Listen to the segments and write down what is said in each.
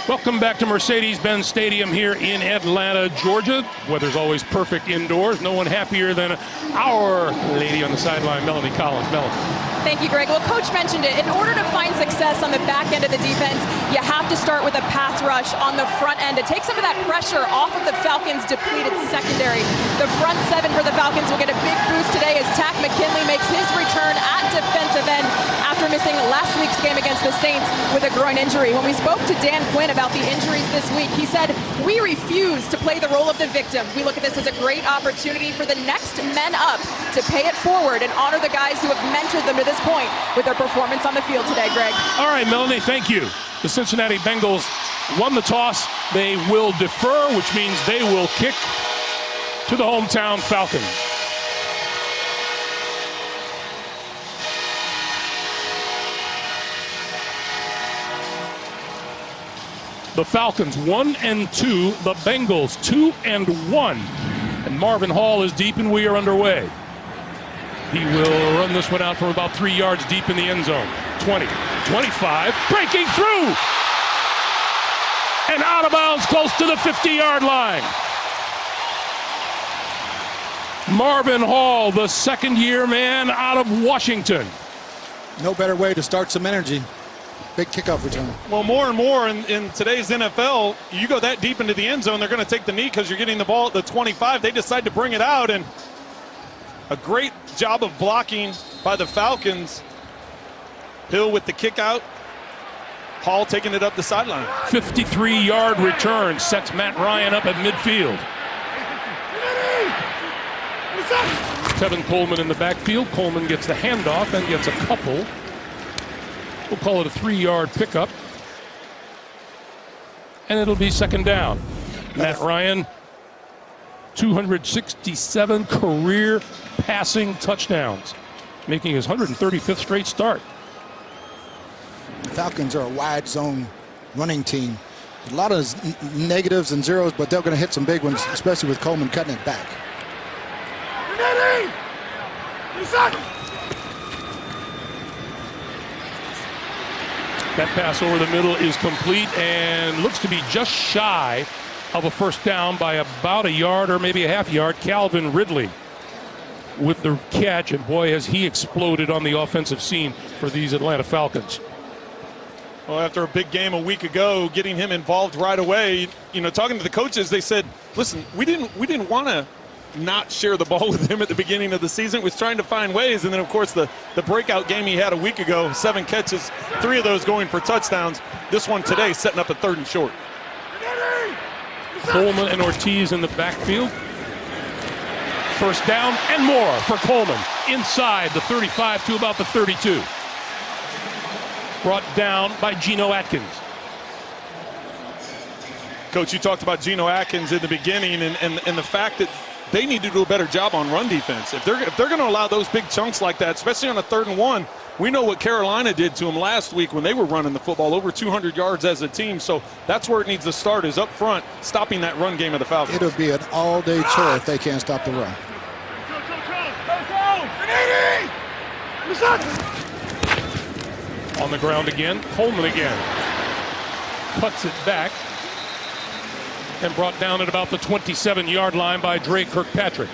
Welcome back to Mercedes-Benz Stadium here in Atlanta, Georgia. Weather's always perfect indoors. No one happier than our lady on the sideline, Melanie Collins. Melanie. Thank you, Greg. Well, Coach mentioned it. In order to find success on the back end of the defense, you have to start with a pass rush on the front end to take some of that pressure off of the Falcons' depleted secondary. The front seven for the Falcons will get a big boost today as Tack McKinley makes his return at defensive end after missing last week's game against the Saints with a groin injury. When we spoke to Dan Quinn about the injuries this week, he said, "We refuse to play the role of the victim. We look at this as a great opportunity for the next men up to pay it forward and honor the guys who have mentored them to this point with their performance on the field today," Greg. All right, Melanie, thank you. The Cincinnati Bengals won the toss. They will defer, which means they will kick to the hometown Falcons. The Falcons 1-2, the Bengals 2-1. And Marvin Hall is deep and we are underway. He will run this one out from about 3 yards deep in the end zone. 20, 25, breaking through! And out of bounds close to the 50-yard line. Marvin Hall, the second-year man out of Washington. No better way to start some energy. Big kickoff return. Well, more and more in today's NFL, you go that deep into the end zone, they're going to take the knee because you're getting the ball at the 25. They decide to bring it out, and a great job of blocking by the Falcons. Hill with the kick out. Hall taking it up the sideline. 53-yard return sets Matt Ryan up at midfield. Tevin Coleman in the backfield. Coleman gets the handoff and gets a couple. We'll call it a 3-yard pickup. And it'll be second down. Matt Ryan, 267 career passing touchdowns, making his 135th straight start. The Falcons are a wide zone running team. A lot of negatives and zeros, but they're going to hit some big ones, especially with Coleman cutting it back. That pass over the middle is complete and looks to be just shy of a first down by about a yard or maybe a half yard. Calvin Ridley with the catch, and boy, has he exploded on the offensive scene for these Atlanta Falcons. Well, after a big game a week ago, getting him involved right away, you know, talking to the coaches, they said, listen, we didn't want to not share the ball with him at the beginning of the season. Was trying to find ways, and then of course the breakout game he had a week ago, 7 catches, 3 of those going for touchdowns. This one today setting up a 3rd and short. Coleman and Ortiz in the backfield. First down and more for Coleman inside the 35 to about the 32. Brought down by Geno Atkins. Coach, you talked about Geno Atkins in the beginning, and the fact that they need to do a better job on run defense. If they're going to allow those big chunks like that, especially on a 3rd and 1, we know what Carolina did to them last week when they were running the football over 200 yards as a team. So that's where it needs to start, is up front, stopping that run game of the Falcons. It'll be an all-day chore if they can't stop the run. On the ground again, Coleman again. Cuts it back. And brought down at about the 27-yard line by Dre Kirkpatrick.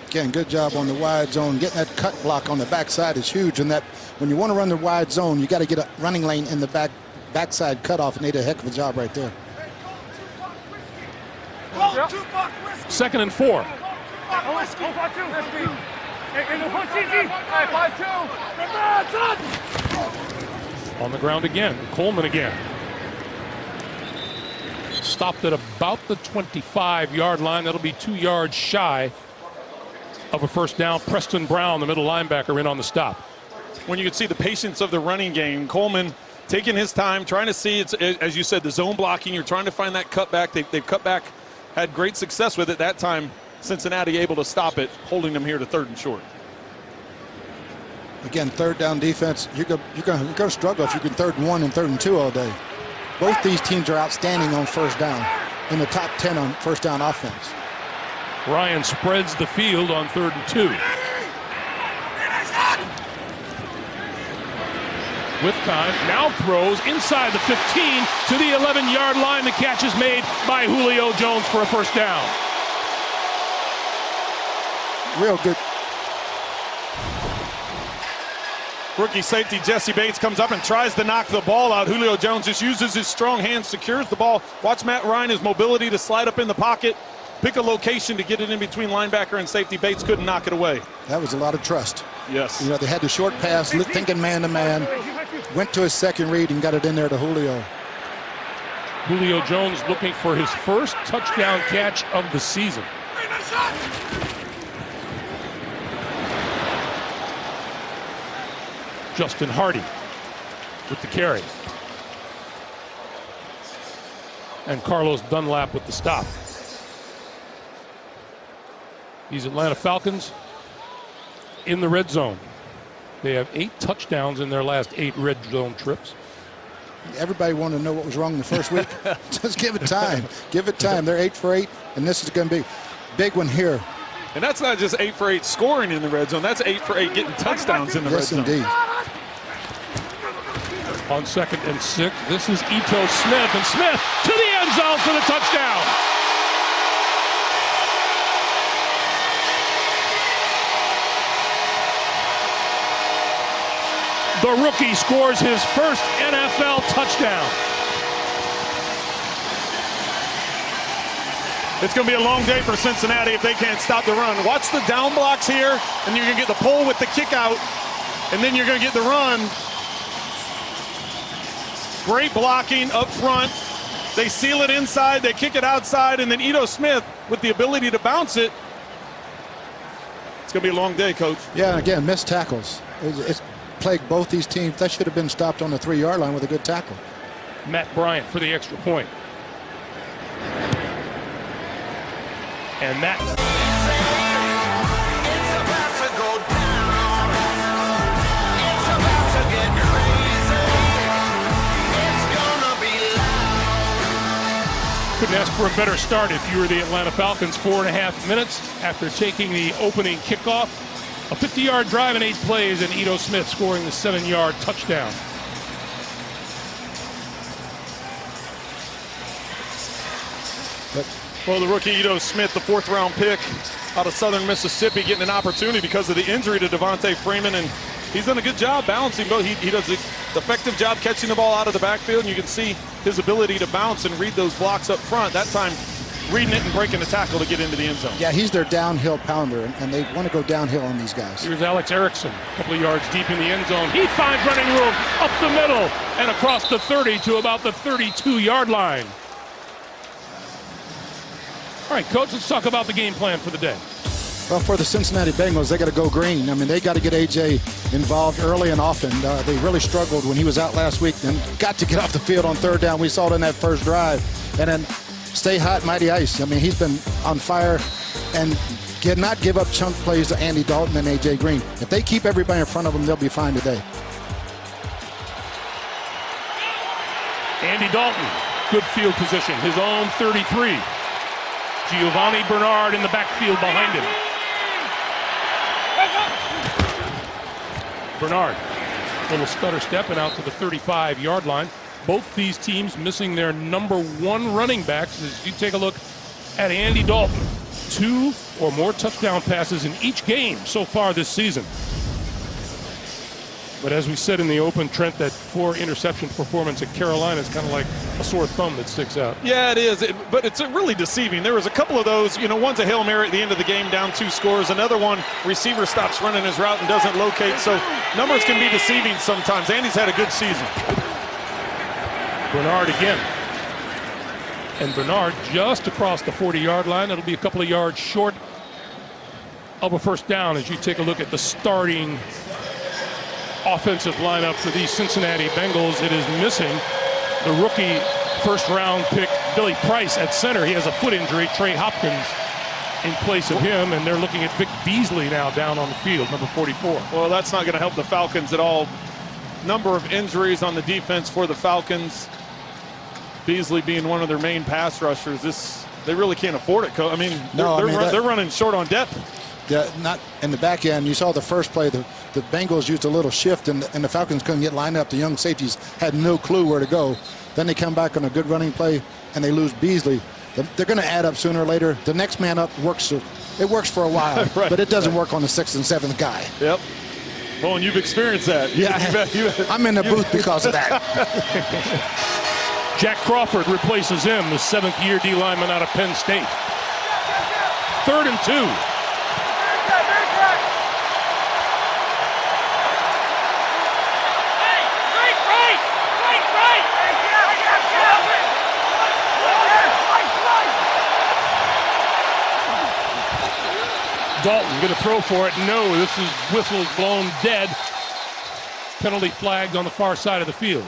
Again, good job on the wide zone. Getting that cut block on the backside is huge. And that when you want to run the wide zone, you got to get a running lane in the backside cutoff, and they did a heck of a job right there. 2nd and 4. On the ground again, Coleman again. Stopped at about the 25-yard line. That'll be 2 yards shy of a first down. Preston Brown, the middle linebacker, in on the stop. When you can see the patience of the running game, Coleman taking his time, trying to see, it's, as you said, the zone blocking. You're trying to find that cutback. They've cut back, had great success with it. That time, Cincinnati able to stop it, holding them here to 3rd and short. Again, 3rd down defense, you're going to struggle if you can 3rd and 1 and 3rd and 2 all day. Both these teams are outstanding on first down, in the top 10 on first down offense. Ryan spreads the field on 3rd and 2. with time, now throws inside the 15 to the 11-yard line. The catch is made by Julio Jones for a first down. Real good. Rookie safety Jesse Bates comes up and tries to knock the ball out. Julio Jones just uses his strong hands, secures the ball. Watch Matt Ryan, his mobility to slide up in the pocket, pick a location to get it in between linebacker and safety. Bates couldn't knock it away. That was a lot of trust. Yes. You know, they had the short pass, thinking man-to-man, went to his second read and got it in there to Julio. Julio Jones looking for his first touchdown catch of the season. Justin Hardy with the carry. And Carlos Dunlap with the stop. These Atlanta Falcons in the red zone. They have 8 touchdowns in their last 8 red zone trips. Everybody wanted to know what was wrong in the first week. Just give it time. Give it time. They're 8 for 8, and this is going to be a big one here. And that's not just 8 for 8 scoring in the red zone. That's 8 for 8 getting touchdowns in the red zone. Yes, indeed. On 2nd and 6, this is Ito Smith, and Smith to the end zone for the touchdown. The rookie scores his first NFL touchdown. It's going to be a long day for Cincinnati if they can't stop the run. Watch the down blocks here, and you're going to get the pull with the kick out, and then you're going to get the run. Great blocking up front. They seal it inside, they kick it outside, and then Ito Smith with the ability to bounce it. It's going to be a long day, Coach. Yeah, and again, missed tackles. It's plagued both these teams. That should have been stopped on the 3-yard line with a good tackle. Matt Bryant for the extra point. And that couldn't ask for a better start if you were the Atlanta Falcons. 4.5 minutes after taking the opening kickoff. A 50-yard drive in 8 plays, and Ito Smith scoring the 7-yard touchdown. Well, the rookie Ito Smith, the 4th-round pick out of Southern Mississippi, getting an opportunity because of the injury to Devontae Freeman, and he's done a good job balancing both. He does an effective job catching the ball out of the backfield, and you can see his ability to bounce and read those blocks up front. That time, reading it and breaking the tackle to get into the end zone. Yeah, he's their downhill pounder, and they want to go downhill on these guys. Here's Alex Erickson, a couple of yards deep in the end zone. He finds running room up the middle and across the 30 to about the 32-yard line. All right, Coach, let's talk about the game plan for the day. Well, for the Cincinnati Bengals, they got to go green. I mean, they got to get A.J. involved early and often. They really struggled when he was out last week and got to get off the field on 3rd down. We saw it in that first drive. And then stay hot, mighty ice. I mean, he's been on fire and cannot give up chunk plays to Andy Dalton and A.J. Green. If they keep everybody in front of them, they'll be fine today. Andy Dalton, good field position, his own 33. Giovanni Bernard in the backfield behind him. Bernard, little stutter step and out to the 35-yard line. Both these teams missing their number 1 running backs. As you take a look at Andy Dalton, 2 or more touchdown passes in each game so far this season. But as we said in the open, Trent, that 4-interception performance at Carolina is kind of like a sore thumb that sticks out. Yeah, it is, but it's really deceiving. There was a couple of those, one's a Hail Mary at the end of the game, down 2 scores. Another one, receiver stops running his route and doesn't locate. So numbers can be deceiving sometimes. Andy's had a good season. Bernard again. And Bernard just across the 40-yard line. It'll be a couple of yards short of a first down as you take a look at the starting offensive lineup for the Cincinnati Bengals. It is missing the rookie 1st-round pick Billy Price at center. He has a foot injury. Trey Hopkins in place of him, and they're looking at Vic Beasley now down on the field, number 44. Well, that's not going to help the Falcons at all. Number of injuries on the defense for the Falcons. Beasley being one of their main pass rushers. They really can't afford it. I mean, they're running short on depth. not in the back end. You saw the first play, the Bengals used a little shift, and the Falcons couldn't get lined up. The young safeties had no clue where to go. Then they come back on a good running play, and they lose Beasley. They're going to add up sooner or later. The next man up works. It works for a while, right, but it doesn't work on the 6th and 7th guy. Yep. Well, and you've experienced that. Yeah, I'm in the booth because of that. Jack Crawford replaces him, the 7th-year D lineman out of Penn State. 3rd and 2. Dalton going to throw for it. No, this is whistle blown dead. Penalty flagged on the far side of the field.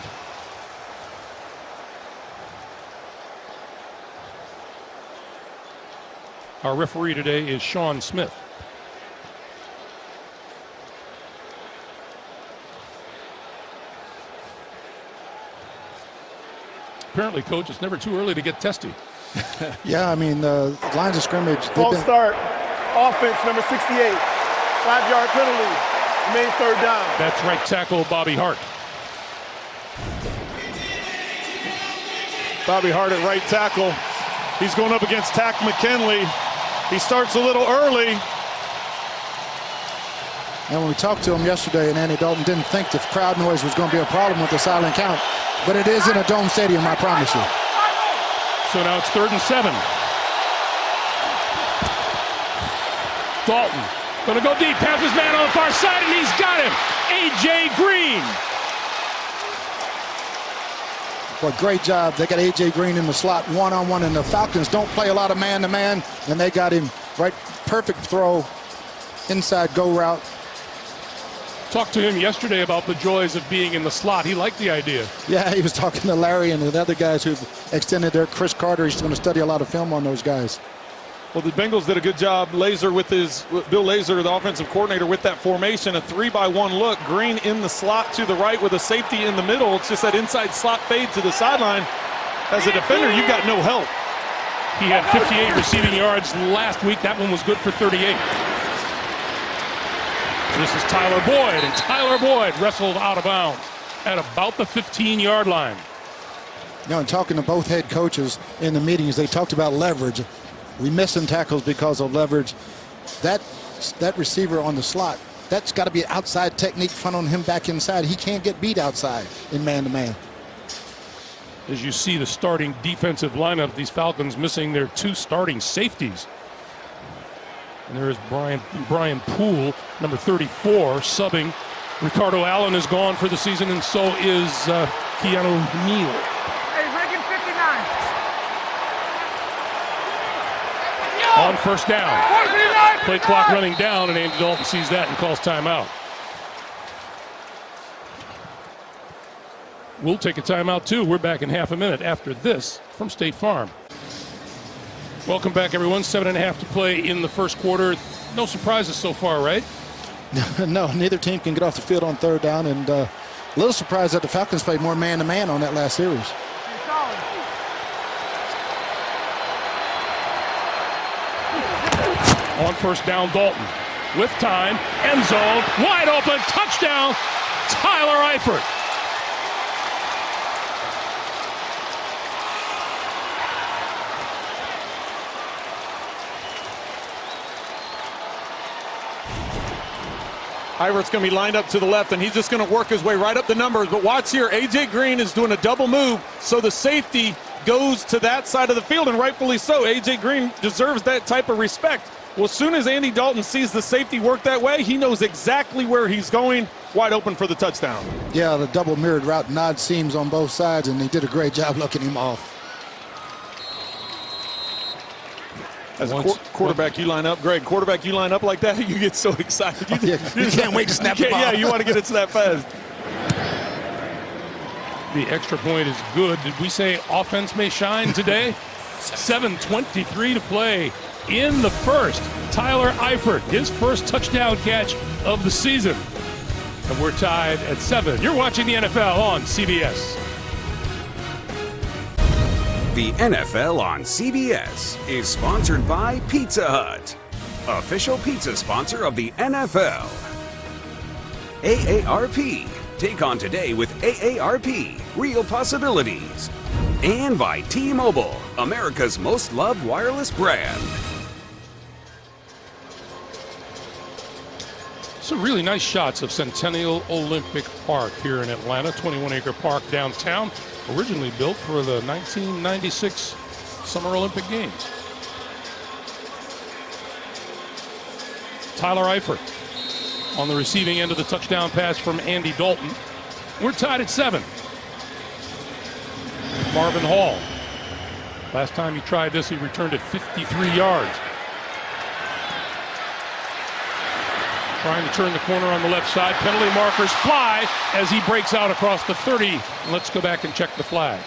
Our referee today is Sean Smith. Apparently, Coach, it's never too early to get testy. Yeah, I mean, lines of scrimmage. False start. Offense, number 68. 5-yard penalty. Remains 3rd down. That's right tackle Bobby Hart. Bobby Hart at right tackle. He's going up against Tack McKinley. He starts a little early. And when we talked to him yesterday, and Andy Dalton didn't think the crowd noise was going to be a problem with the silent count, but it is in a dome stadium, I promise you. So now it's 3rd and 7. Dalton going to go deep, half his man on the far side, and he's got him. A.J. Green. Well, great job. They got A.J. Green in the slot one-on-one, and the Falcons don't play a lot of man-to-man, and they got him right. Perfect throw, inside go route. Talked to him yesterday about the joys of being in the slot. He liked the idea. Yeah, he was talking to Larry and the other guys who've extended their. Chris Carter, he's going to study a lot of film on those guys. Well, the Bengals did a good job. Bill Lazor, the offensive coordinator, with that formation, a 3-by-1 look. Green in the slot to the right with a safety in the middle. It's just that inside slot fade to the sideline. As a defender, you've got no help. He had 58 receiving yards last week. That one was good for 38. This is Tyler Boyd, and Tyler Boyd wrestled out of bounds at about the 15-yard line. You know, and talking to both head coaches in the meetings, they talked about leverage. We missing tackles because of leverage. That receiver on the slot, that's got to be outside technique, funneling him back inside. He can't get beat outside in man-to-man. As you see the starting defensive lineup, these Falcons missing their 2 starting safeties. And there is Brian Poole, number 34, subbing. Ricardo Allen is gone for the season, and so is Keanu Neal. Hey, Reagan 59. On 1st down. Play clock running down, and Andy Dalton sees that and calls timeout. We'll take a timeout too. We're back in half a minute after this from State Farm. Welcome back, everyone. 7.5 to play in the first quarter. No surprises so far, right? No, neither team can get off the field on 3rd down, and a little surprised that the Falcons played more man-to-man on that last series. On 1st down, Dalton with time, end zone, wide open, touchdown, Tyler Eifert. Eifert's going to be lined up to the left, and he's just going to work his way right up the numbers. But watch here, A.J. Green is doing a double move, so the safety goes to that side of the field, and rightfully so. A.J. Green deserves that type of respect. Well, as soon as Andy Dalton sees the safety work that way, he knows exactly where he's going, wide open for the touchdown. Yeah, the double mirrored route, nod seams on both sides, and he did a great job looking him off. As a quarterback, you line up, Greg, quarterback, you line up like that, you get so excited. You can't wait to snap the ball. Yeah, you want to get it snapped fast. The extra point is good. Did we say offense may shine today? 7:23 to play in the first. Tyler Eifert, his first touchdown catch of the season. And we're tied at 7. You're watching the NFL on CBS. The NFL on CBS is sponsored by Pizza Hut. official pizza sponsor of the NFL. AARP. Take on today with AARP. Real possibilities. And by T-Mobile, America's most loved wireless brand. Some really nice shots of Centennial Olympic Park here in Atlanta, 21-acre park downtown, originally built for the 1996 Summer Olympic Games. Tyler Eifert on the receiving end of the touchdown pass from Andy Dalton. We're tied at 7. Marvin Hall. Last time he tried this, he returned it 53 yards. Trying to turn the corner on the left side. Penalty markers fly as he breaks out across the 30. Let's go back and check the flag.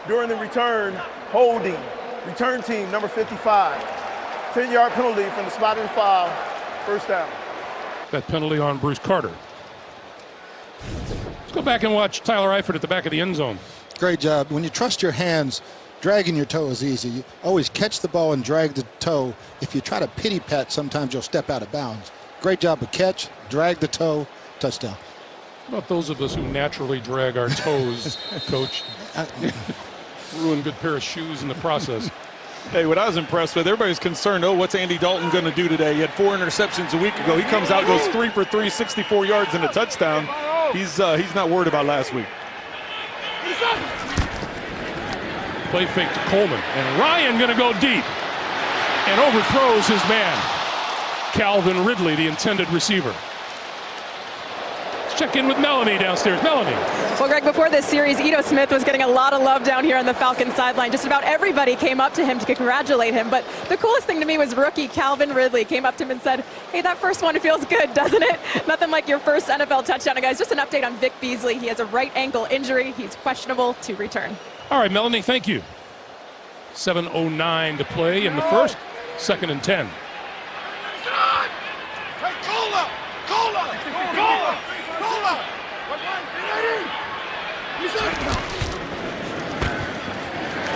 During the return, holding. Return team, number 55. 10-yard penalty from the spot of the foul. First down. That penalty on Bruce Carter. Let's go back and watch Tyler Eifert at the back of the end zone. Great job. When you trust your hands, dragging your toe is easy. You always catch the ball and drag the toe. If you try to pity pat, sometimes you'll step out of bounds. Great job of catch, drag the toe, touchdown. How about those of us who naturally drag our toes, Coach? Ruin a good pair of shoes in the process. Hey, what I was impressed with, everybody's concerned, what's Andy Dalton going to do today? He had 4 interceptions a week ago. He comes out, goes 3 for 3, 64 yards and a touchdown. He's not worried about last week. Play fake to Coleman. And Ryan going to go deep. And overthrows his man. Calvin Ridley, the intended receiver. Let's check in with Melanie downstairs. Melanie. Well, Greg, before this series, Ito Smith was getting a lot of love down here on the Falcons sideline. Just about everybody came up to him to congratulate him. But the coolest thing to me was rookie Calvin Ridley came up to him and said, hey, that first one feels good, doesn't it? Nothing like your first NFL touchdown. And guys, just an update on Vic Beasley. He has a right ankle injury. He's questionable to return. All right, Melanie, thank you. 7:09 to play in the first. 2nd and 10.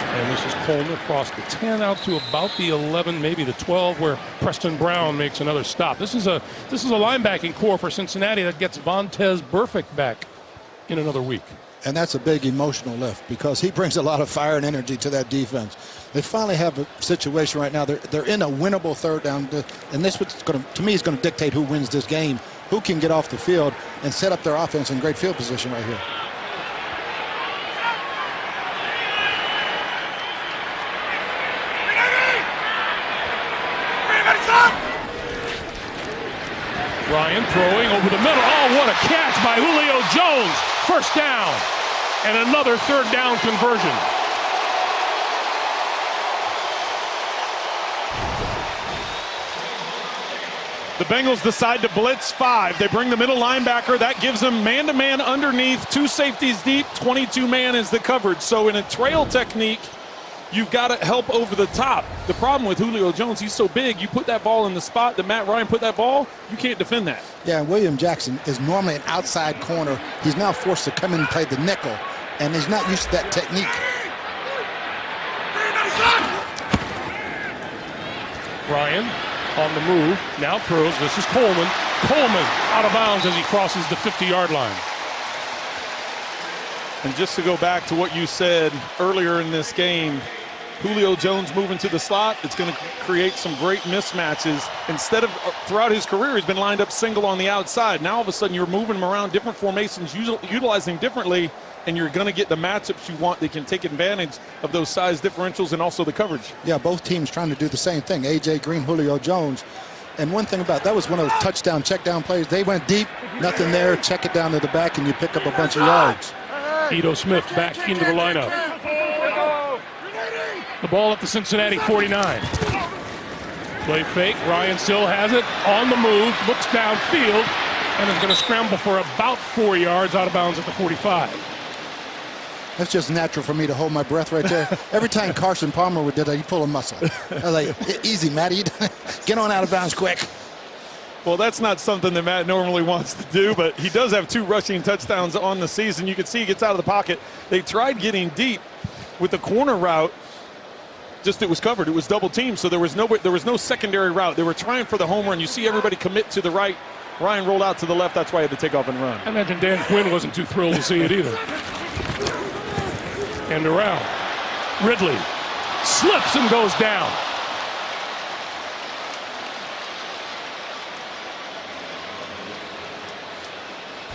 And this is Coleman across the 10 out to about the 11, maybe the 12, where Preston Brown makes another stop. This is a linebacking core for Cincinnati that gets Vontaze Burfict back in another week. And that's a big emotional lift because he brings a lot of fire and energy to that defense. They finally have a situation right now. They're in a winnable 3rd down, and this is going to me is going to dictate who wins this game, who can get off the field and set up their offense in great field position right here. Ryan throwing over the middle. Oh, what a catch by Julio Jones. 1st down. And another 3rd down conversion. The Bengals decide to blitz 5. They bring the middle linebacker. That gives them man-to-man underneath, 2 safeties deep, 22-man is the coverage. So in a trail technique, you've got to help over the top. The problem with Julio Jones, he's so big, you put that ball in the spot that Matt Ryan put that ball, you can't defend that. Yeah, and William Jackson is normally an outside corner. He's now forced to come in and play the nickel, and he's not used to that technique. Ryan on the move, now throws. This is Coleman. Coleman out of bounds as he crosses the 50-yard line. And just to go back to what you said earlier in this game, Julio Jones moving to the slot, it's going to create some great mismatches. Instead of throughout his career, he's been lined up single on the outside. Now all of a sudden you're moving him around different formations, utilizing him differently, and you're going to get the matchups you want. They can take advantage of those size differentials and also the coverage. Yeah, both teams trying to do the same thing. A.J. Green, Julio Jones. And one thing about that was one of those touchdown, check down plays. They went deep, nothing there, check it down to the back, and you pick up a bunch of yards. Ito Smith back into the lineup. The ball at the Cincinnati 49. Play fake. Ryan still has it on the move, looks downfield, and is going to scramble for about 4 yards out of bounds at the 45. That's just natural for me to hold my breath right there. Every time Carson Palmer would do that, he'd pull a muscle. I was like, easy, Matty. Get on out of bounds quick. Well, that's not something that Matt normally wants to do, but he does have 2 rushing touchdowns on the season. You can see he gets out of the pocket. They tried getting deep with the corner route. Just it was covered. It was double teamed, so there was no secondary route. They were trying for the home run. You see everybody commit to the right. Ryan rolled out to the left. That's why he had to take off and run. I imagine Dan Quinn wasn't too thrilled to see it either. And around. Ridley slips and goes down.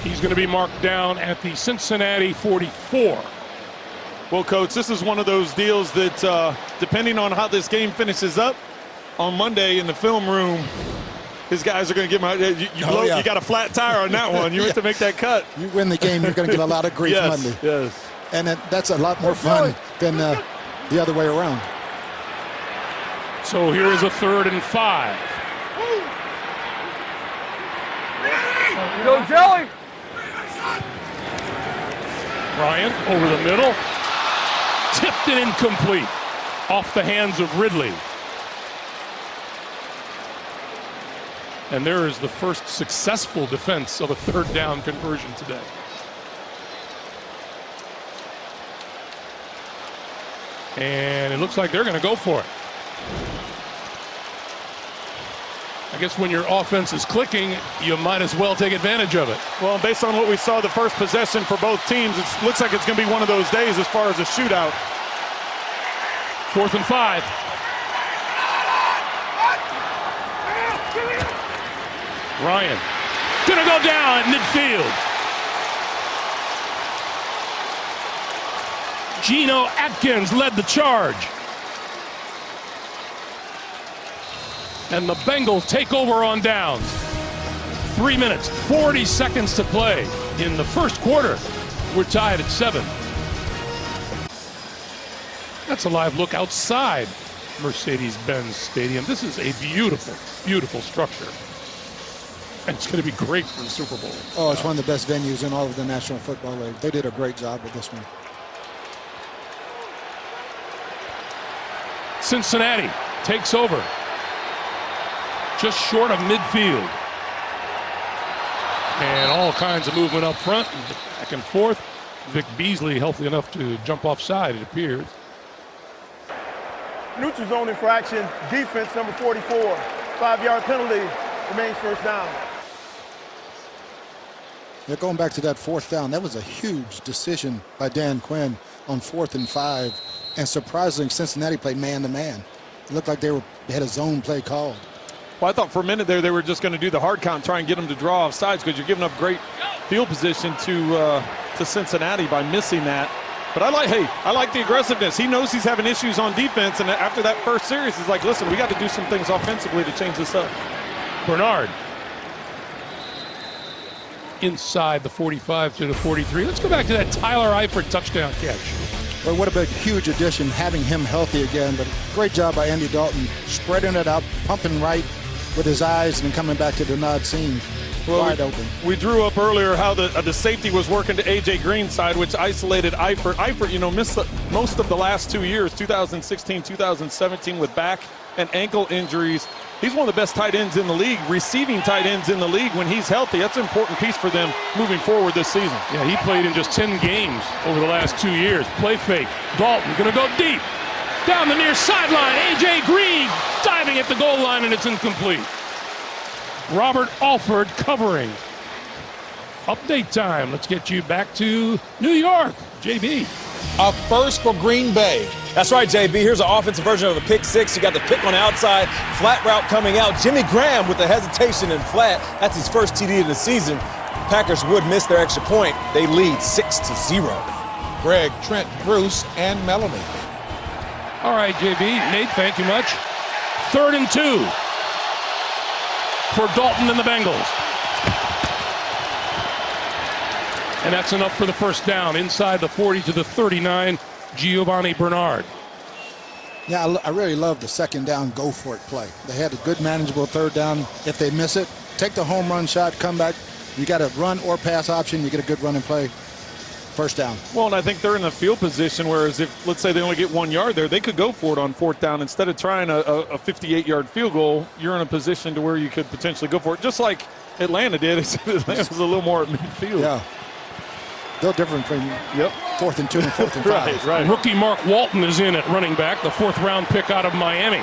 He's going to be marked down at the Cincinnati 44. Well, Coach, this is one of those deals that, depending on how this game finishes up on Monday in the film room, his guys are going to give him you got a flat tire on that one. You have to make that cut. You win the game, you're going to get a lot of grief Monday. Yes. And that's a lot more fun than the other way around. So here is a 3rd and 5. You know, Jelly. Bryant over the middle. Tipped and incomplete. Off the hands of Ridley. And there is the first successful defense of a 3rd down conversion today. And it looks like they're going to go for it. I guess when your offense is clicking, you might as well take advantage of it. Well, based on what we saw the first possession for both teams, it looks like it's going to be one of those days as far as a shootout. 4th and 5. Ryan gonna go down at midfield. Geno Atkins led the charge. And the Bengals take over on downs. 3 minutes, 40 seconds to play in the first quarter. We're tied at 7. That's a live look outside Mercedes-Benz Stadium. This is a beautiful, beautiful structure. And it's going to be great for the Super Bowl. Oh, it's one of the best venues in all of the National Football League. They did a great job with this one. Cincinnati takes over. Just short of midfield. And all kinds of movement up front and back and forth. Vic Beasley healthy enough to jump offside, it appears. Neutral zone infraction, defense number 44. 5-yard penalty, remains first down. Yeah, going back to that 4th down, that was a huge decision by Dan Quinn on 4th and 5. And surprisingly, Cincinnati played man-to-man. It looked like they had a zone play called. Well, I thought for a minute there they were just going to do the hard count, try and get them to draw off sides because you're giving up great field position to Cincinnati by missing that. But I like the aggressiveness. He knows he's having issues on defense, and after that first series, he's like, listen, we got to do some things offensively to change this up. Bernard inside the 45 to the 43. Let's go back to that Tyler Eifert touchdown catch. Well, what a big, huge addition, having him healthy again. But great job by Andy Dalton, spreading it out, pumping right with his eyes and coming back to the nod seam. Wide open. We drew up earlier how the safety was working to A.J. Green's side, which isolated Eifert. Eifert, missed most of the last 2 years, 2016, 2017, with back and ankle injuries. He's one of the best tight ends in the league, receiving tight ends in the league when he's healthy. That's an important piece for them moving forward this season. Yeah, he played in just 10 games over the last 2 years. Play fake. Dalton going to go deep. Down the near sideline. A.J. Green diving at the goal line, and it's incomplete. Robert Alford covering. Update time. Let's get you back to New York. JB. A first for Green Bay. That's right, JB. Here's an offensive version of a pick six. You got the pick on the outside, flat route coming out. Jimmy Graham with the hesitation and flat. That's his first TD of the season. Packers would miss their extra point. They lead 6-0. Greg, Trent, Bruce, and Melanie. All right, JB. Nate, thank you much. 3rd and 2 for Dalton and the Bengals. And that's enough for the first down. Inside the 40 to the 39, Giovanni Bernard. Yeah, I really love the second down, go for it play. They had a good manageable 3rd down. If they miss it, take the home run shot, come back. You got a run or pass option, you get a good running play. first down. Well, and I think they're in a field position, whereas if, let's say, they only get 1 yard there, they could go for it on 4th down. Instead of trying a 58-yard field goal, you're in a position to where you could potentially go for it, just like Atlanta did. Atlanta was a little more at midfield. Yeah. They're different from 4th and 2 and 4th and 5. Right. Rookie Mark Walton is in at running back, the 4th-round pick out of Miami.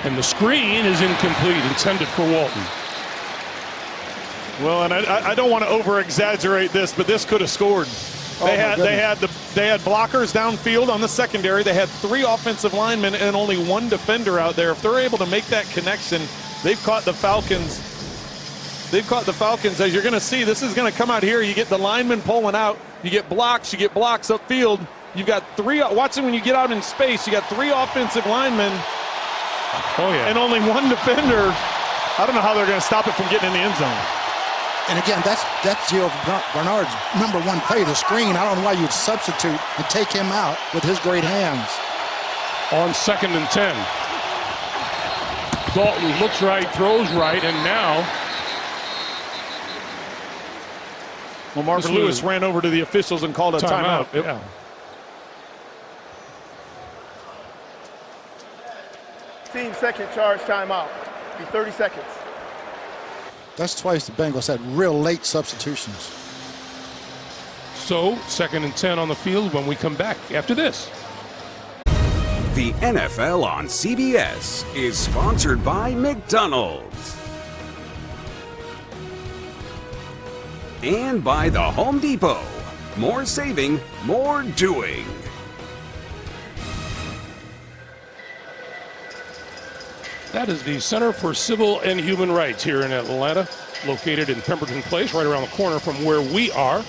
And the screen is incomplete, intended for Walton. Well, and I don't want to over-exaggerate this, but this could have scored. They had blockers downfield on the secondary. They had 3 offensive linemen and only 1 defender out there. If they're able to make that connection, they've caught the Falcons. As you're going to see, this is going to come out here. You get the linemen pulling out. You get blocks upfield. You've got 3. Watching when you get out in space, you got 3 offensive linemen. Oh, yeah. And only 1 defender. I don't know how they're going to stop it from getting in the end zone. And again, that's Gio Bernard's number 1 play, the screen. I don't know why you'd substitute and take him out with his great hands. On 2nd and 10. Dalton looks right, throws right, and now. Well, Marvin Lewis ran over to the officials and called a timeout. Yeah. Team second charge timeout. Be 30 seconds. That's twice the Bengals had real late substitutions. So, 2nd and 10 on the field when we come back after this. The NFL on CBS is sponsored by McDonald's. And by the Home Depot. More saving, more doing. That is the Center for Civil and Human Rights here in Atlanta, located in Pemberton Place, right around the corner from where we are,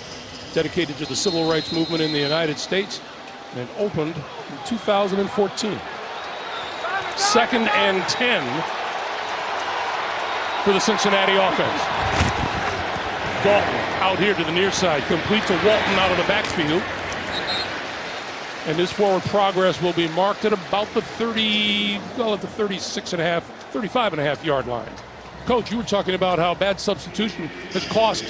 dedicated to the civil rights movement in the United States, and opened in 2014. 2nd and 10 for the Cincinnati offense. Dalton out here to the near side, complete to Walton out of the backfield. And his forward progress will be marked at about the 35.5 yard line. Coach, you were talking about how bad substitution has cost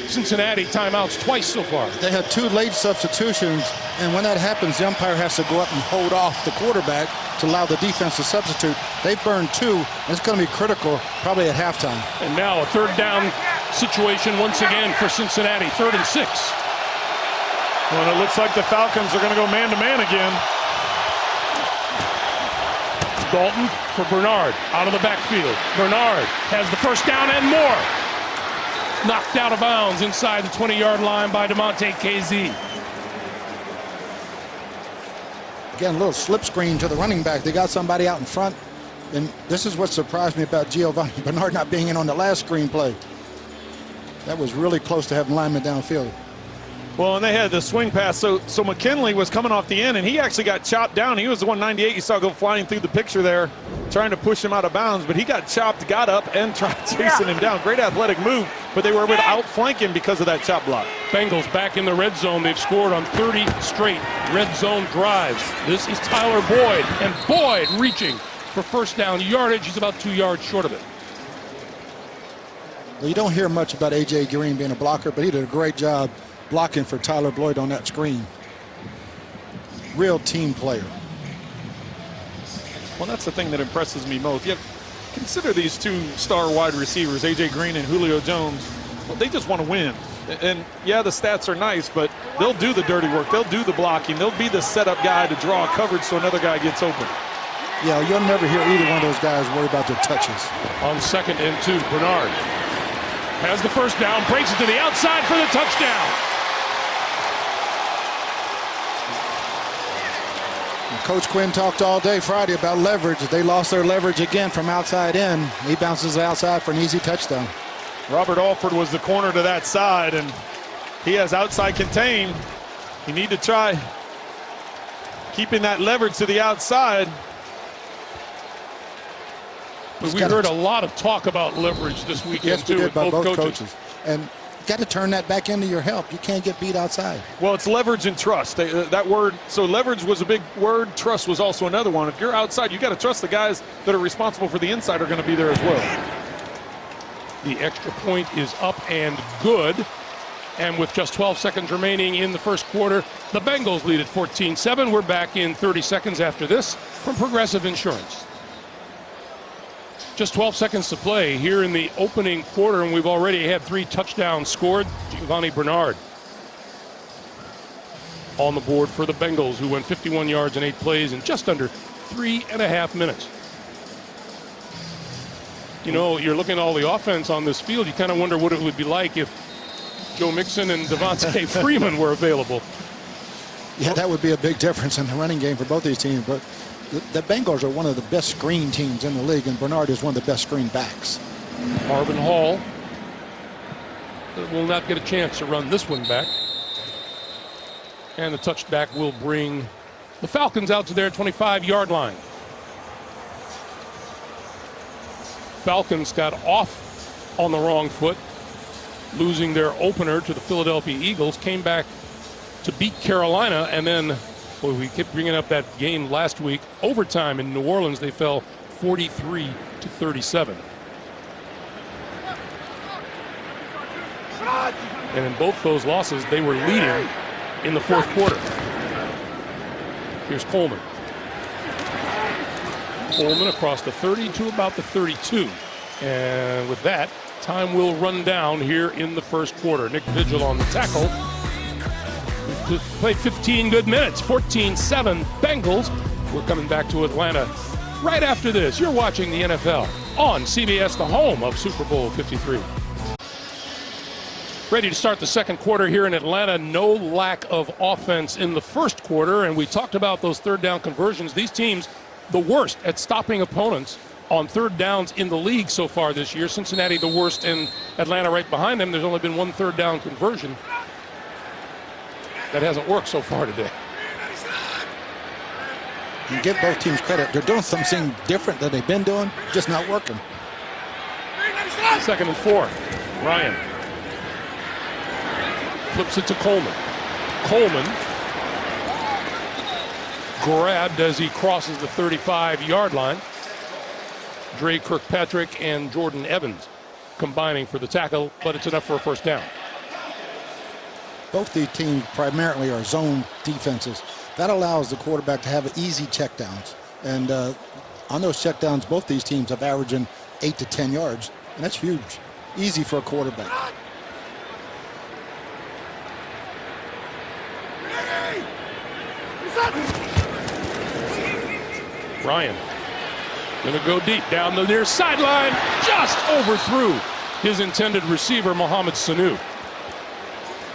Cincinnati timeouts twice so far. They had 2 late substitutions, and when that happens, the umpire has to go up and hold off the quarterback to allow the defense to substitute. They've burned 2, and it's going to be critical probably at halftime. And now a 3rd down situation once again for Cincinnati, 3rd and 6. Well, it looks like the Falcons are going to go man-to-man again. Dalton for Bernard, out of the backfield. Bernard has the 1st down and more. Knocked out of bounds inside the 20-yard line by DeMonte KZ. Again, a little slip screen to the running back. They got somebody out in front, and this is what surprised me about Giovanni Bernard not being in on the last screen play. That was really close to having linemen downfield. Well, and they had the swing pass, so McKinley was coming off the end, and he actually got chopped down. He was the 198 you saw go flying through the picture there, trying to push him out of bounds, but he got chopped, got up, and tried chasing him down. Great athletic move, but they were able to outflank him because of that chop block. Bengals back in the red zone. They've scored on 30 straight red zone drives. This is Tyler Boyd, and Boyd reaching for 1st down yardage. He's about 2 yards short of it. Well, you don't hear much about A.J. Green being a blocker, but he did a great job blocking for Tyler Boyd on that screen. Real team player. Well, that's the thing that impresses me most. Yet, consider these 2 star wide receivers, A.J. Green and Julio Jones. Well, they just want to win. And yeah, the stats are nice, but they'll do the dirty work. They'll do the blocking. They'll be the setup guy to draw coverage so another guy gets open. Yeah, you'll never hear either one of those guys worry about their touches. On 2nd and 2, Bernard has the 1st down, breaks it to the outside for the touchdown. Coach Quinn talked all day Friday about leverage. They lost their leverage again from outside in. He bounces outside for an easy touchdown. Robert Alford was the corner to that side, and he has outside contain. You need to try keeping that leverage to the outside. We heard a lot of talk about leverage this weekend, yes, too, with by both coaches. And got to turn that back into your help. You can't get beat outside. Well, it's leverage and trust. That word, so leverage was a big word. Trust was also another one. If you're outside, you got to trust the guys that are responsible for the inside are going to be there as well. The extra point is up and good. And with just 12 seconds remaining in the first quarter, the Bengals lead at 14-7. We're back in 30 seconds after this from Progressive Insurance. Just 12 seconds to play here in the opening quarter, and we've already had 3 touchdowns scored. Giovanni Bernard on the board for the Bengals, who went 51 yards in 8 plays in just under 3.5 minutes. You know, you're looking at all the offense on this field, you kind of wonder what it would be like if Joe Mixon and Devontae Freeman were available. Yeah, that would be a big difference in the running game for both these teams. But the Bengals are one of the best screen teams in the league, and Bernard is one of the best screen backs. Marvin Hall will not get a chance to run this one back. And the touchback will bring the Falcons out to their 25-yard line. Falcons got off on the wrong foot, losing their opener to the Philadelphia Eagles, came back to beat Carolina, and then, well, we kept bringing up that game last week, overtime in New Orleans, they fell 43-37. And in both those losses, they were leading in the fourth quarter. Here's Coleman. Coleman across the 30 to about the 32. And with that, time will run down here in the first quarter. Nick Vigil on the tackle. We've played 15 good minutes. 14-7 Bengals. We're coming back to Atlanta right after this. You're watching the NFL on CBS, the home of Super Bowl 53. Ready to start the second quarter here in Atlanta. No lack of offense in the first quarter, and we talked about those third down conversions. These teams, the worst at stopping opponents on third downs in the league so far this year. Cincinnati the worst, and Atlanta right behind them. There's only been 1 third down conversion. That hasn't worked so far today. You give both teams credit. They're doing something different than they've been doing, just not working. 2nd and 4. Ryan flips it to Coleman. Coleman grabbed as he crosses the 35-yard line. Dre Kirkpatrick and Jordan Evans combining for the tackle, but it's enough for a first down. Both these teams primarily are zone defenses. That allows the quarterback to have easy checkdowns. And on those checkdowns, both these teams have averaging 8 to 10 yards, and that's huge. Easy for a quarterback. Ryan gonna go deep down the near sideline, just overthrew his intended receiver, Mohamed Sanu.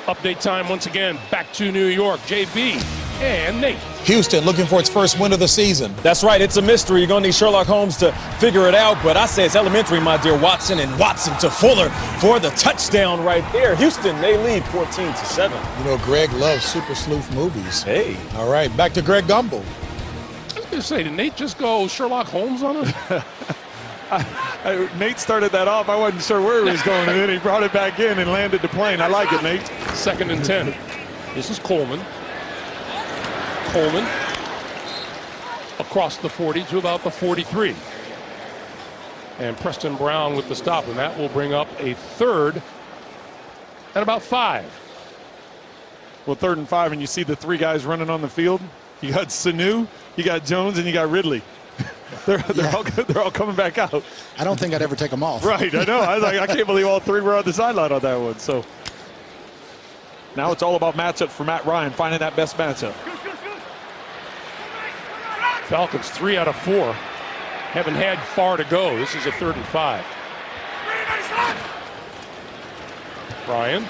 Update time once again, back to New York. JB and Nate. Houston looking for its first win of the season. That's right, it's a mystery. You're going to need Sherlock Holmes to figure it out, but I say it's elementary, my dear Watson, and Watson to Fuller for the touchdown right there. Houston, they lead 14-7. You know, Greg loves Super Sleuth movies. Hey. All right, back to Greg Gumbel. I was going to say, did Nate just go Sherlock Holmes on us? Nate started that off. I wasn't sure where he was going, and then he brought it back in and landed the plane. I like it, Nate. 2nd and 10. This is Coleman. Coleman across the 40 to about the 43. And Preston Brown with the stop, and that will bring up a 3rd and about 5. Well, 3rd and 5, and you see the 3 guys running on the field. You got Sanu, you got Jones, and you got Ridley. They're all coming back out. I don't think I'd ever take them off. Right, I know. I was like, I can't believe all 3 were on the sideline on that one. So now it's all about matchup for Matt Ryan, finding that best matchup. Falcons 3 out of 4 haven't had far to go. This is a 3rd and 5. Ryan,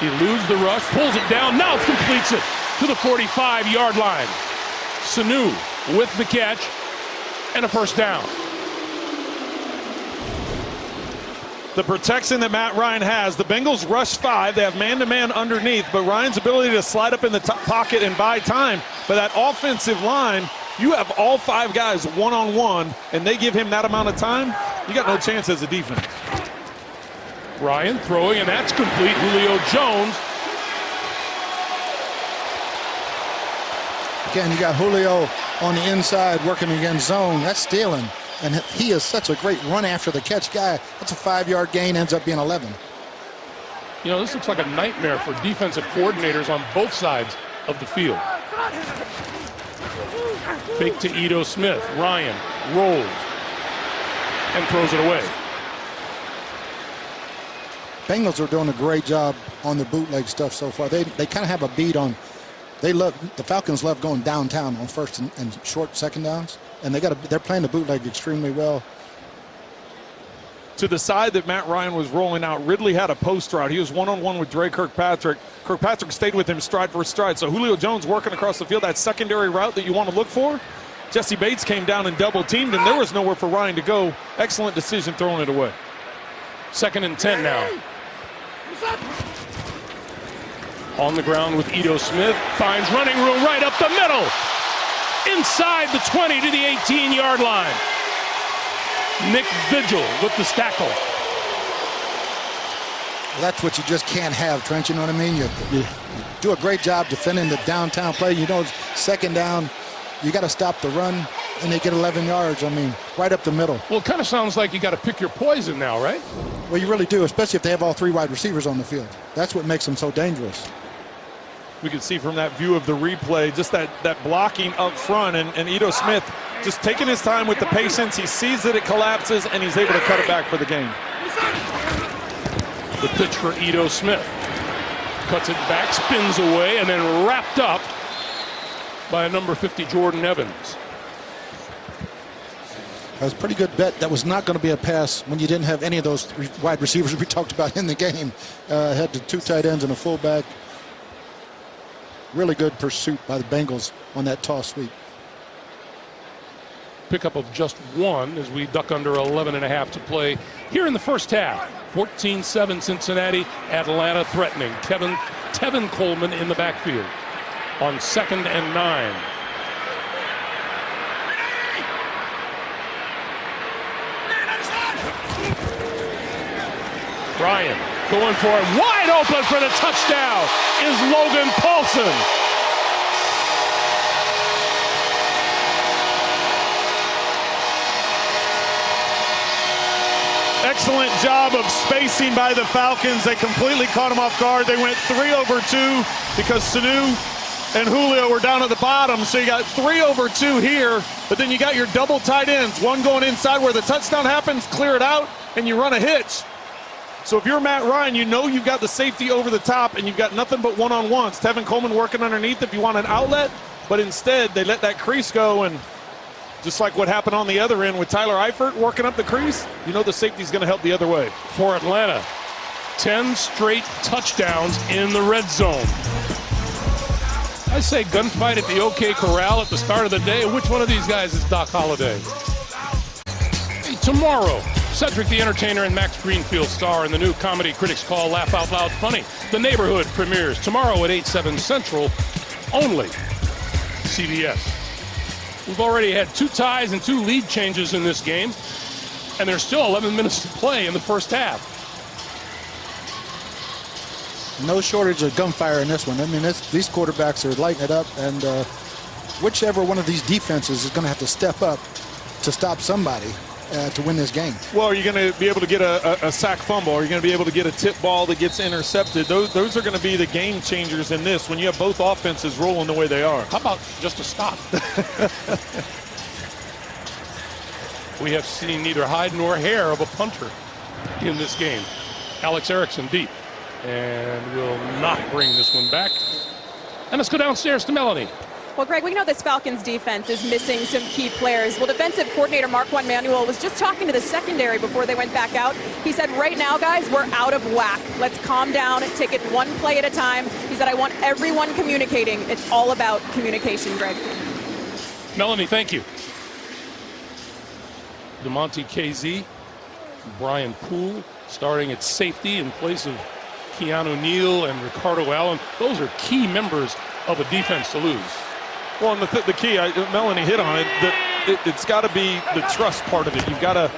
he eludes the rush, pulls it down, now completes it to the 45-yard line. Sanu with the catch and a first down. The protection that Matt Ryan has, the Bengals rush 5. They have man-to-man underneath, but Ryan's ability to slide up in the top pocket and buy time. But that offensive line, you have all 5 guys one-on-one, and they give him that amount of time, you got no chance as a defense. Ryan throwing, and that's complete. Julio Jones. Again, you got Julio on the inside working against zone. That's stealing. And he is such a great run after the catch guy. That's a 5-yard gain, ends up being 11. You know, this looks like a nightmare for defensive coordinators on both sides of the field. Fake to Ito Smith. Ryan rolls and throws it away. Bengals are doing a great job on the bootleg stuff so far. They kind of have a beat on. The Falcons love going downtown on first and short second downs, and they're playing the bootleg extremely well. To the side that Matt Ryan was rolling out, Ridley had a post route. He was one-on-one with Dre Kirkpatrick. Kirkpatrick stayed with him stride for stride. So Julio Jones working across the field, that secondary route that you want to look for. Jesse Bates came down and double-teamed, and there was nowhere for Ryan to go. Excellent decision throwing it away. 2nd and 10 now. On the ground with Ito Smith. Finds running room right up the middle. Inside the 20 to the 18-yard line. Nick Vigil with the tackle. Well, that's what you just can't have, Trent. You know what I mean? You do a great job defending the downtown play. You know, second down, you got to stop the run, and they get 11 yards. I mean, right up the middle. Well, it kind of sounds like you got to pick your poison now, right? Well, you really do, especially if they have all 3 wide receivers on the field. That's what makes them so dangerous. We can see from that view of the replay just that blocking up front, and Ito Smith just taking his time with the patience. He sees that it collapses, and he's able to cut it back for the game. The pitch for Ito Smith. Cuts it back, spins away, and then wrapped up by a number 50 Jordan Evans. That was a pretty good bet. That was not going to be a pass when you didn't have any of those 3 wide receivers we talked about in the game. Had the 2 tight ends and a fullback. Really good pursuit by the Bengals on that toss sweep. Pickup of just 1 as we duck under 11.5 to play here in the first half. 14-7 Cincinnati. Atlanta threatening. Tevin Coleman in the backfield on 2nd and 9. Ryan going for it. Wide open for the touchdown is Logan Paulson. Excellent job of spacing by the Falcons. They completely caught him off guard. They went 3 over 2 because Sanu and Julio were down at the bottom. So you got 3 over 2 here, but then you got your double tight ends. One going inside where the touchdown happens, clear it out, and you run a hitch. So if you're Matt Ryan, you know you've got the safety over the top, and you've got nothing but one-on-ones. Tevin Coleman working underneath if you want an outlet, but instead they let that crease go, and just like what happened on the other end with Tyler Eifert working up the crease, you know the safety's going to help the other way. For Atlanta, 10 straight touchdowns in the red zone. I say gunfight at the OK Corral at the start of the day. Which one of these guys is Doc Holliday? Hey, tomorrow, Cedric the Entertainer and Max Greenfield star in the new comedy critics call Laugh Out Loud Funny. The Neighborhood premieres tomorrow at 8/7 Central, only CBS. We've already had 2 ties and 2 lead changes in this game, and there's still 11 minutes to play in the first half. No shortage of gunfire in this one. I mean, these quarterbacks are lighting it up, and whichever one of these defenses is going to have to step up to stop somebody to win this game. Well, are you going to be able to get a sack fumble? Are you going to be able to get a tip ball that gets intercepted? Those are going to be the game changers in this when you have both offenses rolling the way they are. How about just a stop? We have seen neither hide nor hair of a punter in this game. Alex Erickson deep, and will not bring this one back. And let's go downstairs to Melanie. Well, Greg, we know this Falcons defense is missing some key players. Well, defensive coordinator Marquand Manuel was just talking to the secondary before they went back out. He said, right now, guys, we're out of whack. Let's calm down, take it one play at a time. He said, I want everyone communicating. It's all about communication, Greg. Melanie, thank you. DeMonte KZ, Brian Poole starting at safety in place of Keanu Neal and Ricardo Allen. Those are key members of a defense to lose. Well, and the key, Melanie hit on it, it's got to be the trust part of it. You've got to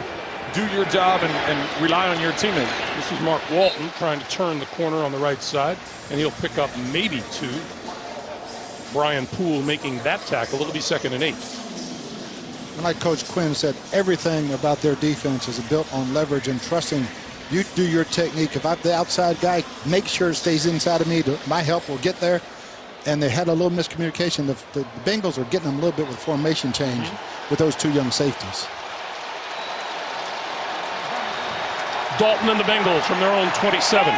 do your job and rely on your teammates. This is Mark Walton trying to turn the corner on the right side, and he'll pick up maybe 2. Brian Poole making that tackle. It'll be 2nd and 8. And like Coach Quinn said, everything about their defense is built on leverage and trusting You do your technique. If I'm the outside guy, make sure it stays inside of me. My help will get there. And they had a little miscommunication. The Bengals are getting them a little bit with formation change with those two young safeties. Dalton and the Bengals from their own 27.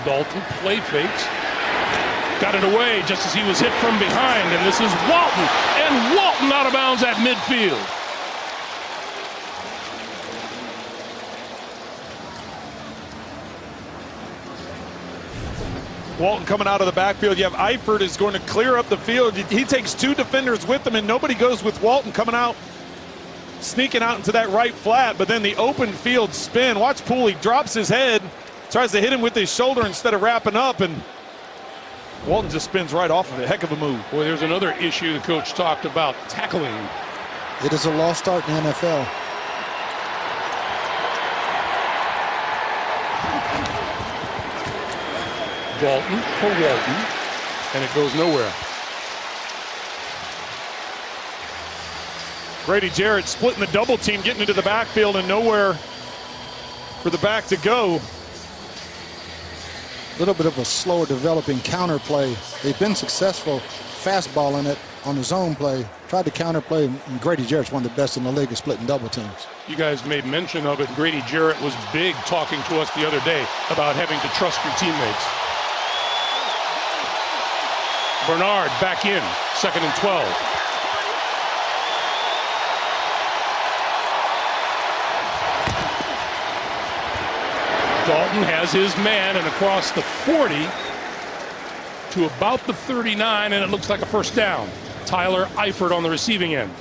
Dalton play fakes. Got it away just as he was hit from behind. And this is Walton. And Walton out of bounds at midfield. Walton coming out of the backfield. You have Eifert is going to clear up the field. He takes two defenders with him, and nobody goes with Walton coming out, sneaking out into that right flat, but then the open field spin. Watch Pooley drops his head, tries to hit him with his shoulder instead of wrapping up, and Walton just spins right off of it. Heck of a move. Boy, there's another issue the coach talked about, tackling. It is a lost start in the NFL. Dalton for Walton, and it goes nowhere. Grady Jarrett splitting the double team, getting into the backfield, and nowhere for the back to go. A little bit of a slower developing counter play. They've been successful fastballing it on the zone play. Tried to counter play, and Grady Jarrett's one of the best in the league at splitting double teams. You guys made mention of it. Grady Jarrett was big talking to us the other day about having to trust your teammates. Bernard back in, 2nd and 12. Dalton has his man and across the 40 to about the 39, and it looks like a first down. Tyler Eifert on the receiving end.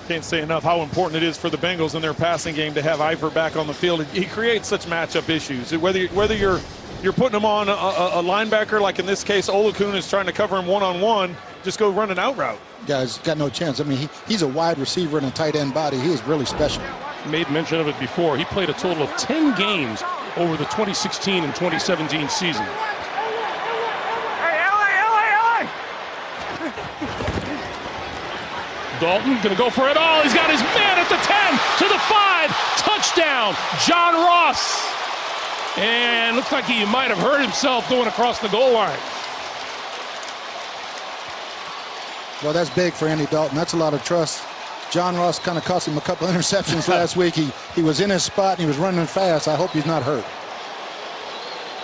Can't say enough how important it is for the Bengals in their passing game to have Eifert back on the field. He creates such matchup issues. Whether you're putting him on a linebacker, like in this case, Olakun is trying to cover him one-on-one, just go run an out route. Guys, got no chance. I mean, he's a wide receiver and a tight end body. He is really special. Made mention of it before. He played a total of 10 games over the 2016 and 2017 season. Dalton going to go for it all. He's got his man at the 10, to the 5, touchdown, John Ross. And looks like he might have hurt himself going across the goal line. Well, that's big for Andy Dalton. That's a lot of trust. John Ross kind of cost him a couple interceptions last week. He was in his spot and he was running fast. I hope he's not hurt.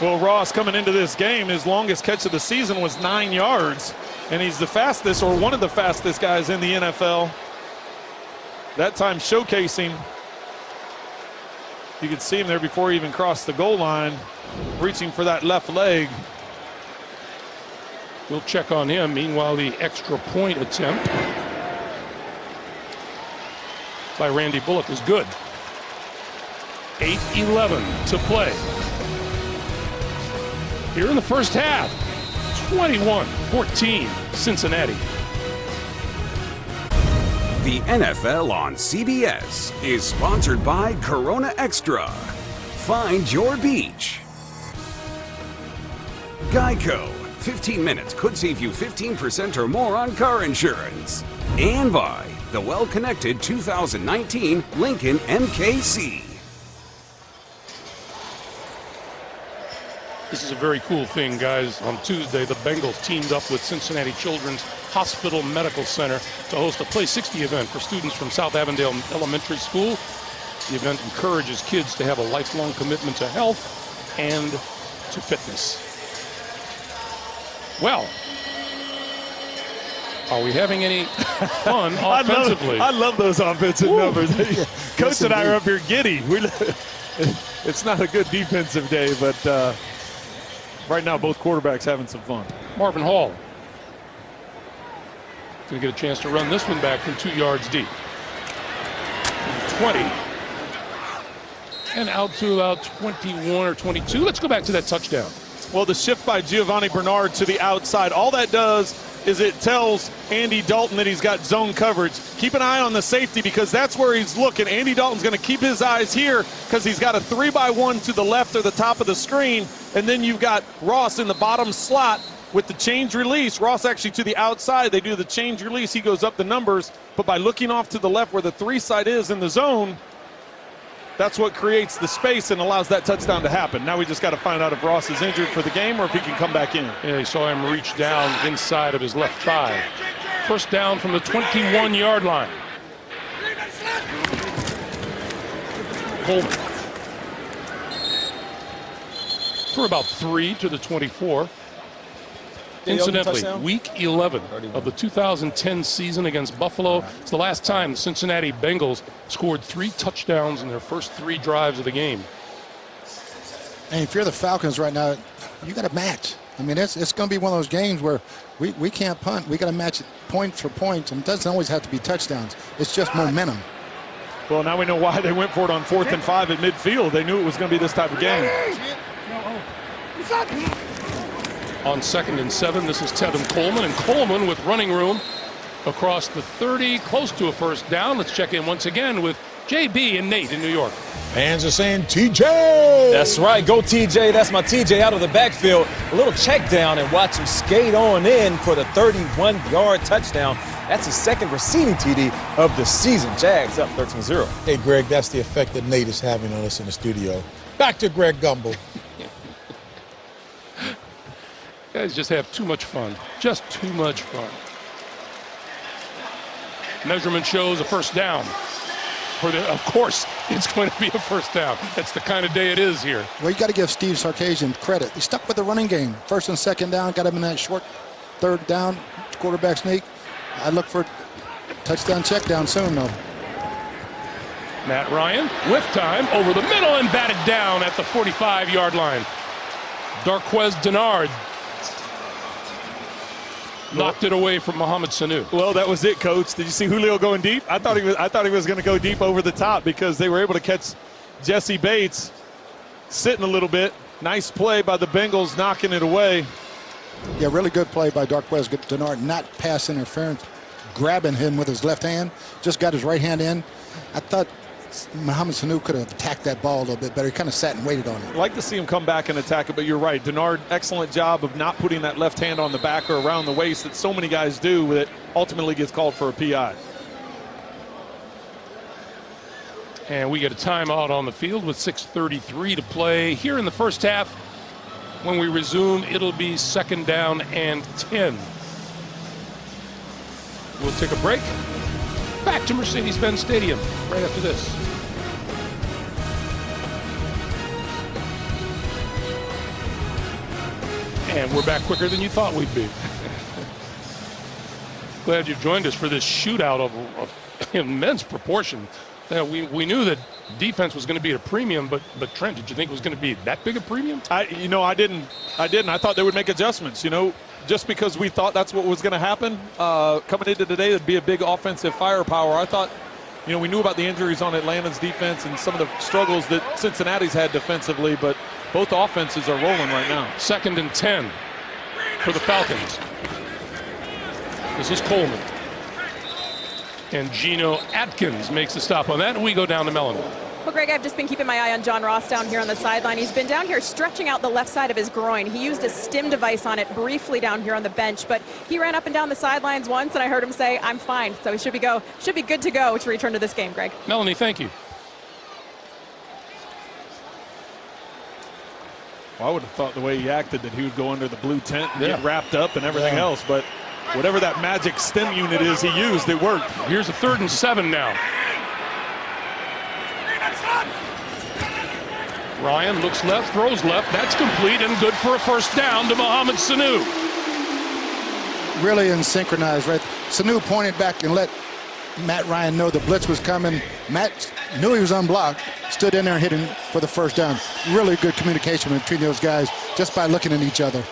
Well, Ross coming into this game, his longest catch of the season was 9 yards. And he's the fastest, or one of the fastest guys in the NFL. That time showcasing. You could see him there before he even crossed the goal line, reaching for that left leg. We'll check on him. Meanwhile, the extra point attempt by Randy Bullock is good. 8:11 to play. Here in the first half, 21-14 Cincinnati. The NFL on CBS is sponsored by Corona Extra. Find your beach. Geico. 15 minutes could save you 15% or more on car insurance. And by the well-connected 2019 Lincoln MKC. This is a very cool thing, guys. On Tuesday, the Bengals teamed up with Cincinnati Children's Hospital Medical Center to host a Play 60 event for students from South Avondale Elementary School. The event encourages kids to have a lifelong commitment to health and to fitness. Well, are we having any fun offensively? I love those offensive numbers. Coach and I are up here giddy. It's not a good defensive day, but right now both quarterbacks having some fun. Marvin Hall going to get a chance to run this one back from 2 yards deep. 20. And out to about 21 or 22. Let's go back to that touchdown. Well, the shift by Giovanni Bernard to the outside, all that does is it tells Andy Dalton that he's got zone coverage. Keep an eye on the safety because that's where he's looking. Andy Dalton's going to keep his eyes here because he's got a 3-by-1 to the left or the top of the screen, and then you've got Ross in the bottom slot with the change release, Ross actually to the outside. They do the change release. He goes up the numbers. But by looking off to the left where the 3 side is in the zone, that's what creates the space and allows that touchdown to happen. Now we just got to find out if Ross is injured for the game or if he can come back in. Yeah, you saw him reach down inside of his left thigh. First down from the 21-yard line. Coleman. For about 3 to the 24. Incidentally, week 11 of the 2010 season against Buffalo. It's the last time the Cincinnati Bengals scored 3 touchdowns in their first 3 drives of the game. And if you're the Falcons right now, you got to match. I mean, it's going to be one of those games where we can't punt. We got to match it point for point, and it doesn't always have to be touchdowns. It's just momentum. Well, now we know why they went for it on 4th and 5 at midfield. They knew it was going to be this type of game. On 2nd and 7, this is Tevin Coleman, and Coleman with running room across the 30, close to a first down. Let's check in once again with JB and Nate in New York. Fans are saying TJ. That's right. Go TJ. That's my TJ out of the backfield. A little check down and watch him skate on in for the 31-yard touchdown. That's his 2nd receiving TD of the season. Jags up 13-0. Hey, Greg, that's the effect that Nate is having on us in the studio. Back to Greg Gumbel. Guys just have too much fun. Just too much fun. Measurement shows a first down. Of course, it's going to be a first down. That's the kind of day it is here. Well, you got to give Steve Sarkisian credit. He stuck with the running game. 1st and 2nd down, got him in that short 3rd down, quarterback sneak. I look for touchdown check down soon, though. Matt Ryan with time over the middle and batted down at the 45-yard line. Darquez Denard knocked it away from Mohamed Sanu. Well, that was it, Coach. Did you see Julio going deep? I thought he was going to go deep over the top because they were able to catch Jesse Bates sitting a little bit. Nice play by the Bengals, knocking it away. Yeah, really good play by Darquez Denard, not pass interference, grabbing him with his left hand, just got his right hand in. I thought Mohamed Sanu could have attacked that ball a little bit better. He kind of sat and waited on it. I'd like to see him come back and attack it, but you're right. Denard, excellent job of not putting that left hand on the back or around the waist that so many guys do that ultimately gets called for a PI. And we get a timeout on the field with 6:33 to play. Here in the first half, when we resume, it'll be 2nd down and 10. We'll take a break. Back to Mercedes-Benz Stadium right after this. And we're back quicker than you thought we'd be. Glad you've joined us for this shootout of immense proportion. We knew that defense was going to be at a premium, but Trent, did you think it was going to be that big a premium? I didn't. I thought they would make adjustments, just because we thought that's what was going to happen. Coming into today, there'd be a big offensive firepower. I thought, we knew about the injuries on Atlanta's defense and some of the struggles that Cincinnati's had defensively, but both offenses are rolling right now. 2nd and 10 for the Falcons. This is Coleman. And Geno Atkins makes the stop on that, and we go down to Melanie. Well, Greg, I've just been keeping my eye on John Ross down here on the sideline. He's been down here stretching out the left side of his groin. He used a stim device on it briefly down here on the bench, but he ran up and down the sidelines once, and I heard him say, "I'm fine." So he should be good to go to return to this game, Greg. Melanie, thank you. Well, I would have thought the way he acted that he would go under the blue tent and get wrapped up and everything else, but whatever that magic stim unit is he used, it worked. Here's a 3rd and 7 now. Ryan looks left, throws left. That's complete and good for a first down to Mohamed Sanu. Really unsynchronized, right? Sanu pointed back and let Matt Ryan know the blitz was coming. Matt knew he was unblocked, stood in there and hit him for the first down. Really good communication between those guys just by looking at each other.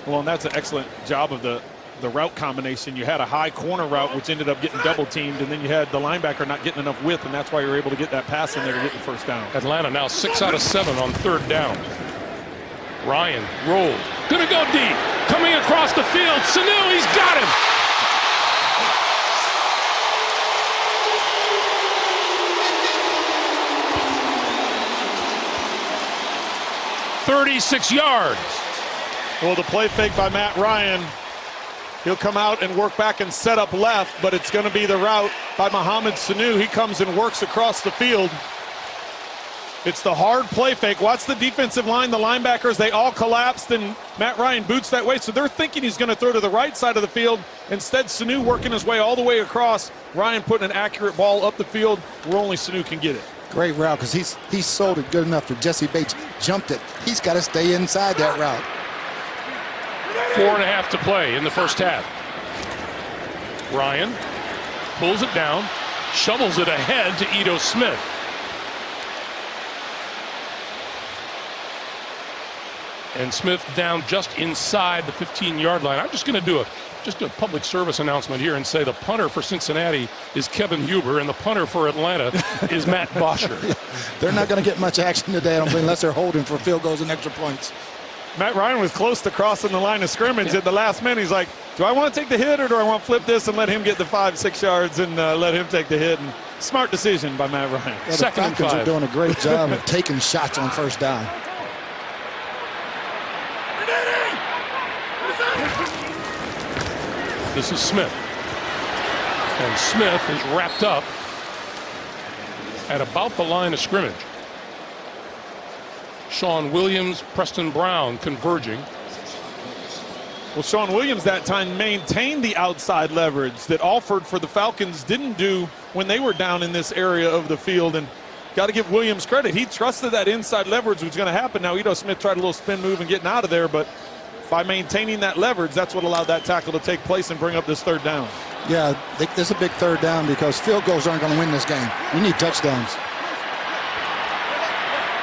Well, and that's an excellent job of the route combination. You had a high corner route, which ended up getting double teamed, and then you had the linebacker not getting enough width, and that's why you were able to get that pass in there to get the first down. Atlanta now 6 out of 7 on 3rd down. Ryan rolled. Gonna go deep. Coming across the field. Sanu, he's got him. 36 yards. Well, the play fake by Matt Ryan. He'll come out and work back and set up left, but it's going to be the route by Mohamed Sanu. He comes and works across the field. It's the hard play fake. Watch the defensive line, the linebackers, they all collapsed, and Matt Ryan boots that way. So they're thinking he's going to throw to the right side of the field. Instead, Sanu working his way all the way across. Ryan putting an accurate ball up the field where only Sanu can get it. Great route, because he's sold it good enough for Jesse Bates. Jumped it. He's got to stay inside that route. 4.5 to play in the first half. Ryan pulls it down, shovels it ahead to Ito Smith. And Smith down just inside the 15-yard line. I'm just going to do a public service announcement here and say the punter for Cincinnati is Kevin Huber and the punter for Atlanta is Matt Bosher. They're not going to get much action today, I don't think, unless they're holding for field goals and extra points. Matt Ryan was close to crossing the line of scrimmage at the last minute. He's like, do I want to take the hit or do I want to flip this and let him get the 5-6 yards and let him take the hit? And smart decision by Matt Ryan. Yeah, Second and 5. The Falcons are doing a great job of taking shots on first down. This is Smith. And Smith is wrapped up at about the line of scrimmage. Sean Williams, Preston Brown converging. Well, Sean Williams that time maintained the outside leverage that Alford for the Falcons didn't do when they were down in this area of the field. And got to give Williams credit. He trusted that inside leverage was going to happen. Now, Ito Smith tried a little spin move and getting out of there, but by maintaining that leverage, that's what allowed that tackle to take place and bring up this third down. Yeah, this is a big third down because field goals aren't going to win this game. You need touchdowns.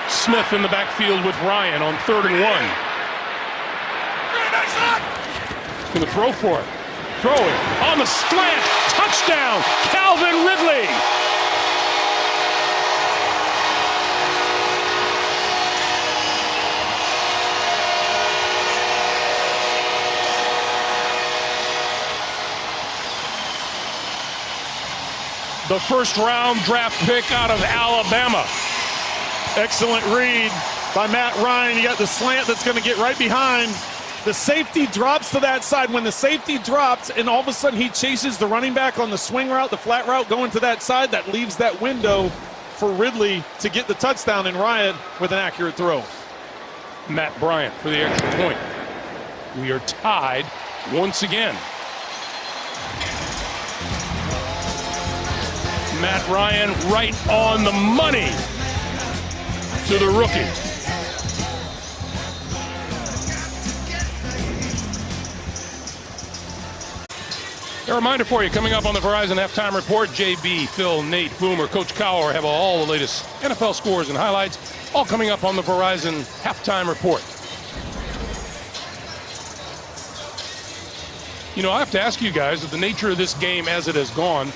Smith in the backfield with Ryan on 3rd and 1. Going to throw for it. Throwing on the slant. Touchdown, Calvin Ridley. The first-round draft pick out of Alabama. Excellent read by Matt Ryan. You got the slant that's going to get right behind. The safety drops to that side. When the safety drops and all of a sudden he chases the running back on the swing route, the flat route going to that side, that leaves that window for Ridley to get the touchdown, and Ryan with an accurate throw. Matt Bryant for the extra point. We are tied once again. Matt Ryan right on the money to the rookie. A reminder for you, coming up on the Verizon Halftime Report, JB, Phil, Nate, Boomer, Coach Cowher have all the latest NFL scores and highlights, all coming up on the Verizon Halftime Report. You know, I have to ask you guys, with the nature of this game as it has gone,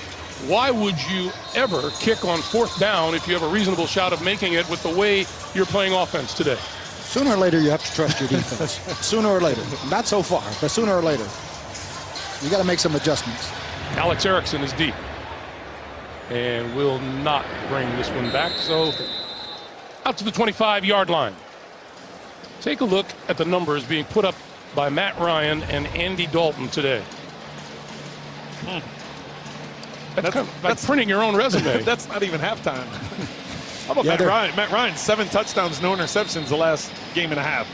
why would you ever kick on 4th down if you have a reasonable shot of making it with the way you're playing offense today? Sooner or later, you have to trust your defense. Sooner or later. Not so far, but sooner or later. You got to make some adjustments. Alex Erickson is deep and will not bring this one back. So out to the 25-yard line. Take a look at the numbers being put up by Matt Ryan and Andy Dalton today. That's kind of like printing your own resume. That's not even halftime. How about Matt Ryan? Matt Ryan, 7 touchdowns, no interceptions the last game and a half.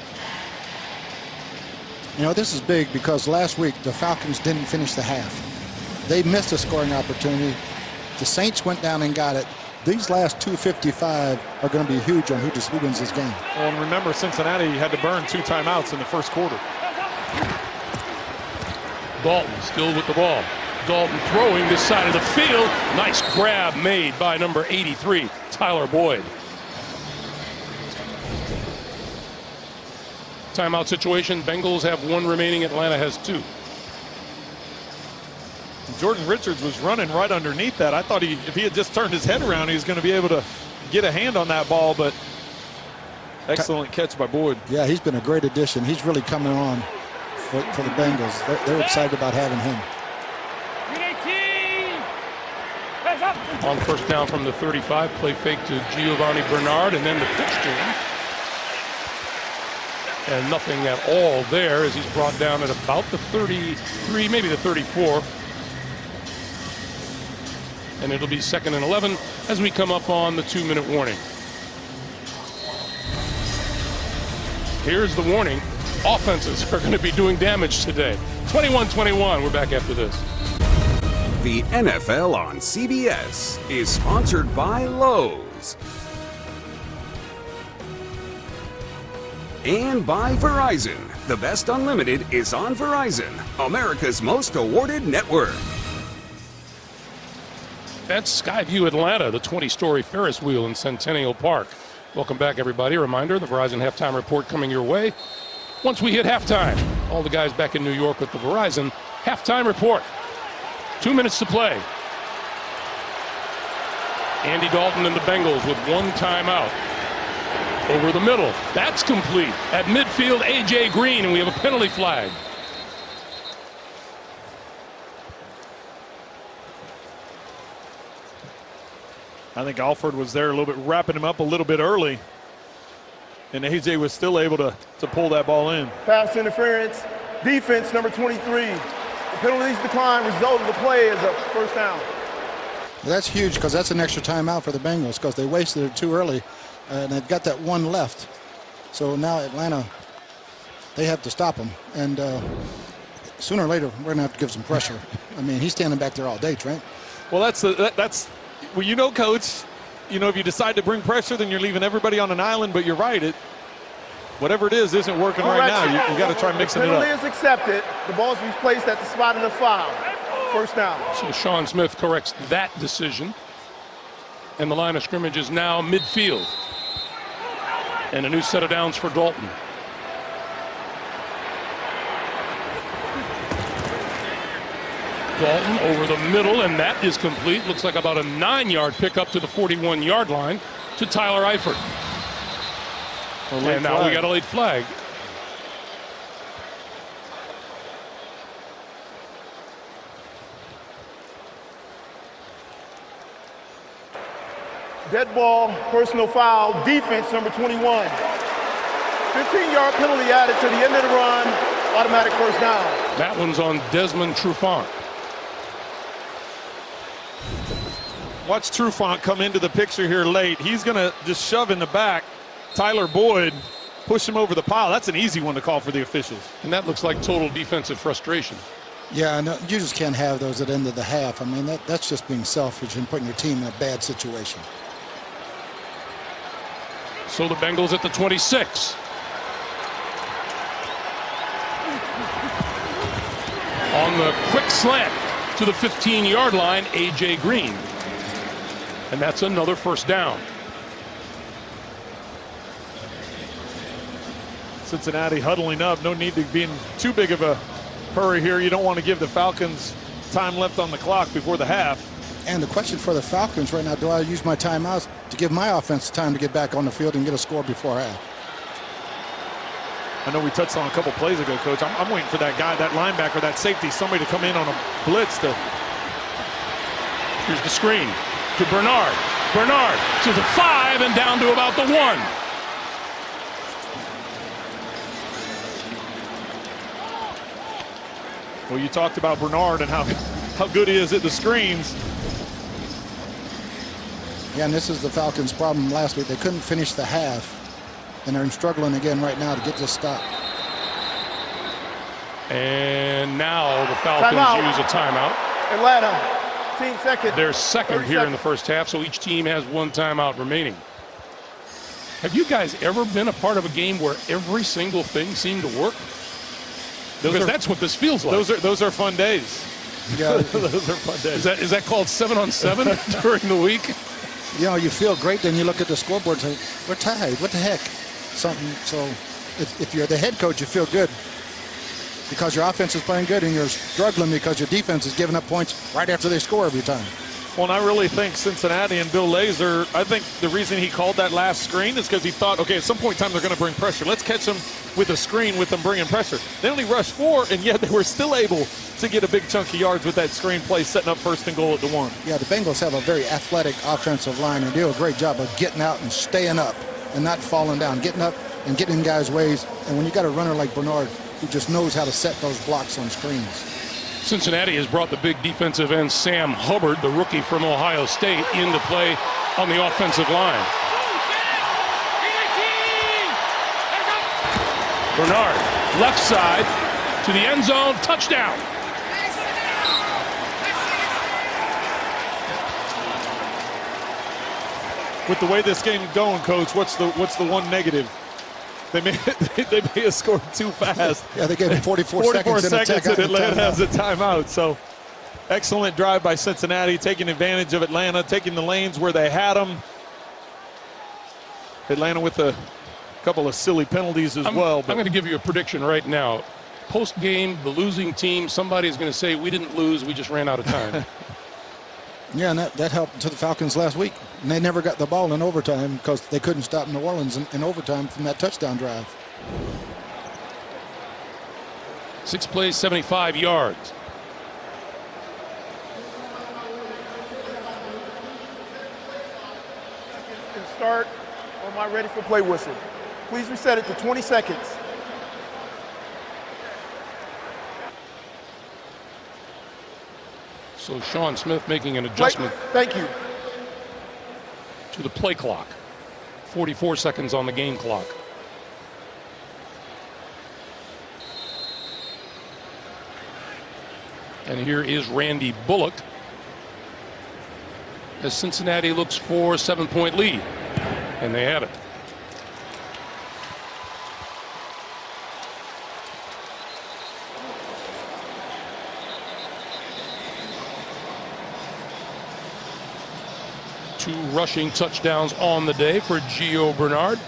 You know, this is big because last week the Falcons didn't finish the half. They missed a scoring opportunity. The Saints went down and got it. These last 2:55 are going to be huge on who wins this game. Well, and remember, Cincinnati had to burn 2 timeouts in the first quarter. Dalton still with the ball. Dalton throwing this side of the field. Nice grab made by number 83, Tyler Boyd. Timeout situation. Bengals have 1 remaining. Atlanta has 2. Jordan Richards was running right underneath that. I thought if he had just turned his head around, he was going to be able to get a hand on that ball, but excellent catch by Boyd. Yeah, he's been a great addition. He's really coming on for the Bengals. They're excited about having him. On first down from the 35, play fake to Giovanni Bernard, and then the pitch to him. And nothing at all there as he's brought down at about the 33, maybe the 34. And it'll be 2nd and 11 as we come up on the 2-minute warning. Here's the warning. Offenses are going to be doing damage today. 21-21. We're back after this. The NFL on CBS is sponsored by Lowe's. And by Verizon. The best unlimited is on Verizon, America's most awarded network. That's Skyview Atlanta, the 20-story Ferris wheel in Centennial Park. Welcome back, everybody. A reminder, the Verizon halftime report coming your way. Once we hit halftime, all the guys back in New York with the Verizon halftime report. 2 minutes to play. Andy Dalton and the Bengals with 1 timeout. Over the middle, that's complete. At midfield, A.J. Green, and we have a penalty flag. I think Alford was there a little bit, wrapping him up a little bit early. And A.J. was still able to pull that ball in. Pass interference, defense number 23. The penalties decline, result of the play is a first down. That's huge because that's an extra timeout for the Bengals because they wasted it too early. And they've got that one left. So now Atlanta, they have to stop him. And sooner or later, we're going to have to give some pressure. I mean, he's standing back there all day, Trent. Well, that's well, you know, Coach, you know, if you decide to bring pressure, then you're leaving everybody on an island. But you're right. Whatever it is isn't working right now. You got to try mixing it up. Penalty is accepted. The ball's placed at the spot of the foul. First down. So Sean Smith corrects that decision. And the line of scrimmage is now midfield. And a new set of downs for Dalton. Dalton over the middle, and that is complete. Looks like about a 9-yard pickup to the 41-yard line to Tyler Eifert. And now we got a late flag. Dead ball, personal foul, defense number 21. 15-yard penalty added to the end of the run, automatic first down. That one's on Desmond Trufant. Watch Trufant come into the picture here late. He's going to just shove in the back Tyler Boyd, push him over the pile. That's an easy one to call for the officials. And that looks like total defensive frustration. Yeah, no, you just can't have those at the end of the half. I mean, that's just being selfish and putting your team in a bad situation. So the Bengals at the 26. On the quick slant to the 15-yard line, A.J. Green. And that's another first down. Cincinnati huddling up. No need to be in too big of a hurry here. You don't want to give the Falcons time left on the clock before the half. And the question for the Falcons right now, do I use my timeouts to give my offense time to get back on the field and get a score before half? I know we touched on a couple plays ago, Coach. I'm waiting for that guy, that linebacker, that safety, somebody to come in on a blitz. Here's the screen to Bernard. Bernard to the 5 and down to about the 1. Well, you talked about Bernard and how good he is at the screens. Yeah, and this is the Falcons' problem last week. They couldn't finish the half, and they're struggling again right now to get this stop. And now the Falcons use a timeout. Atlanta, team second. They're second here in the first half, so each team has 1 timeout remaining. Have you guys ever been a part of a game where every single thing seemed to work? Because that's what this feels like. Those are fun days. Yeah, those are fun days. Is that called 7-on-7 during the week? You know, you feel great, then you look at the scoreboard and say, we're tied. What the heck? So if you're the head coach, you feel good because your offense is playing good and you're struggling because your defense is giving up points right after they score every time. Well, and I really think Cincinnati and Bill Lazor, I think the reason he called that last screen is because he thought, okay, at some point in time they're going to bring pressure. Let's catch them with a screen with them bringing pressure. They only rushed 4, and yet they were still able to get a big chunk of yards with that screen play, setting up 1st and goal at the 1. Yeah, the Bengals have a very athletic offensive line and do a great job of getting out and staying up and not falling down, getting up and getting in guys' ways. And when you got a runner like Bernard who just knows how to set those blocks on screens. Cincinnati has brought the big defensive end Sam Hubbard, the rookie from Ohio State, into play on the offensive line. Bernard, left side to the end zone, touchdown. With the way this game is going, Coach, what's the one negative? They may have scored too fast. Yeah, they gave him 44 seconds and Atlanta has a timeout. So excellent drive by Cincinnati, taking advantage of Atlanta, taking the lanes where they had them. Atlanta with a couple of silly penalties as well. I'm going to give you a prediction right now. Post-game, the losing team, somebody's going to say, we didn't lose, we just ran out of time. Yeah, and that helped to the Falcons last week. And they never got the ball in overtime because they couldn't stop New Orleans in overtime from that touchdown drive. 6 plays, 75 yards. Can start on my ready for play whistle. Please reset it to 20 seconds. So Sean Smith making an adjustment. Thank you. To the play clock. 44 seconds on the game clock. And here is Randy Bullock as Cincinnati looks for a 7-point lead. And they have it. Two rushing touchdowns on the day for Gio Bernard.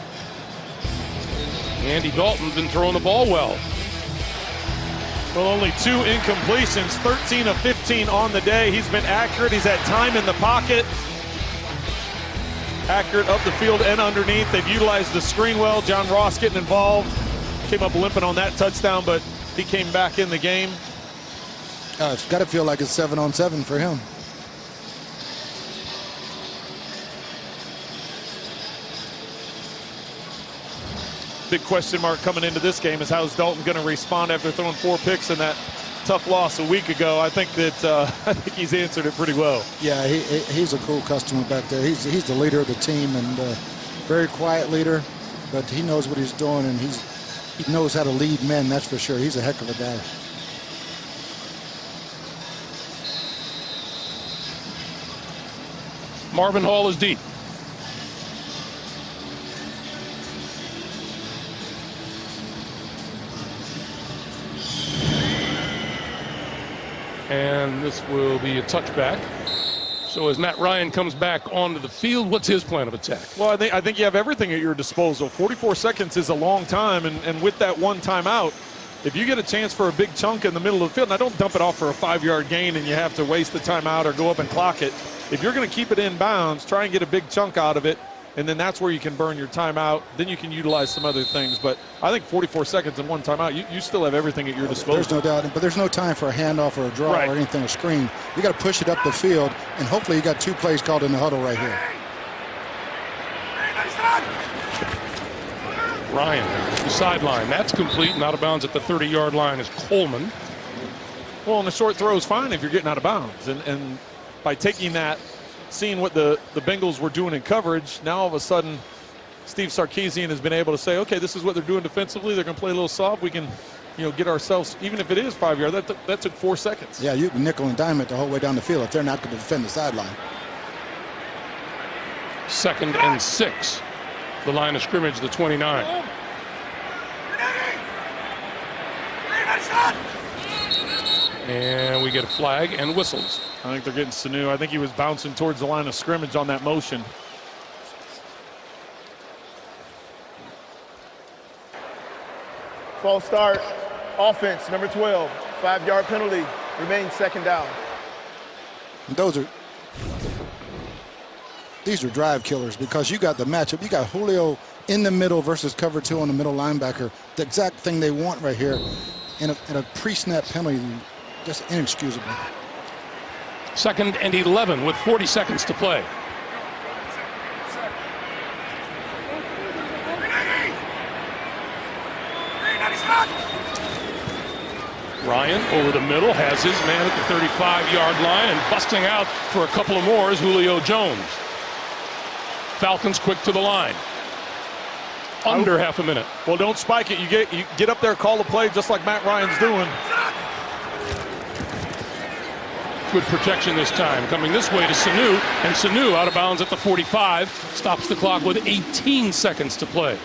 Andy Dalton's been throwing the ball well. Well, only 2 incompletions, 13 of 15 on the day. He's been accurate. He's had time in the pocket. Accurate up the field and underneath. They've utilized the screen well. John Ross getting involved. Came up limping on that touchdown, but he came back in the game. It's got to feel like it's 7-on-7 for him. Big question mark coming into this game is how's Dalton going to respond after throwing 4 picks in that tough loss a week ago. I think he's answered it pretty well. Yeah, he's a cool customer back there. He's the leader of the team and very quiet leader, but he knows what he's doing and he knows how to lead men. That's for sure. He's a heck of a guy. Marvin Hall is deep. And this will be a touchback. So as Matt Ryan comes back onto the field, what's his plan of attack? Well, I think you have everything at your disposal. 44 seconds is a long time, and with that one timeout, if you get a chance for a big chunk in the middle of the field, now don't dump it off for a 5-yard gain and you have to waste the timeout or go up and clock it. If you're going to keep it in bounds, try and get a big chunk out of it, and then that's where you can burn your timeout. Then you can utilize some other things. But I think 44 seconds and one timeout, you still have everything at your disposal. There's no doubt, but there's no time for a handoff or a draw or anything, a screen. You got to push it up the field, and hopefully you got 2 plays called in the huddle right here. Ryan, the sideline. That's complete. And out of bounds at the 30-yard line is Coleman. Well, and the short throw is fine if you're getting out of bounds. And by taking that, seeing what the Bengals were doing in coverage, now all of a sudden Steve Sarkisian has been able to say, okay, this is what they're doing defensively. They're going to play a little soft. We can, get ourselves, even if it is 5 yards, that took 4 seconds. Yeah, you can nickel and dime it the whole way down the field if they're not going to defend the sideline. 2nd and 6. The line of scrimmage, the 29. And we get a flag and whistles. I think they're getting Sanu. I think he was bouncing towards the line of scrimmage on that motion. False start. Offense, number 12. 5-yard penalty. Remains 2nd down. These are drive killers because you got the matchup. You got Julio in the middle versus cover 2 on the middle linebacker. The exact thing they want right here. And a pre-snap penalty, just inexcusable. 2nd and 11 with 40 seconds to play. Ryan over the middle has his man at the 35-yard line, and busting out for a couple of more is Julio Jones. Falcons quick to the line. Under half a minute. Well, don't spike it. You get up there, call the play just like Matt Ryan's doing. Good protection this time. Coming this way to Sanu, and Sanu out of bounds at the 45. Stops the clock with 18 seconds to play.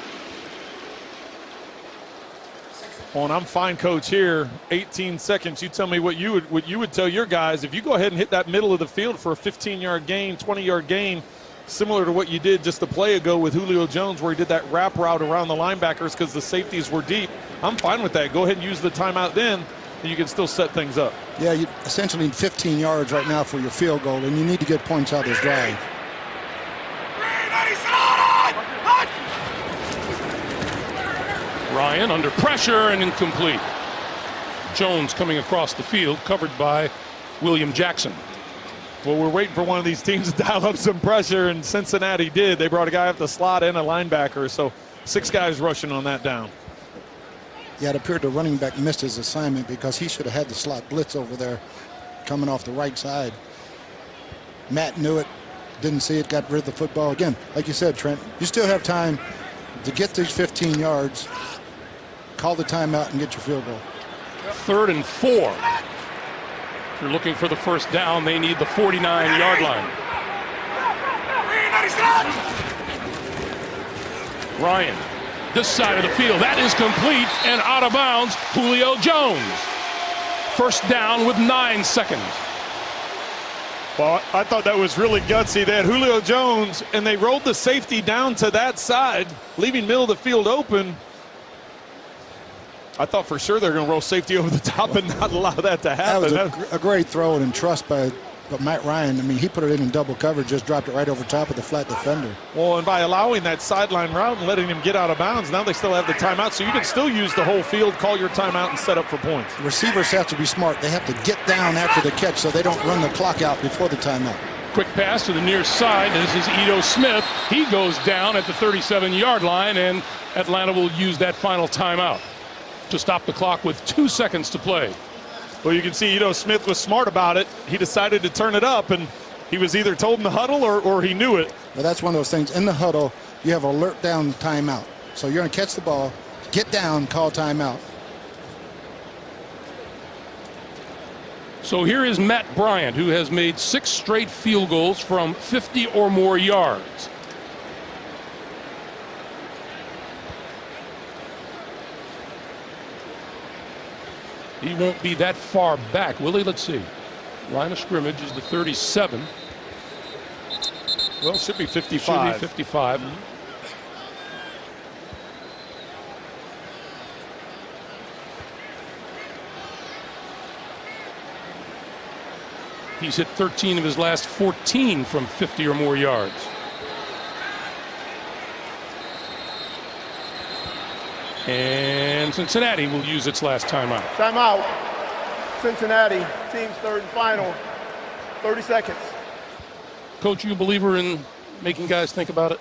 Oh, and I'm fine, coach, here. 18 seconds. You tell me what you would tell your guys. If you go ahead and hit that middle of the field for a 15-yard gain, 20-yard gain, similar to what you did just a play ago with Julio Jones, where he did that wrap route around the linebackers because the safeties were deep. I'm fine with that. Go ahead and use the timeout then, and you can still set things up. Yeah, you essentially need 15 yards right now for your field goal, and you need to get points out of this drive. Ryan under pressure and incomplete. Jones coming across the field, covered by William Jackson. Well, we're waiting for one of these teams to dial up some pressure, and Cincinnati did. They brought a guy up the slot and a linebacker, so 6 guys rushing on that down. Yeah, it appeared the running back missed his assignment because he should have had the slot blitz over there coming off the right side. Matt knew it, didn't see it, got rid of the football. Again, like you said, Trent, you still have time to get these 15 yards, call the timeout, and get your field goal. 3rd and 4. If you're looking for the first down, they need the 49-yard line. Ryan, this side of the field, that is complete and out of bounds. Julio Jones. First down with 9 seconds. Well, I thought that was really gutsy. They had Julio Jones, and they rolled the safety down to that side, leaving middle of the field open. I thought for sure they're going to roll safety over the top and not allow that to happen. That was a great throw and trust by Matt Ryan. I mean, he put it in double coverage, just dropped it right over top of the flat defender. Well, and by allowing that sideline route and letting him get out of bounds, now they still have the timeout, so you can still use the whole field, call your timeout, and set up for points. Receivers have to be smart. They have to get down after the catch so they don't run the clock out before the timeout. Quick pass to the near side. This is Ito Smith. He goes down at the 37-yard line, and Atlanta will use that final timeout to stop the clock with 2 seconds to play. Well, you can see Ito Smith was smart about it. He decided to turn it up, and he was either told in the huddle or he knew it. Well, that's one of those things. In the huddle, you have alert down timeout. So you're going to catch the ball, get down, call timeout. So here is Matt Bryant, who has made 6 straight field goals from 50 or more yards. He won't be that far back, will he? Let's see. Line of scrimmage is the 37. Well, it should be 55. Should be 55. He's hit 13 of his last 14 from 50 or more yards. And Cincinnati will use its last timeout. Timeout. Cincinnati, team's 3rd and final. 30 seconds. Coach, you a believer in making guys think about it?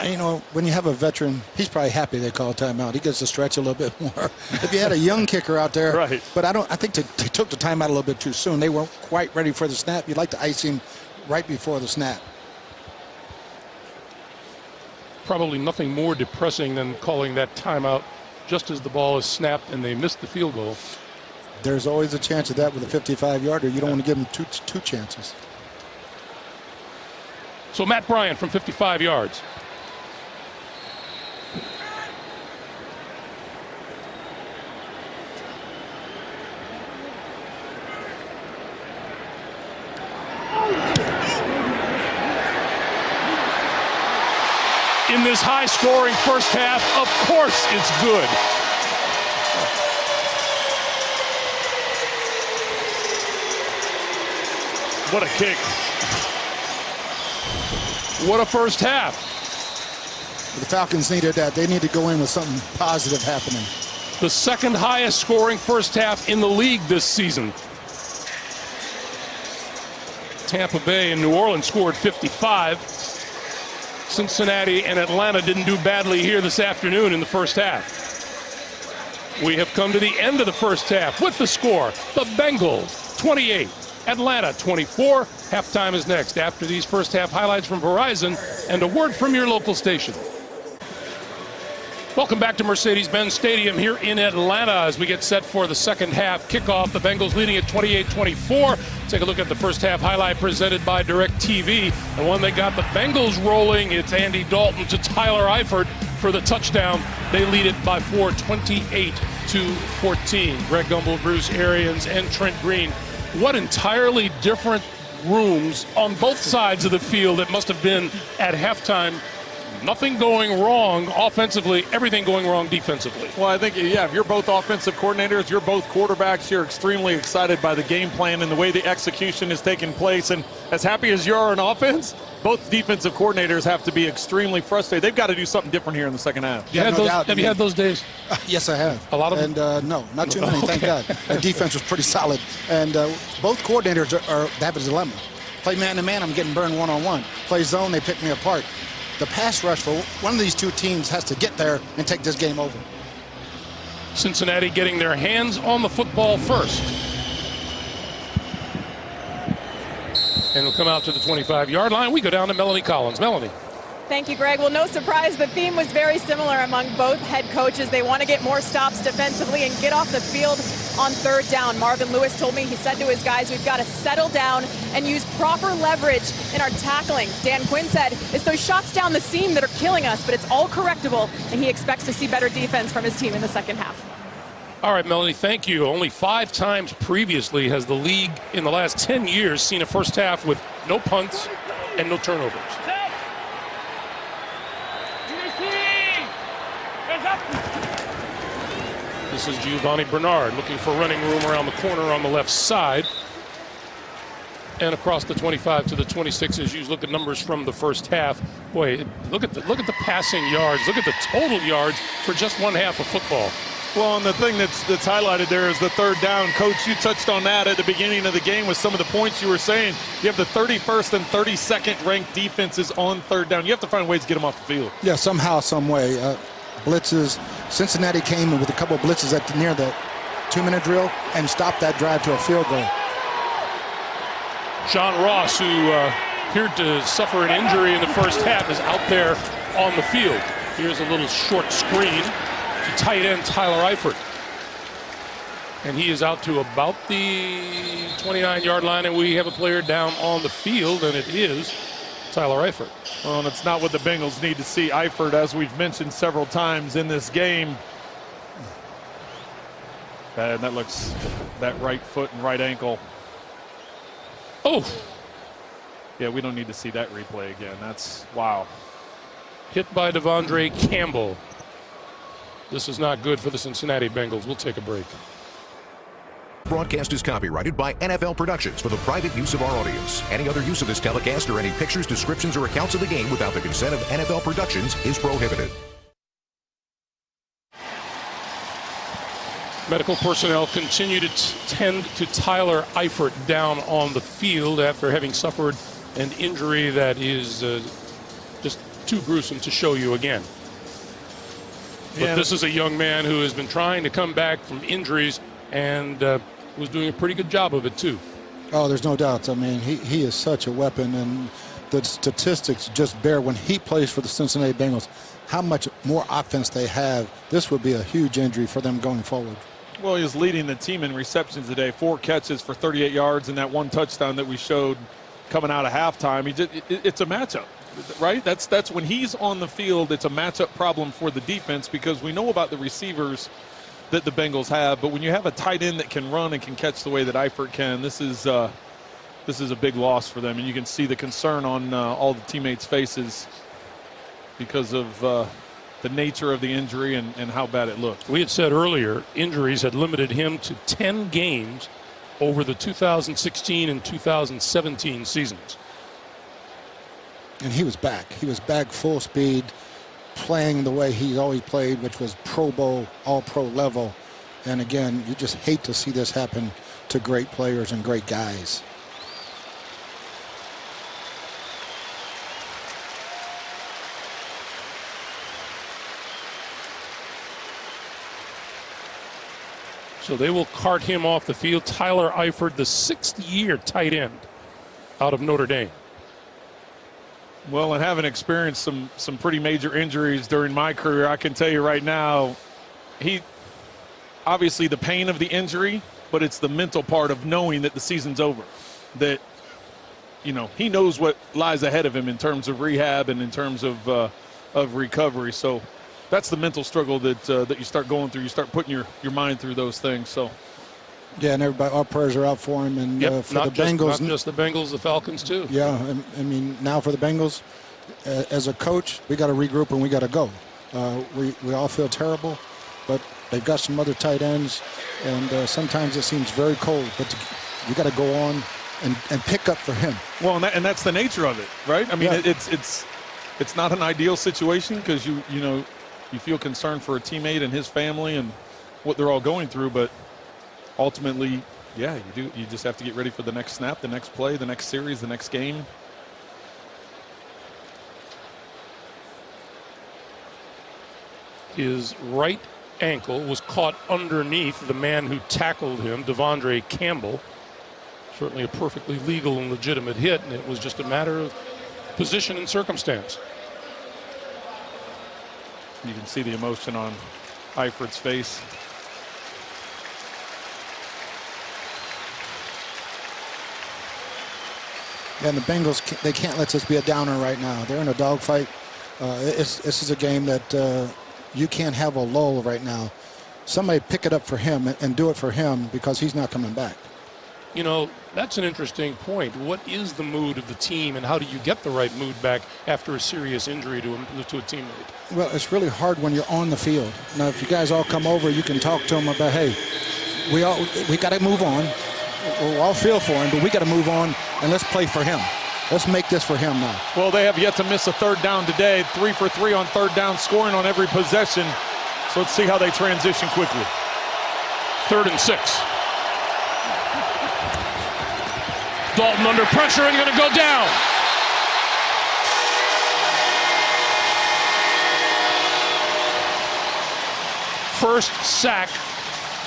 You know, when you have a veteran, he's probably happy they call timeout. He gets to stretch a little bit more. If you had a young kicker out there, right. But I think they took the timeout a little bit too soon. They weren't quite ready for the snap. You'd like to ice him right before the snap. Probably nothing more depressing than calling that timeout just as the ball is snapped and they missed the field goal. There's always a chance of that with a 55-yarder. You don't want to give them two chances. So Matt Bryant from 55 yards. In this high-scoring first half, of course it's good. What a kick. What a first half. The Falcons needed that. They need to go in with something positive happening. The second highest scoring first half in the league this season. Tampa Bay and New Orleans scored 55. Cincinnati and Atlanta didn't do badly here this afternoon in the first half. We have come to the end of the first half with the score. The Bengals 28, Atlanta 24. Halftime is next after these first half highlights from Verizon and a word from your local station. Welcome back to Mercedes-Benz Stadium here in Atlanta as we get set for the second half kickoff. The Bengals leading at 28-24. Take a look at the first half highlight presented by DirecTV. And when they got the Bengals rolling, it's Andy Dalton to Tyler Eifert for the touchdown. They lead it by 4, 28-14. Greg Gumbel, Bruce Arians, and Trent Green. What entirely different rooms on both sides of the field it must have been at halftime. Nothing going wrong offensively, everything going wrong defensively. Well, I think, if you're both offensive coordinators, you're both quarterbacks, you're extremely excited by the game plan and the way the execution is taking place. And as happy as you are on offense, both defensive coordinators have to be extremely frustrated. They've got to do something different here in the second half. Have you had those days? Yes, I have. A lot of them? And no, not too many, thank God. The defense was pretty solid. And both coordinators they have a dilemma. Play man-to-man, I'm getting burned one-on-one. Play zone, they pick me apart. The pass rush for one of these two teams has to get there and take this game over. Cincinnati getting their hands on the football first. And it'll come out to the 25-yard line. We go down to Melanie Collins. Melanie. Thank you, Greg. Well, no surprise, the theme was very similar among both head coaches. They want to get more stops defensively and get off the field on third down. Marvin Lewis told me, he said to his guys, we've got to settle down and use proper leverage in our tackling. Dan Quinn said, it's those shots down the seam that are killing us, but it's all correctable, and he expects to see better defense from his team in the second half. All right, Melanie, thank you. Only 5 times previously has the league in the last 10 years seen a first half with no punts and no turnovers. This is Giovanni Bernard looking for running room around the corner on the left side. And across the 25 to the 26 as you look at numbers from the first half. Boy, look at the passing yards. Look at the total yards for just one half of football. Well, and the thing that's highlighted there is the third down. Coach, you touched on that at the beginning of the game with some of the points you were saying. You have the 31st and 32nd ranked defenses on third down. You have to find ways to get them off the field. Yeah, somehow, some way. Blitzes. Cincinnati came in with a couple of blitzes near the 2-minute drill and stopped that drive to a field goal. John Ross, who appeared to suffer an injury in the first half, is out there on the field. Here's a little short screen to tight end Tyler Eifert. And he is out to about the 29-yard line, and we have a player down on the field, and it is Tyler Eifert. Well, and it's not what the Bengals need to see. Eifert, as we've mentioned several times in this game. And that looks, that right foot and right ankle. Oh. Yeah, we don't need to see that replay again. That's, wow. Hit by Devondre Campbell. This is not good for the Cincinnati Bengals. We'll take a break. Broadcast is copyrighted by NFL Productions for the private use of our audience. Any other use of this telecast or any pictures, descriptions, or accounts of the game without the consent of NFL Productions is prohibited. Medical personnel continue to tend to Tyler Eifert down on the field after having suffered an injury that is just too gruesome to show you again. But this is a young man who has been trying to come back from injuries and was doing a pretty good job of it too. Oh, there's no doubt. I mean, he is such a weapon, and the statistics just bear when he plays for the Cincinnati Bengals how much more offense they have. This would be a huge injury for them going forward. Well, he was leading the team in receptions today, 4 catches for 38 yards and that 1 touchdown that we showed coming out of halftime. It's a matchup, right? That's when he's on the field, it's a matchup problem for the defense because we know about the receivers that the Bengals have, but when you have a tight end that can run and can catch the way that Eifert can, this is a big loss for them, and you can see the concern on all the teammates' faces because of the nature of the injury and how bad it looked. We had said earlier injuries had limited him to 10 games over the 2016 and 2017 seasons. And he was back. He was back full speed, playing the way he's always played, which was Pro Bowl, all-pro level. And again, you just hate to see this happen to great players and great guys. So they will cart him off the field. Tyler Eifert, the 6th-year tight end out of Notre Dame. Well, and having experienced some pretty major injuries during my career, I can tell you right now, obviously the pain of the injury, but it's the mental part of knowing that the season's over. That, he knows what lies ahead of him in terms of rehab and in terms of recovery. So that's the mental struggle that you start going through. You start putting your mind through those things. So. Yeah, and everybody, our prayers are out for him. And for the Bengals. Not just the Bengals, the Falcons too. Yeah, I mean, now for the Bengals, as a coach, we got to regroup and we got to go. We all feel terrible, but they've got some other tight ends, and sometimes it seems very cold, but you got to go on and pick up for him. Well, and that's the nature of it, right? I mean, it's not an ideal situation because you feel concerned for a teammate and his family and what they're all going through, but ultimately, yeah, you do. You just have to get ready for the next snap, the next play, the next series, the next game. His right ankle was caught underneath the man who tackled him, Devondre Campbell. Certainly a perfectly legal and legitimate hit, and it was just a matter of position and circumstance. You can see the emotion on Eifert's face. And the Bengals, they can't let this be a downer right now. They're in a dogfight. This is a game that you can't have a lull right now. Somebody pick it up for him and do it for him because he's not coming back. That's an interesting point. What is the mood of the team, and how do you get the right mood back after a serious injury to a teammate? Well, it's really hard when you're on the field. Now, if you guys all come over, you can talk to them about, hey, we got to move on. We'll all feel for him, but we got to move on, and let's play for him. Let's make this for him now. Well, they have yet to miss a third down today. 3 for 3 on third down, scoring on every possession. So let's see how they transition quickly. 3rd and 6. Dalton under pressure and going to go down. First sack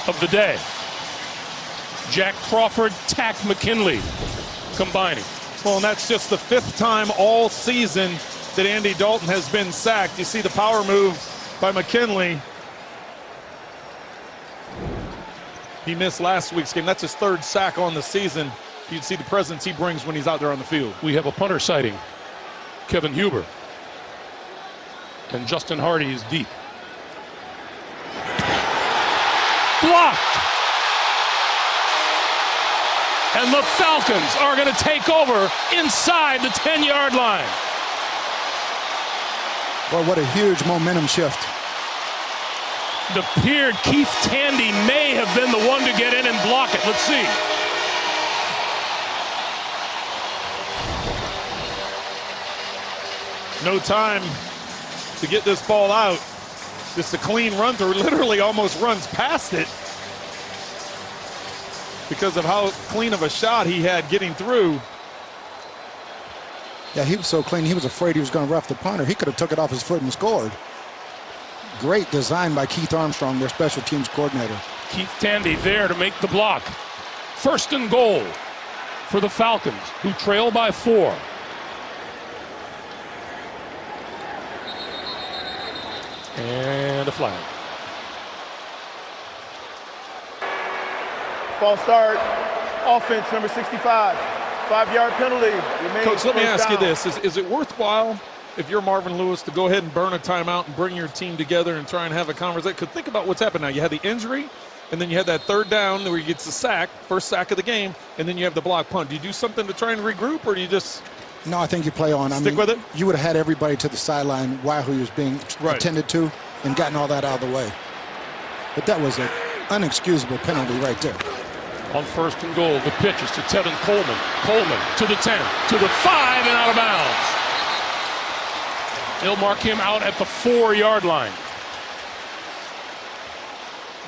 of the day. Jack Crawford, Tack McKinley combining. Well, and that's just the 5th time all season that Andy Dalton has been sacked. You see the power move by McKinley. He missed last week's game. That's his 3rd sack on the season. You'd see the presence he brings when he's out there on the field. We have a punter sighting. Kevin Huber. And Justin Hardy is deep. Blocked. And the Falcons are going to take over inside the 10-yard line. Well, what a huge momentum shift. It appeared Keith Tandy may have been the one to get in and block it. Let's see. No time to get this ball out. Just a clean run through. Literally almost runs past it because of how clean of a shot he had getting through. Yeah, he was so clean, he was afraid he was going to rough the punter. He could have took it off his foot and scored. Great design by Keith Armstrong, their special teams coordinator. Keith Tandy there to make the block. 1st and goal for the Falcons, who trail by 4. And a flag. False start. Offense, number 65. 5-yard penalty. Coach, let me ask you this. Is it worthwhile if you're Marvin Lewis to go ahead and burn a timeout and bring your team together and try and have a conversation? Because think about what's happened now. You had the injury, and then you had that 3rd down where he gets the sack, first sack of the game, and then you have the block punt. Do you do something to try and regroup, or do you just No, I think you play on. stick with it? You would have had everybody to the sideline while he was being attended to and gotten all that out of the way. But that was an unexcusable penalty right there. On 1st and goal, the pitch is to Tevin Coleman. Coleman to the 10, to the 5, and out of bounds. They'll mark him out at the 4-yard line.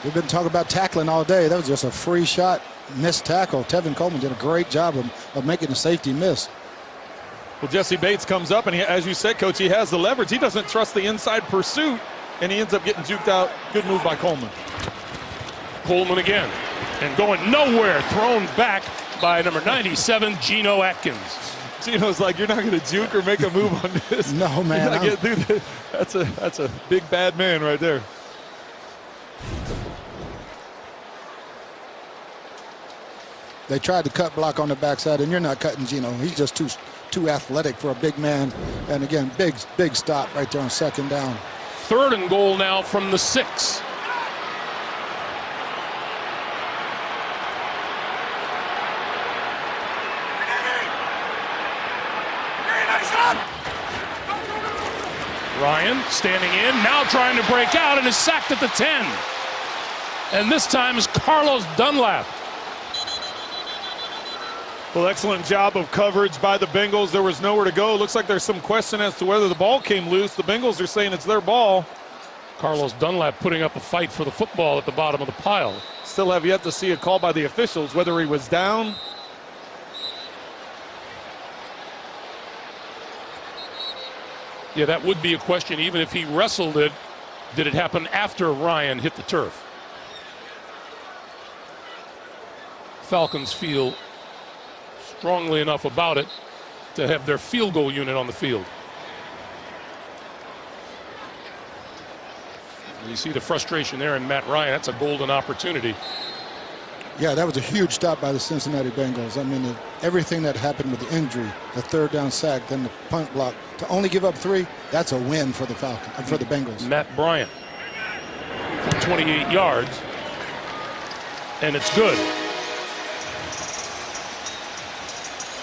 We've been talking about tackling all day. That was just a free shot, missed tackle. Tevin Coleman did a great job of making the safety miss. Well, Jesse Bates comes up, and as you said, Coach, he has the leverage. He doesn't trust the inside pursuit, and he ends up getting juked out. Good move by Coleman. Coleman again. And going nowhere. Thrown back by number 97, Geno Atkins. Geno's like, you're not going to juke or make a move on this. No, man. Get through this. That's a big bad man right there. They tried to cut block on the backside, and you're not cutting Geno. He's just too athletic for a big man. And again, big stop right there on second down. 3rd and goal now from the 6. Ryan standing in, now trying to break out, and is sacked at the 10. And this time is Carlos Dunlap. Well, excellent job of coverage by the Bengals. There was nowhere to go. Looks like there's some question as to whether the ball came loose. The Bengals are saying it's their ball. Carlos Dunlap putting up a fight for the football at the bottom of the pile. Still have yet to see a call by the officials, whether he was down. Yeah, that would be a question. Even if he wrestled it, did it happen after Ryan hit the turf? Falcons feel strongly enough about it to have their field goal unit on the field. You see the frustration there in Matt Ryan. That's a golden opportunity. Yeah, that was a huge stop by the Cincinnati Bengals. I mean, everything that happened with the injury, the 3rd down sack, then the punt block, to only give up 3, that's a win for the Falcons, for the Bengals. Matt Bryant from 28 yards, and it's good.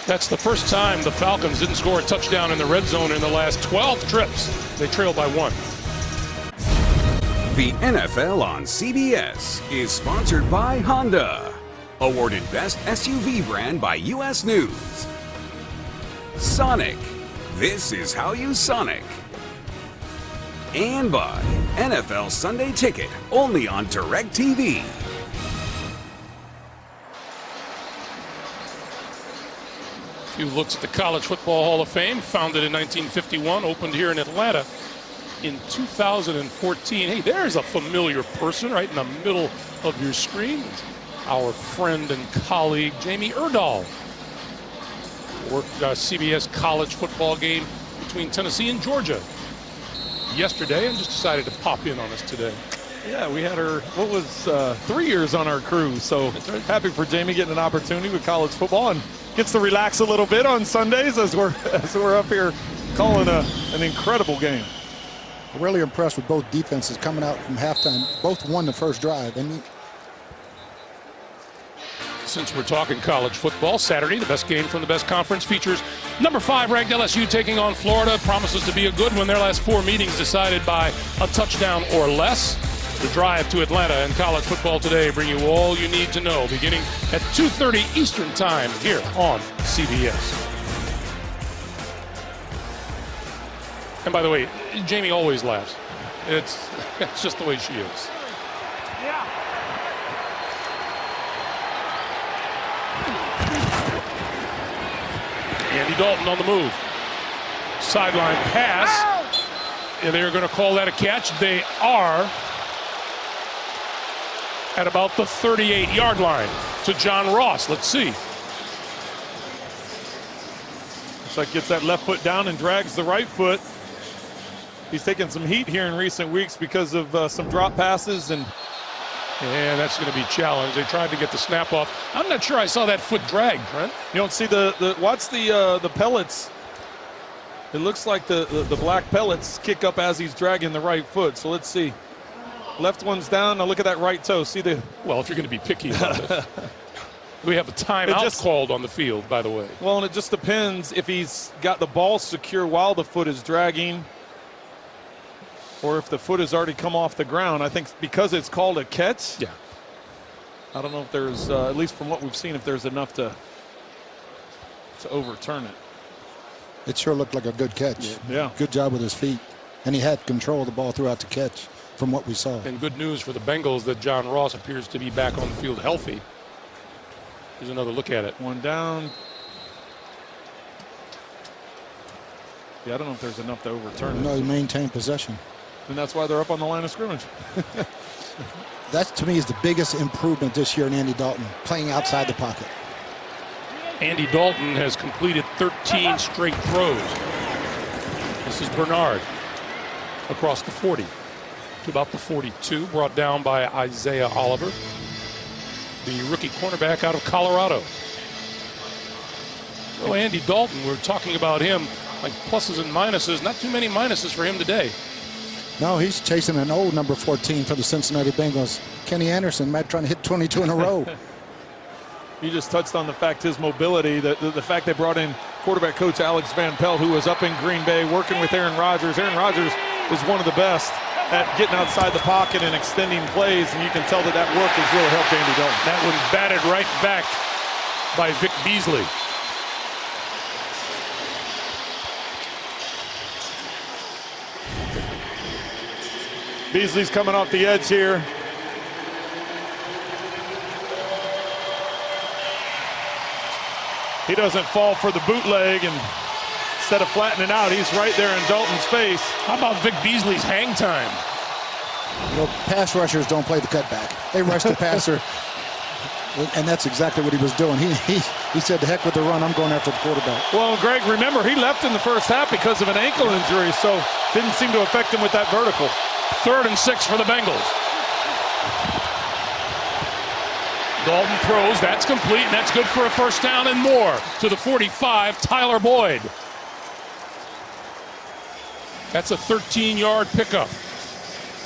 That's the first time the Falcons didn't score a touchdown in the red zone in the last 12 trips. They trail by 1. The NFL on CBS is sponsored by Honda. Awarded Best SUV Brand by US News. Sonic. This is how you Sonic. And by NFL Sunday Ticket, only on DirecTV. A few looks at the College Football Hall of Fame, founded in 1951, opened here in Atlanta in 2014. Hey, there's a familiar person right in the middle of your screen. It's our friend and colleague, Jamie Erdahl. Worked a CBS college football game between Tennessee and Georgia yesterday and just decided to pop in on us today. Yeah, we had her, 3 years on our crew. So happy for Jamie getting an opportunity with college football and gets to relax a little bit on Sundays as we're up here calling an incredible game. Really impressed with both defenses coming out from halftime. Both won the first drive. And since we're talking college football, Saturday, the best game from the best conference features number 5 ranked LSU taking on Florida. Promises to be a good one. Their last 4 meetings decided by a touchdown or less. The drive to Atlanta and college football today bring you all you need to know, beginning at 2:30 Eastern Time here on CBS. And by the way, Jamie always laughs. It's just the way she is. Andy Dalton on the move. Sideline pass. And they're going to call that a catch. They are at about the 38-yard line to John Ross. Let's see. Looks like gets that left foot down and drags the right foot. He's taken some heat here in recent weeks because of some drop passes, and that's going to be challenged. They tried to get the snap off. I'm not sure I saw that foot drag, Brent. You don't see watch the pellets. It looks like the black pellets kick up as he's dragging the right foot. So let's see. Left one's down. Now look at that right toe. See the. Well, if you're going to be picky about it. We have a timeout called on the field, by the way. Well, and it just depends if he's got the ball secure while the foot is dragging, or if the foot has already come off the ground. I think because it's called a catch. Yeah. I don't know if there's, at least from what we've seen, if there's enough to overturn it. it sure looked like a good catch. Yeah. Good job with his feet. And he had control of the ball throughout the catch from what we saw. And good news for the Bengals that John Ross appears to be back on the field healthy. Here's another look at it. One down. Yeah, I don't know if there's enough to overturn it. No, he maintained possession. And that's why they're up on the line of scrimmage. That, to me, is the biggest improvement this year in Andy Dalton, playing outside the pocket. Andy Dalton has completed 13 straight throws. This is Bernard across the 40 to about the 42, brought down by Isaiah Oliver, the rookie cornerback out of Colorado. Oh, Andy Dalton, we're talking about him like pluses and minuses. Not too many minuses for him today. No, he's chasing an old number 14 for the Cincinnati Bengals. Kenny Anderson might try to hit 22 in a row. You just touched on the fact his mobility, the fact they brought in quarterback coach Alex Van Pelt, who was up in Green Bay working with Aaron Rodgers. Aaron Rodgers is one of the best at getting outside the pocket and extending plays, and you can tell that work has really helped Andy Dalton. That one batted right back by Vic Beasley. Beasley's coming off the edge here. He doesn't fall for the bootleg, and instead of flattening out, he's right there in Dalton's face. How about Vic Beasley's hang time? You know, pass rushers don't play the cutback. They rush the passer, and that's exactly what he was doing. He said, "To heck with the run, I'm going after the quarterback." Well, Greg, remember, he left in the first half because of an ankle injury, so didn't seem to affect him with that vertical. 3rd and 6 for the Bengals. Dalton throws, that's complete, and that's good for a first down and more. To the 45, Tyler Boyd. That's a 13-yard pickup.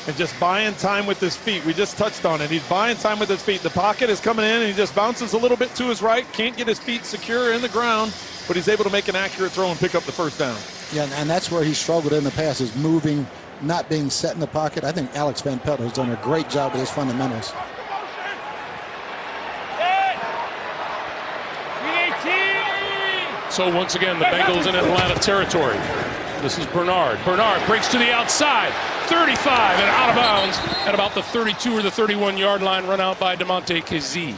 And just buying time with his feet. We just touched on it. He's buying time with his feet. The pocket is coming in, and he just bounces a little bit to his right. Can't get his feet secure in the ground, but he's able to make an accurate throw and pick up the first down. Yeah, and that's where he struggled in the past, is moving, not being set in the pocket. I think Alex Van Pelt has done a great job with his fundamentals. So once again, the Bengals in Atlanta territory. This is Bernard. Bernard breaks to the outside. 35 and out of bounds at about the 32 or the 31-yard line, run out by DeMonte Kazee.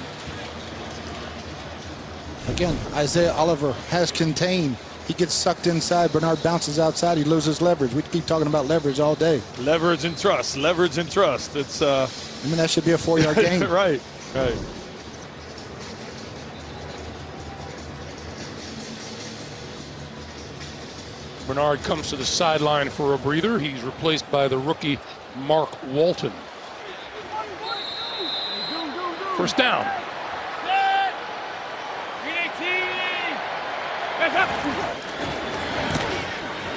Again, Isaiah Oliver has contained. He gets sucked inside. Bernard bounces outside. He loses leverage. We keep talking about leverage all day. Leverage and trust. Leverage and trust. It's I mean, that should be a 4-yard gain. Right. Bernard comes to the sideline for a breather. He's replaced by the rookie Mark Walton. First down.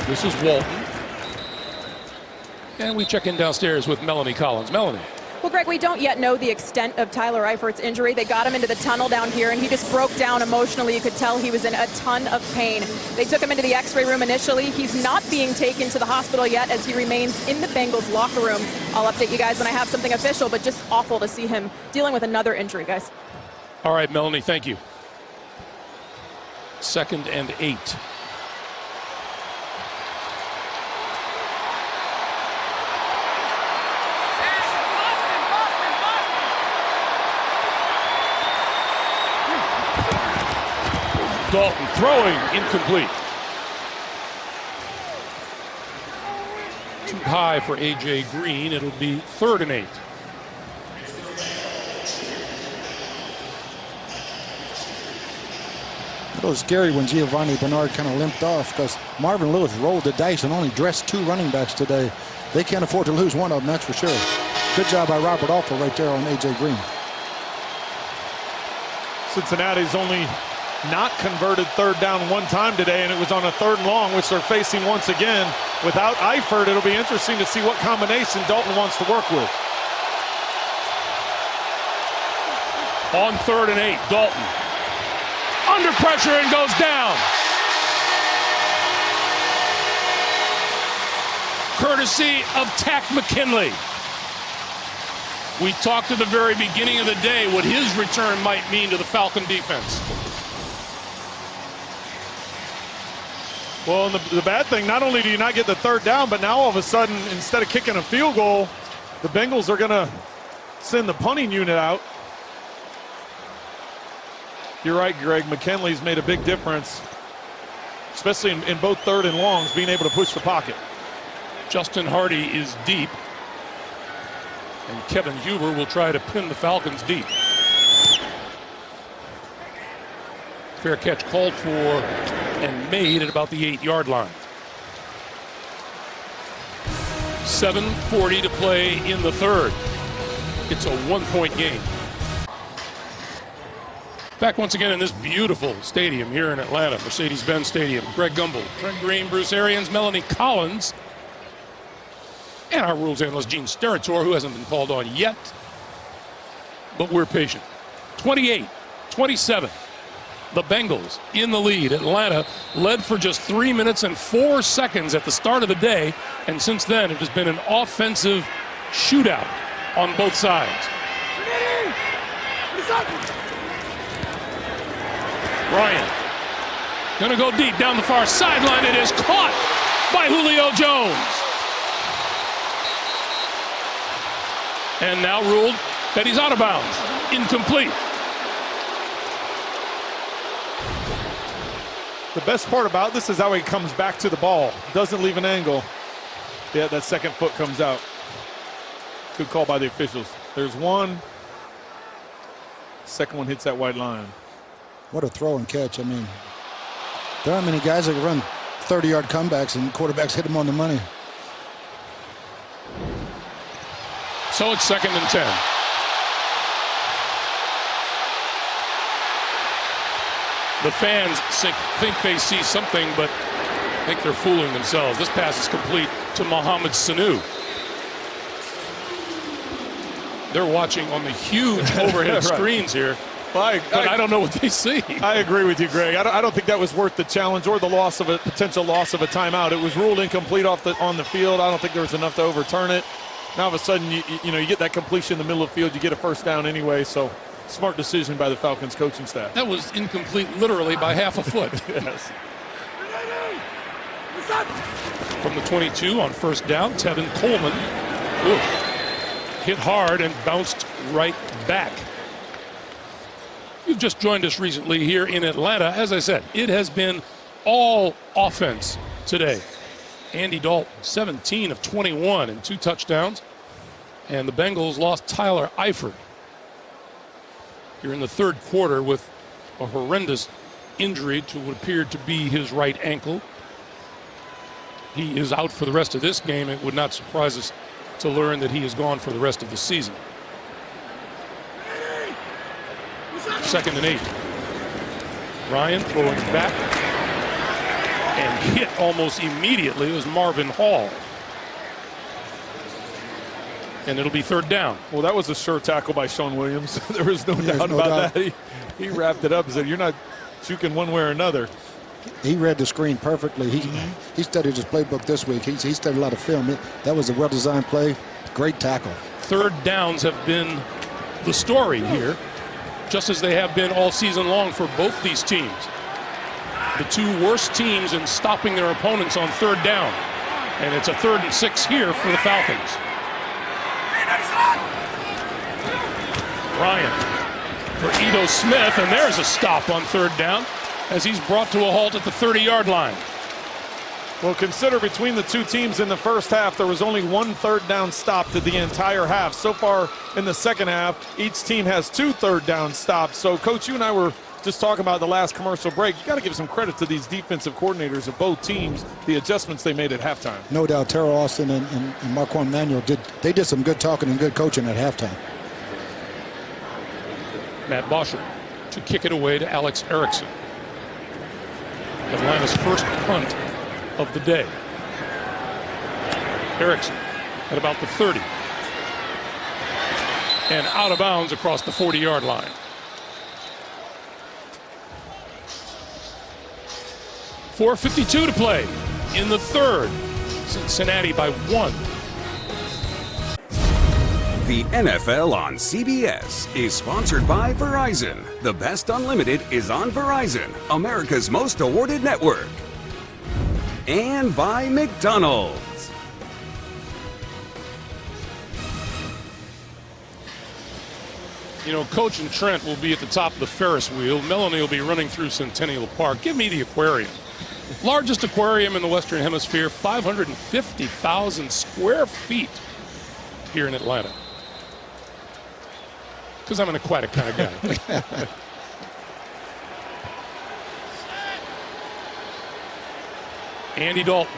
This is Walton. And we check in downstairs with Melanie Collins. Melanie. Well, Greg, we don't yet know the extent of Tyler Eifert's injury. They got him into the tunnel down here, and he just broke down emotionally. You could tell he was in a ton of pain. They took him into the x-ray room initially. He's not being taken to the hospital yet, as he remains in the Bengals locker room. I'll update you guys when I have something official, but just awful to see him dealing with another injury, guys. All right, Melanie, thank you. 2nd and 8. Dalton throwing, incomplete. Too high for A.J. Green. It'll be 3rd and 8. It was scary when Giovanni Bernard kind of limped off, because Marvin Lewis rolled the dice and only dressed 2 running backs today. They can't afford to lose one of them, that's for sure. Good job by Robert Alford right there on A.J. Green. Cincinnati's only not converted 3rd down one time today, and it was on a 3rd and long, which they're facing once again. Without Eifert, it'll be interesting to see what combination Dalton wants to work with. On 3rd and 8, Dalton under pressure and goes down. Courtesy of Tack McKinley. We talked at the very beginning of the day what his return might mean to the Falcon defense. Well, and the bad thing, not only do you not get the 3rd down, but now all of a sudden, instead of kicking a field goal, the Bengals are going to send the punting unit out. You're right, Greg. McKinley's made a big difference, especially in both 3rd and longs, being able to push the pocket. Justin Hardy is deep. And Kevin Huber will try to pin the Falcons deep. Fair catch called for and made at about the 8-yard line. 7:40 to play in the third. It's a 1-point game. Back once again in this beautiful stadium here in Atlanta, Mercedes-Benz Stadium. Greg Gumbel, Trent Green, Bruce Arians, Melanie Collins, and our rules analyst Gene Steratore, who hasn't been called on yet, but we're patient. 28-27. The Bengals in the lead. Atlanta led for just 3 minutes and 4 seconds at the start of the day, and since then it has been an offensive shootout on both sides. Ryan gonna go deep down the far sideline. It is caught by Julio Jones. And now ruled that he's out of bounds. Incomplete. The best part about this is how he comes back to the ball. Doesn't leave an angle. Yeah, that second foot comes out. Good call by the officials. There's one. Second one hits that white line. What a throw and catch. I mean, there aren't many guys that can run 30-yard comebacks and quarterbacks hit them on the money. So it's 2nd and 10. The fans think they see something, but I think they're fooling themselves. This pass is complete to Mohamed Sanu. They're watching on the huge overhead screens here, but I don't know what they see. I agree with you, Greg. I don't think that was worth the challenge or the loss of a potential loss of a timeout. It was ruled incomplete on the field. I don't think there was enough to overturn it. Now all of a sudden, you get that completion in the middle of the field. You get a first down anyway, so smart decision by the Falcons coaching staff. That was incomplete literally by half a foot. Yes. From the 22 on first down, Tevin Coleman hit hard and bounced right back. You've just joined us recently here in Atlanta. As I said, it has been all offense today. Andy Dalton, 17 of 21 and 2 touchdowns. And the Bengals lost Tyler Eifert here in the third quarter with a horrendous injury to what appeared to be his right ankle. He is out for the rest of this game. It would not surprise us to learn that he is gone for the rest of the season. 2nd and 8. Ryan throwing back and hit almost immediately was Marvin Hall. And it'll be 3rd down. Well, that was a sure tackle by Sean Williams. There was no doubt about that. He wrapped it up and said, you're not juking one way or another. He read the screen perfectly. He studied his playbook this week. He studied a lot of film. That was a well-designed play. Great tackle. 3rd downs have been the story here, just as they have been all season long for both these teams. The 2 worst teams in stopping their opponents on 3rd down. And it's a 3rd and 6 here for the Falcons. Ryan for Ito Smith, and there's a stop on 3rd down as he's brought to a halt at the 30-yard line. Well, consider between the 2 teams in the first half, there was only 1 3rd down stop to the entire half. So far in the second half, each team has 2 3rd down stops. So, Coach, you and I were just talking about the last commercial break. You got to give some credit to these defensive coordinators of both teams, the adjustments they made at halftime. No doubt, Terrell Austin and Marquand Manuel did some good talking and good coaching at halftime. Matt Bosher to kick it away to Alex Erickson. Atlanta's first punt of the day. Erickson at about the 30. And out of bounds across the 40-yard line. 4:52 to play in the third. Cincinnati by 1. The NFL on CBS is sponsored by Verizon. The best unlimited is on Verizon, America's most awarded network. And by McDonald's. You know, Coach and Trent will be at the top of the Ferris wheel. Melanie will be running through Centennial Park. Give me the aquarium. Largest aquarium in the Western Hemisphere, 550,000 square feet here in Atlanta. Because I'm an aquatic kind of guy. Andy Dalton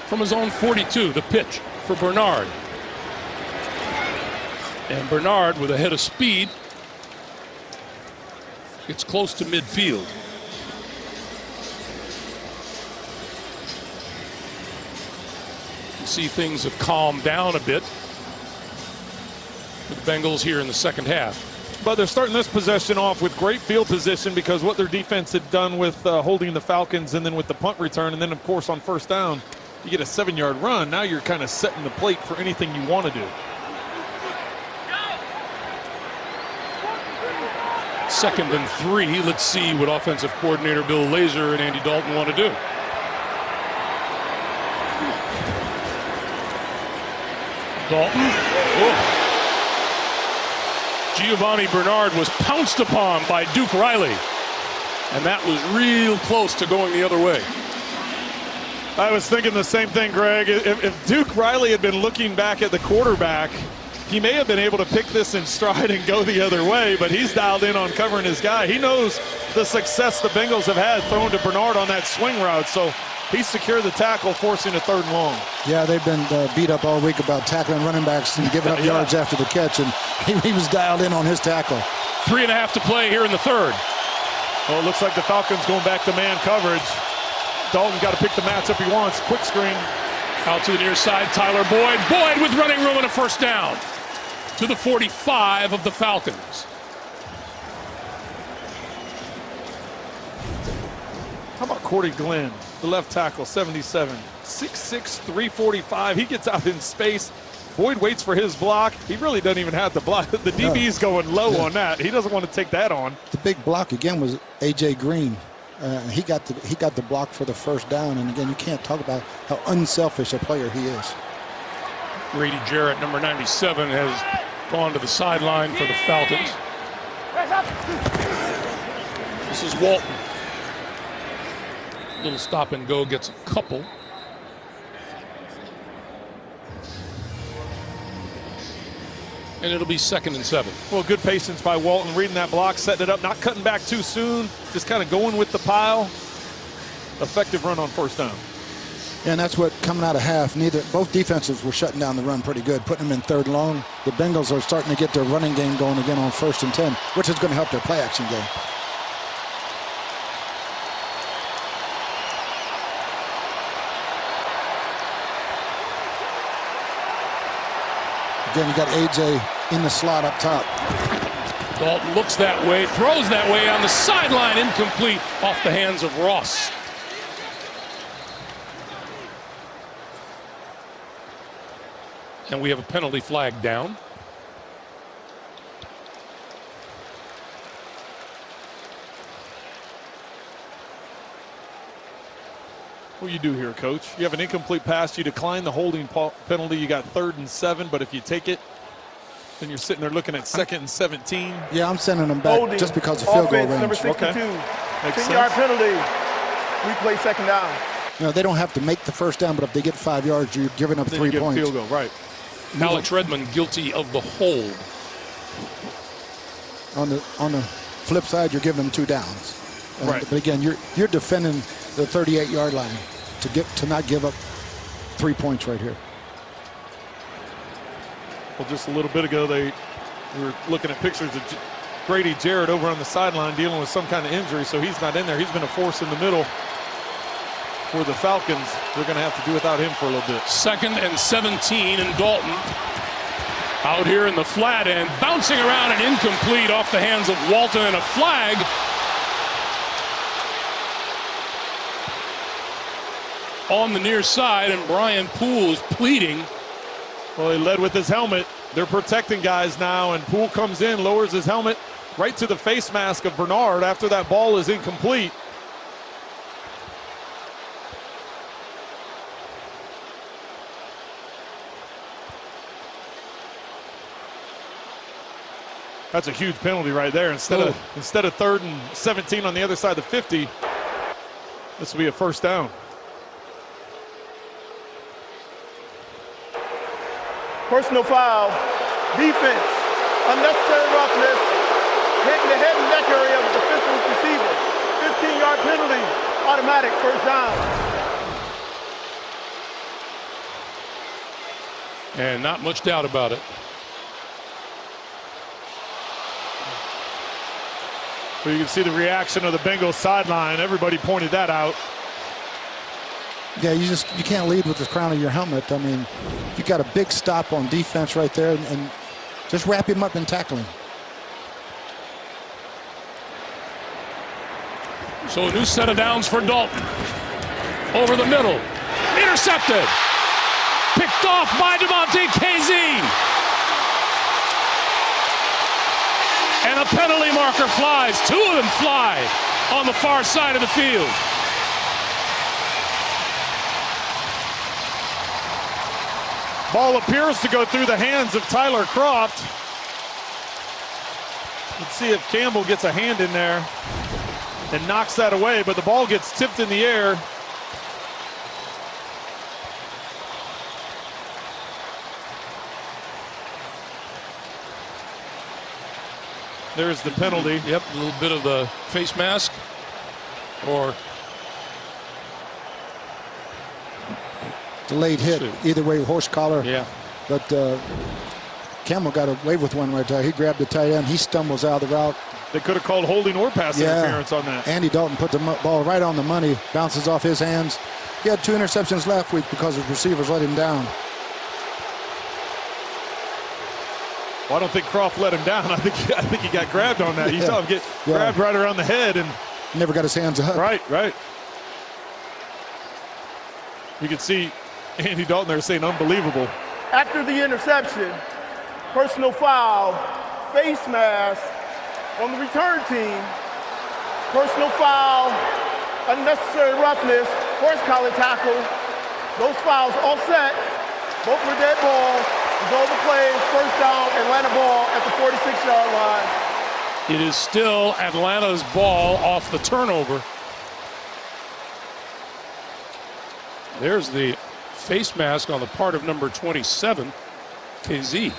from his own 42, the pitch for Bernard. And Bernard, with a head of speed, gets close to midfield. You see things have calmed down a bit for the Bengals here in the second half. But they're starting this possession off with great field position because what their defense had done with holding the Falcons and then with the punt return, and then, of course, on first down, you get a 7-yard run. Now you're kind of setting the plate for anything you want to do. Second and 3. Let's see what offensive coordinator Bill Lazor and Andy Dalton want to do. Dalton. Whoa. Giovanni Bernard was pounced upon by Duke Riley. And that was real close to going the other way. I was thinking the same thing, Greg. If Duke Riley had been looking back at the quarterback, he may have been able to pick this in stride and go the other way, but he's dialed in on covering his guy. He knows the success the Bengals have had throwing to Bernard on that swing route, so he secured the tackle, forcing a 3rd and long. Yeah, they've been beat up all week about tackling running backs and giving up yards after the catch, and he was dialed in on his tackle. 3.5 to play here in the 3rd. Well, it looks like the Falcons going back to man coverage. Dalton got to pick the matchup he wants. Quick screen. Out to the near side, Tyler Boyd. Boyd with running room and a first down to the 45 of the Falcons. How about Cordy Glenn, the left tackle, 77, 6'6", 345. He gets out in space. Boyd waits for his block. He really doesn't even have to block. The DB's going low on that. He doesn't want to take that on. The big block again was A.J. Green. He got the block for the first down, and again, you can't talk about how unselfish a player he is. Grady Jarrett, number 97, has gone to the sideline for the Falcons. This is Walton. Little stop and go, gets a couple. And it'll be 2nd and 7. Well, good patience by Walton, reading that block, setting it up, not cutting back too soon, just kind of going with the pile. Effective run on first down. And that's what, coming out of half, both defenses were shutting down the run pretty good, putting them in 3rd long. The Bengals are starting to get their running game going again on 1st and 10, which is going to help their play action game. Again, you got A.J. in the slot up top. Dalton looks that way, throws that way on the sideline, incomplete, off the hands of Ross. And we have a penalty flag down. What do you do here, Coach? You have an incomplete pass. You decline the holding penalty. You got 3rd and 7, but if you take it, then you're sitting there looking at 2nd and 17. Yeah, I'm sending them back Holding, just because of field goal range. Number 62. Okay. 10-yard penalty. Replay 2nd down. You know, they don't have to make the first down, but if they get 5 yards, you're giving up then 3 you get points. A field goal, right? Alex Redmond guilty of the hold. On the flip side, you're giving them 2 downs. Right. But again, you're defending the 38-yard line to not give up 3 points right here. Well, just a little bit ago, we were looking at pictures of Grady Jarrett over on the sideline dealing with some kind of injury, so he's not in there. He's been a force in the middle for the Falcons. They're going to have to do without him for a little bit. 2nd and 17, and Dalton out here in the flat end, bouncing around and incomplete off the hands of Walton, and a flag. On the near side, and Brian Poole is pleading. Well, he led with his helmet. They're protecting guys now, and Poole comes in, lowers his helmet right to the face mask of Bernard after that ball is incomplete. That's a huge penalty right there. Instead of 3rd and 17 on the other side of the 50, this will be a first down. Personal foul. Defense. unnecessary roughness, hitting the head and neck area of the defensive receiver. 15-yard penalty, automatic, first down. And not much doubt about it. Well, you can see the reaction of the Bengals sideline. Everybody pointed that out. Yeah, you can't lead with the crown of your helmet. I mean, you got a big stop on defense right there, and just wrap him up and tackle him. So a new set of downs for Dalton. Over the middle. Intercepted. Picked off by DeMonte KZ. And a penalty marker flies. Two of them fly on the far side of the field. Ball appears to go through the hands of Tyler Croft. Let's see if Campbell gets a hand in there and knocks that away, but the ball gets tipped in the air. There's the penalty. Yep, a little bit of the face mask. Or delayed hit. Either way, horse collar. Yeah. But Campbell got away with one right there. He grabbed the tight end. He stumbles out of the route. They could have called holding or pass interference on that. Andy Dalton put the ball right on the money. Bounces off his hands. He had 2 interceptions last week because his receivers let him down. Well, I don't think Croft let him down. I think he got grabbed on that. You saw him get grabbed right around the head and never got his hands up. Right. You can see Andy Dalton there saying unbelievable. After the interception, personal foul, face mask on the return team, personal foul, unnecessary roughness, horse collar tackle. Those fouls offset. Both were dead balls. Over plays, first down, Atlanta ball at the 46-yard line. it is still Atlanta's ball off the turnover. There's the face mask on the part of number 27, KZ.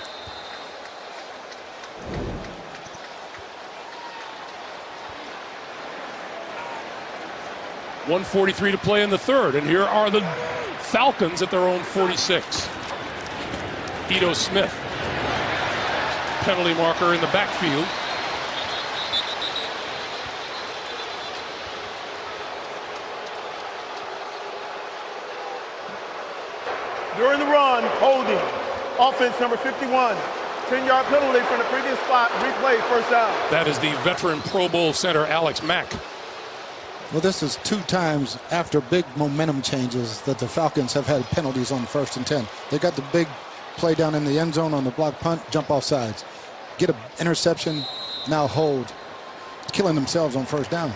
.143 to play in the third, and here are the Falcons at their own 46. Ito Smith, penalty marker in the backfield. During the run, holding. Offense number 51. 10-yard penalty from the previous spot. Replay, first down. That is the veteran Pro Bowl center, Alex Mack. Well, this is 2 times after big momentum changes that the Falcons have had penalties on 1st and 10. They got the big play down in the end zone on the block punt, jump off sides. Get an interception, now hold. Killing themselves on 1st down.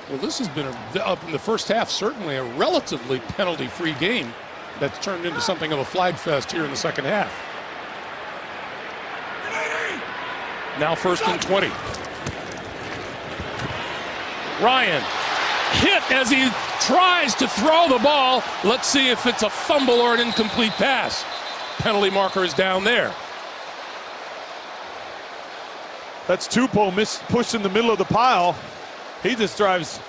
Well, this has been, up in the first half, certainly a relatively penalty-free game that's turned into something of a flag fest here in the second half. Now 1st and 20. Ryan hit as he tries to throw the ball. Let's see if it's a fumble or an incomplete pass. Penalty marker is down there. That's Tupou pushed in the middle of the pile. He just drives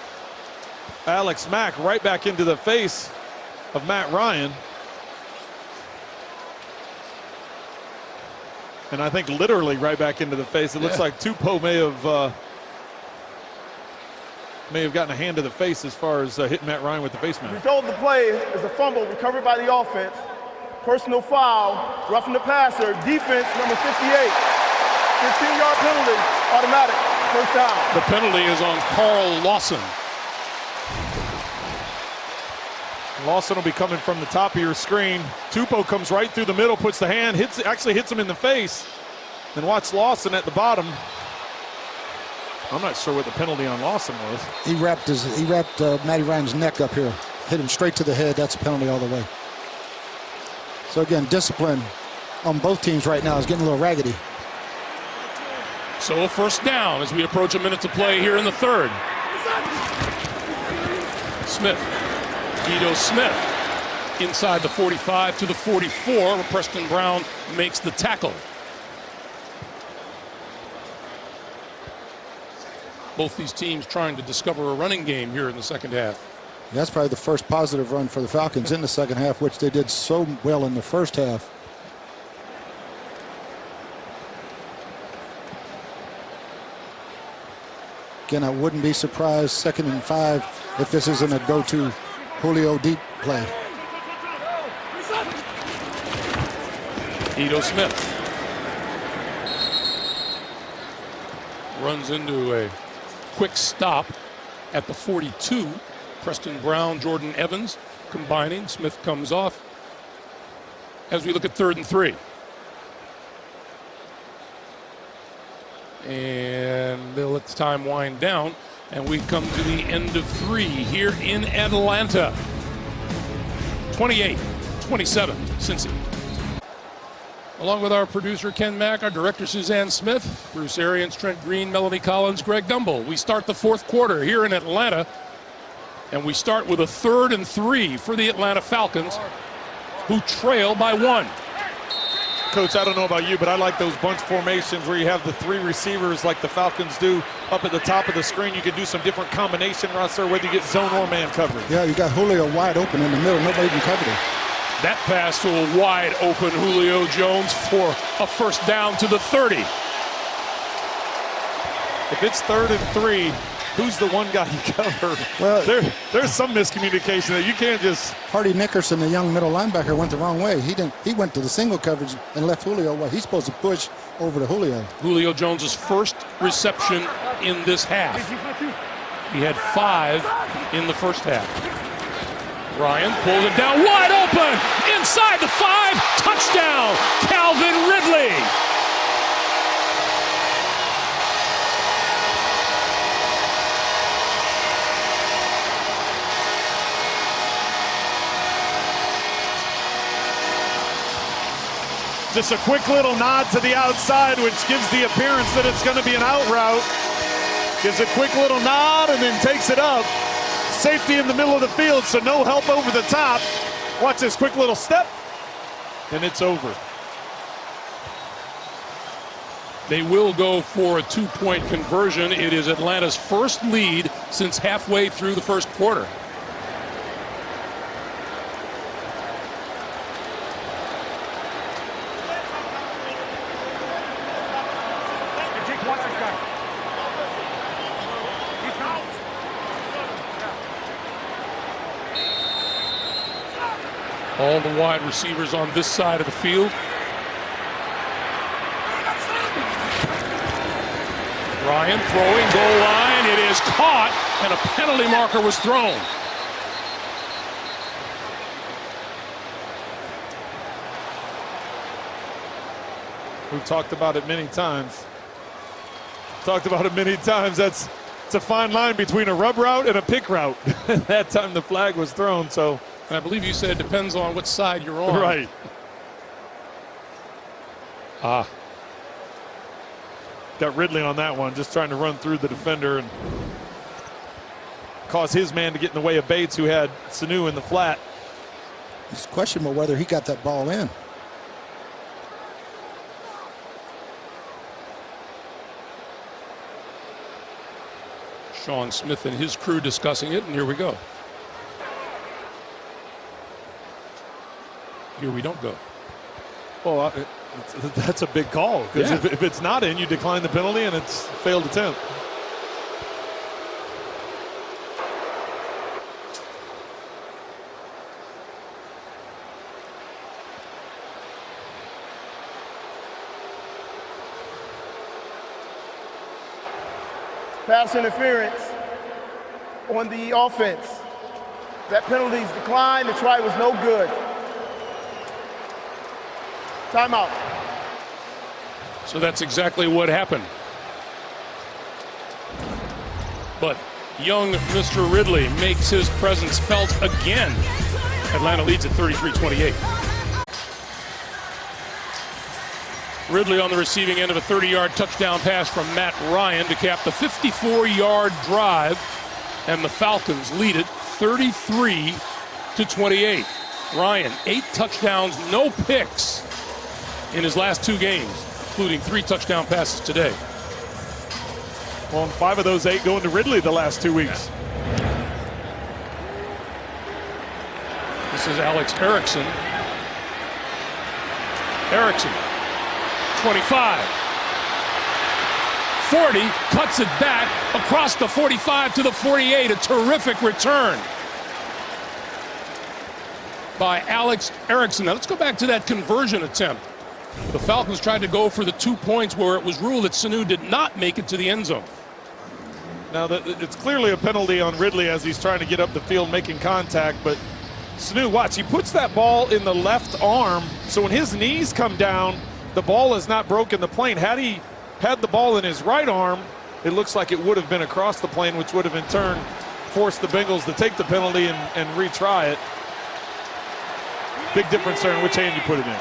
Alex Mack right back into the face of Matt Ryan. And I think literally right back into the face. It looks like Tupou may have gotten a hand to the face as far as hitting Matt Ryan with the face mask. The result of the play is a fumble recovered by the offense. Personal foul, roughing the passer, defense number 58. 15-yard penalty, automatic, first down. The penalty is on Carl Lawson. Lawson will be coming from the top of your screen. Tupou comes right through the middle, puts the hand, actually hits him in the face. Then watch Lawson at the bottom. I'm not sure what the penalty on Lawson was. He wrapped Matty Ryan's neck up here, hit him straight to the head. That's a penalty all the way. So again, discipline on both teams right now is getting a little raggedy. So 1st down as we approach a minute to play here in the third. Smith, Ito Smith, inside the 45 to the 44, where Preston Brown makes the tackle. Both these teams trying to discover a running game here in the second half. That's probably the first positive run for the Falcons in the second half, which they did so well in the first half. Again, I wouldn't be surprised 2nd and 5 if this isn't a go-to Julio deep play. Ito Smith runs into a quick stop at the 42. Preston Brown, Jordan Evans combining. Smith comes off as we look at 3rd and 3. And they'll let the time wind down, and we come to the end of 3 here in Atlanta. 28-27, Cincy. Along with our producer Ken Mack, our director Suzanne Smith, Bruce Arians, Trent Green, Melanie Collins, Greg Gumbel. We start the 4th quarter here in Atlanta, and we start with a 3rd and 3 for the Atlanta Falcons, who trail by 1. Coach, I don't know about you, but I like those bunch formations where you have the 3 receivers like the Falcons do up at the top of the screen. You can do some different combination routes there, whether you get zone or man coverage. Yeah, you got Julio wide open in the middle. Nobody can cover him. That pass to a wide open Julio Jones for a first down to the 30. If it's 3rd and 3, who's the one guy you cover? Well, there's some miscommunication that you can't just. Hardy Nickerson, the young middle linebacker, went the wrong way. He went to the single coverage and left Julio where he's supposed to push over to Julio. Julio Jones's first reception in this half. He had 5 in the first half. Ryan pulls it down, wide open, inside the 5, touchdown, Calvin Ridley. Just a quick little nod to the outside, which gives the appearance that it's going to be an out route. Gives a quick little nod and then takes it up. Safety in the middle of the field, so no help over the top. Watch this quick little step, and it's over. They will go for a 2-point conversion. It is Atlanta's first lead since halfway through the first quarter. All the wide receivers on this side of the field. Ryan throwing, goal line, it is caught, and a penalty marker was thrown. We've talked about it many times. It's a fine line between a rub route and a pick route. That time the flag was thrown, so. And I believe you said it depends on what side you're on. Right. Got Ridley on that one, just trying to run through the defender and cause his man to get in the way of Bates, who had Sanu in the flat. It's questionable whether he got that ball in. Sean Smith and his crew discussing it, and here we go. Here we don't go. Well, that's a big call, because if it's not in, you decline the penalty, and it's a failed attempt. Pass interference on the offense. That penalty's declined. The try was no good. Timeout. So that's exactly what happened. But young Mr. Ridley makes his presence felt again. Atlanta leads at 33-28. Ridley on the receiving end of a 30-yard touchdown pass from Matt Ryan to cap the 54-yard drive, and the Falcons lead it 33-28. Ryan, 8 touchdowns, no picks in his last 2 games, including 3 touchdown passes today. Well, and 5 of those 8 going to Ridley the last 2 weeks. This is Alex Erickson. Erickson, 25. 40, cuts it back across the 45 to the 48. A terrific return by Alex Erickson. Now let's go back to that conversion attempt. The Falcons tried to go for the 2 points where it was ruled that Sanu did not make it to the end zone. Now, it's clearly a penalty on Ridley as he's trying to get up the field making contact, but Sanu, watch, he puts that ball in the left arm, so when his knees come down, the ball has not broken the plane. Had he had the ball in his right arm, it looks like it would have been across the plane, which would have in turn forced the Bengals to take the penalty and retry it. Big difference there in which hand you put it in.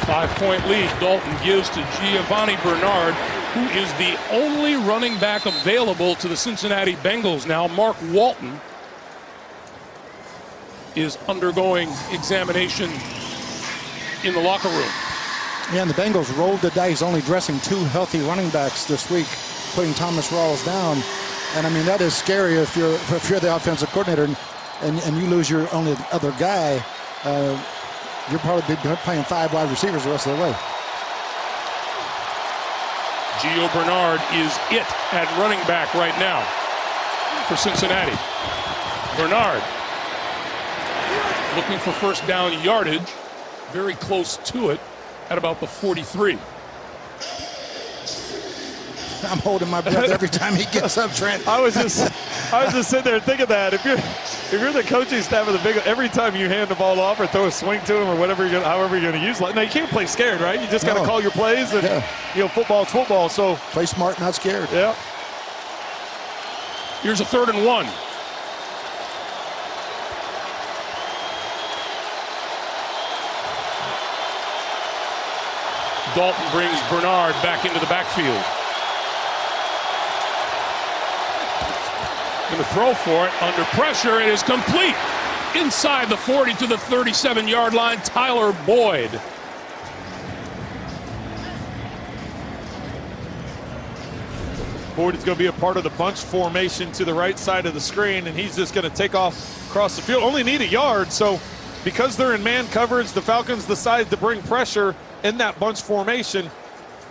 5-point lead Dalton gives to Giovanni Bernard, who is the only running back available to the Cincinnati Bengals now. Mark Walton is undergoing examination in the locker room. Yeah, and the Bengals rolled the dice, only dressing 2 healthy running backs this week, putting Thomas Rawls down. And I mean, that is scary if you're the offensive coordinator and you lose your only other guy. You're probably playing 5 wide receivers the rest of the way. Gio Bernard is it at running back right now for Cincinnati. Bernard looking for first down yardage, very close to it at about the 43. I'm holding my breath every time he gets up, Trent. I was just sitting there thinking that if you're the coaching staff of the Bengals, every time you hand the ball off or throw a swing to him or whatever however you're going to use it. Now you can't play scared, right? You just got to call your plays, and football's football. So play smart, not scared. Yeah. Here's a 3rd and 1. Dalton brings Bernard back into the backfield. Going to throw for it under pressure. It is complete inside the 40 to the 37-yard line. Tyler Boyd. Boyd is going to be a part of the bunch formation to the right side of the screen, and he's just going to take off across the field. Only need a yard, so because they're in man coverage, the Falcons decide to bring pressure in that bunch formation.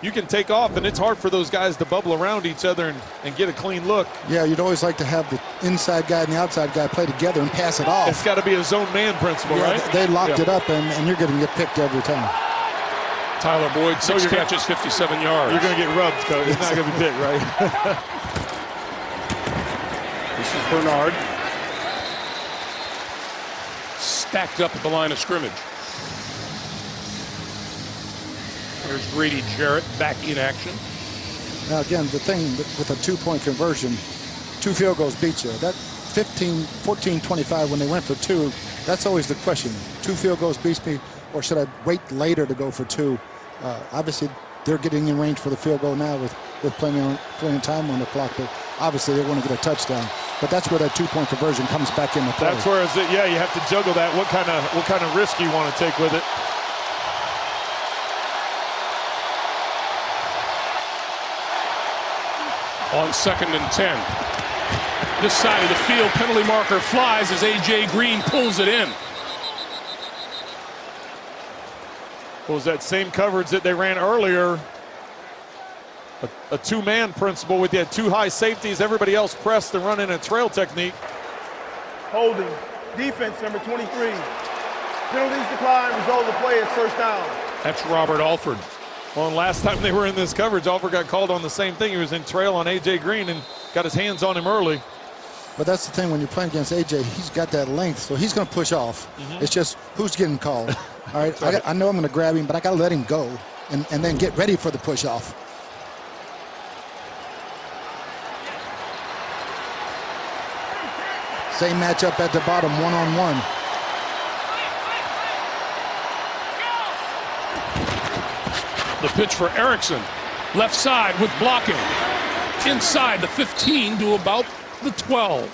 You can take off, and it's hard for those guys to bubble around each other and get a clean look. Yeah, you'd always like to have the inside guy and the outside guy play together and pass it off. It's got to be a zone man principle, right? They locked it up, and you're going to get picked every time. Tyler Boyd, 6 catches, 57 yards. You're going to get rubbed, Coach. It's not going to be picked, right? This is Bernard. Stacked up at the line of scrimmage. There's Grady Jarrett back in action. Now, again, the thing with a 2-point conversion, 2 field goals beats you. That 14-25 when they went for 2, that's always the question. 2 field goals beats me, or should I wait later to go for 2? Obviously, they're getting in range for the field goal now with plenty of time on the clock, but obviously they want to get a touchdown. But that's where that 2-point conversion comes back into play. That's where you have to juggle that. What kind of risk you want to take with it. On 2nd and 10. This side of the field, penalty marker flies as A.J. Green pulls it in. What was that same coverage that they ran earlier? A 2-man principle with that 2 high safeties, everybody else pressed and run in a trail technique. Holding. Defense, number 23. Penalties decline, result of the play is first down. That's Robert Alford. Well, and last time they were in this coverage, Alford got called on the same thing. He was in trail on A.J. Green and got his hands on him early. But that's the thing when you're playing against A.J., he's got that length, so he's going to push off. It's just who's getting called. All right, I know I'm going to grab him, but I got to let him go and then get ready for the push off. Same matchup at the bottom, 1-on-1. The pitch for Erickson. Left side with blocking. Inside the 15 to about the 12.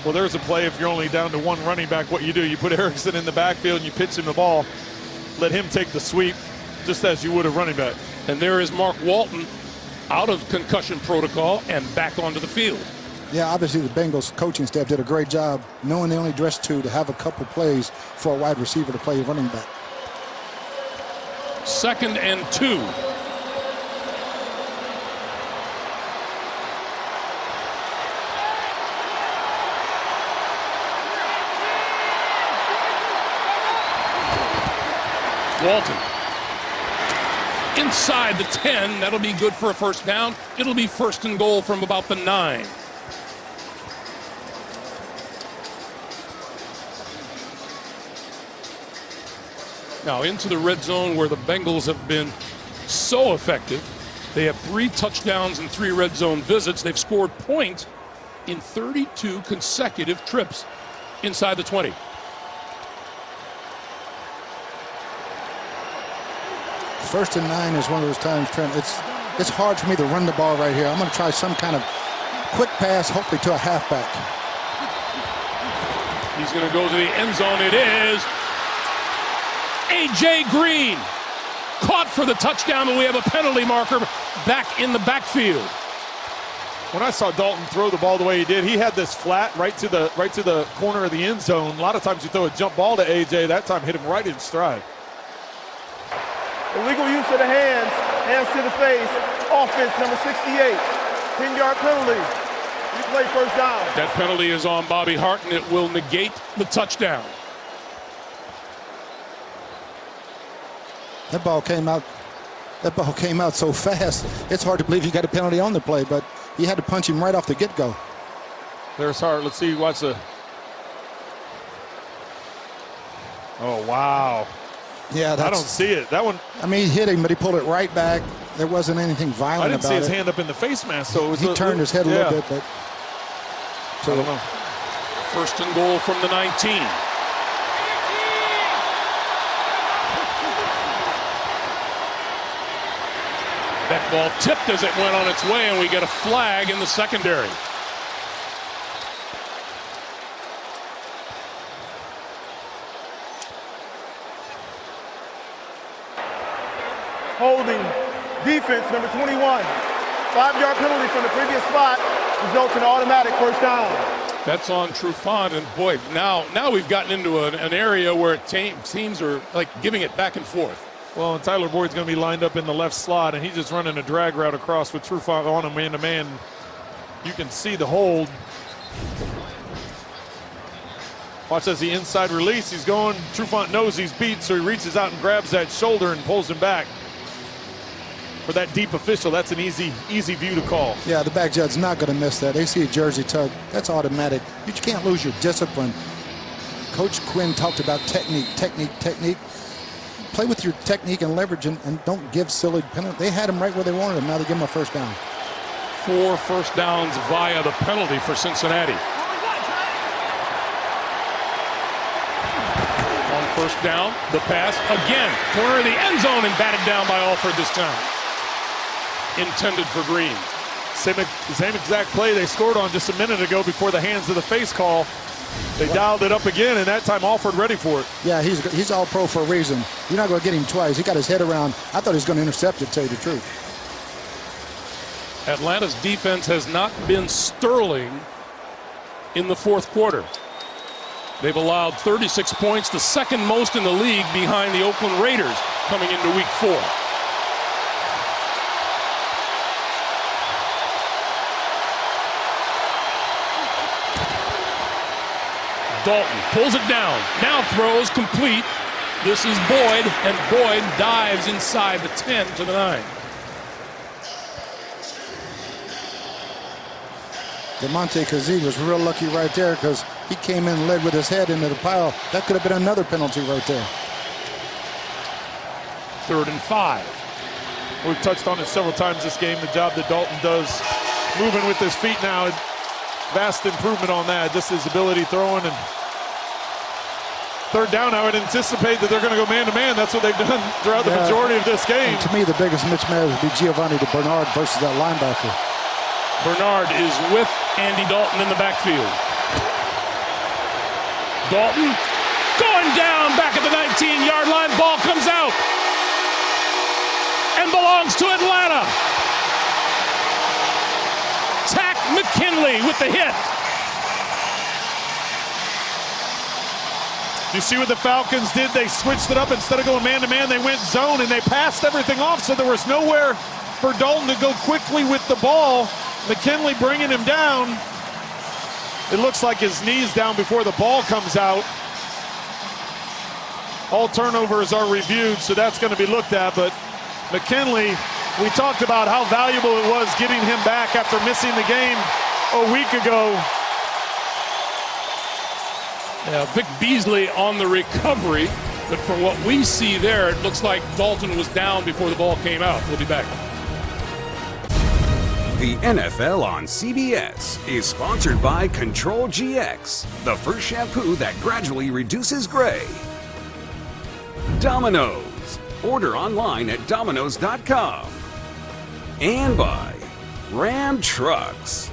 Well, there's a play if you're only down to 1 running back. What you do, you put Erickson in the backfield and you pitch him the ball. Let him take the sweep just as you would a running back. And there is Mark Walton out of concussion protocol and back onto the field. Yeah, obviously the Bengals coaching staff did a great job knowing they only dressed two to have a couple plays for a wide receiver to play running back. 2nd and 2. Walton inside the 10. That'll be good for a first down. It'll be 1st and goal from about the 9. Now into the red zone where the Bengals have been so effective. They have 3 touchdowns and 3 red zone visits. They've scored points in 32 consecutive trips inside the 20. First and 9 is one of those times, Trent, it's hard for me to run the ball right here. I'm going to try some kind of quick pass, hopefully to a halfback. He's going to go to the end zone. It is A.J. Green. Caught for the touchdown, and we have a penalty marker back in the backfield. When I saw Dalton throw the ball the way he did, he had this flat right to the corner of the end zone. A lot of times you throw a jump ball to A.J. That time hit him right in stride. Illegal use of the hands, hands to the face, offense number 68, 10-yard penalty. Replay first down. That penalty is on Bobby Hart, and it will negate the touchdown. That ball came out so fast. It's hard to believe he got a penalty on the play, but he had to punch him right off the get-go. There's Hart. Let's see. Watch the. Oh, wow. Yeah, I don't see it. That one. I mean, he hit him, but he pulled it right back. There wasn't anything violent about it. I didn't see his hand up in the face mask, so it was he turned his head a little bit, but. So, I don't know. 1st and goal from the 19. That ball tipped as it went on its way, and we get a flag in the secondary. Holding defense number 21. 5-yard penalty from the previous spot results in automatic first down. That's on Trufant, and boy, now we've gotten into an area where teams are like giving it back and forth. Well, and Tyler Boyd's going to be lined up in the left slot, and he's just running a drag route across with Trufant on him man-to-man. You can see the hold. Watch as the inside release. He's going. Trufant knows he's beat, so he reaches out and grabs that shoulder and pulls him back. For that deep official, that's an easy view to call. Yeah, the back judge's not going to miss that. They see a jersey tug. That's automatic. You can't lose your discipline. Coach Quinn talked about technique. Play with your technique and leverage, and don't give silly penalties. They had him right where they wanted him. Now they give him a first down. 4 first downs via the penalty for Cincinnati. On first down, the pass again. Corner of the end zone and batted down by Alford this time. Intended for Green. Same exact play they scored on just a minute ago before the hands to the face call. They dialed it up again, and that time Alford ready for it. Yeah, he's all pro for a reason. You're not going to get him twice. He got his head around. I thought he was going to intercept it, to tell you the truth. Atlanta's defense has not been sterling in the 4th quarter. They've allowed 36 points, the 2nd most in the league behind the Oakland Raiders coming into week 4. Dalton pulls it down, now throws complete. This is Boyd, and Boyd dives inside the 10 to the 9. DeMonte Kazee was real lucky right there because he came in and led with his head into the pile. That could have been another penalty right there. 3rd and 5. We've touched on it several times this game, the job that Dalton does moving with his feet now. Vast improvement on that, just his ability throwing. And 3rd down, I would anticipate that they're going to go man-to-man. That's what they've done throughout the majority of this game. And to me, the biggest mismatch would be Giovanni to Bernard versus that linebacker. Bernard is with Andy Dalton in the backfield. Dalton going down back at the 19-yard line. Ball comes out and belongs belongs to Atlanta. Tack McKinley with the hit. You see what the Falcons did? They switched it up. Instead of going man-to-man, they went zone, and they passed everything off, so there was nowhere for Dalton to go quickly with the ball. McKinley bringing him down. It looks like his knee's down before the ball comes out. All turnovers are reviewed, so that's going to be looked at. But McKinley, we talked about how valuable it was getting him back after missing the game a week ago. Yeah, Vic Beasley on the recovery, but from what we see there, it looks like Dalton was down before the ball came out. We'll be back. The NFL on CBS is sponsored by Control GX, the first shampoo that gradually reduces gray. Domino's. Order online at Domino's.com. And by Ram Trucks.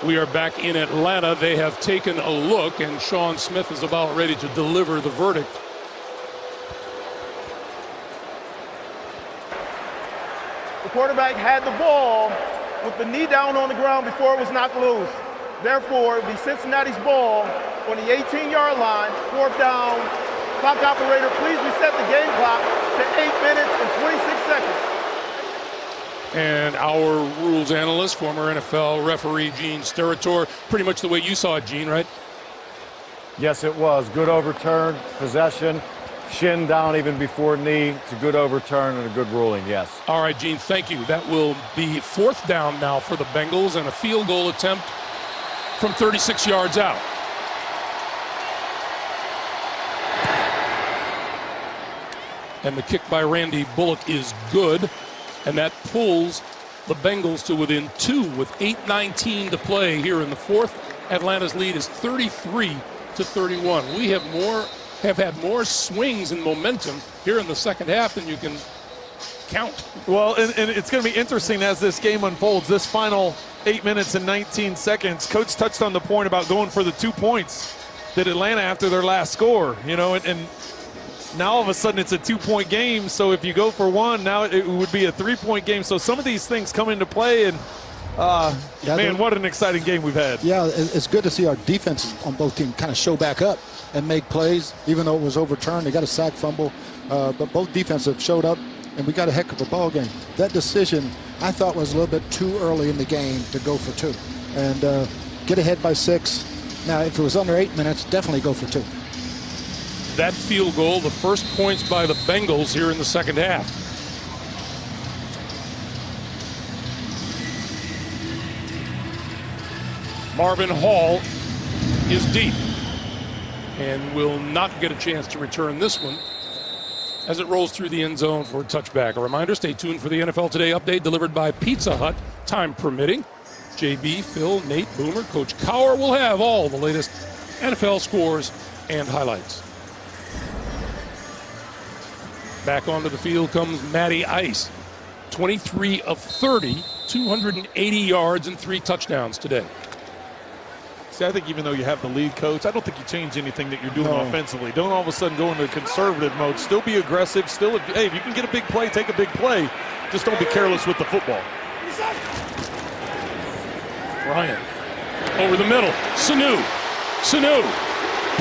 We are back in Atlanta. They have taken a look, and Sean Smith is about ready to deliver the verdict. The quarterback had the ball with the knee down on the ground before it was knocked loose. Therefore, the Cincinnati's ball on the 18-yard line, 4th down. Clock operator, please reset the game clock to 8 minutes and 26 seconds. And our rules analyst, former NFL referee Gene Steratore, pretty much the way you saw it, Gene, right? Yes, it was. Good overturn, possession, shin down even before knee. It's a good overturn and a good ruling, yes. All right, Gene, thank you. That will be 4th down now for the Bengals and a field goal attempt from 36 yards out. And the kick by Randy Bullock is good. And that pulls the Bengals to within 2 with 8:19 to play here in the 4th. Atlanta's lead is 33-31. We have had more swings and momentum here in the second half than you can count. Well, and it's going to be interesting as this game unfolds. This final 8 minutes and 19 seconds, Coach touched on the point about going for the 2 points that Atlanta after their last score, and now all of a sudden it's a 2-point game. So if you go for one, now it would be a 3-point game. So some of these things come into play, and man, what an exciting game we've had. Yeah, it's good to see our defenses on both teams kind of show back up and make plays, even though it was overturned. They got a sack fumble, but both defenses showed up, and we got a heck of a ball game. That decision, I thought, was a little bit too early in the game to go for 2 and get ahead by 6. Now, if it was under 8 minutes, definitely go for 2. That field goal, the first points by the Bengals here in the second half. Marvin Hall is deep and will not get a chance to return this one as it rolls through the end zone for a touchback. A reminder, stay tuned for the NFL Today update delivered by Pizza Hut, time permitting. JB, Phil, Nate, Boomer, Coach Cowher will have all the latest NFL scores and highlights. Back onto the field comes Matty Ice. 23 of 30, 280 yards and 3 touchdowns today. See, I think even though you have the lead coach, I don't think you change anything that you're doing offensively. Don't all of a sudden go into conservative mode. Still be aggressive. Still, hey, if you can get a big play, take a big play. Just don't be careless with the football. Ryan over the middle. Sanu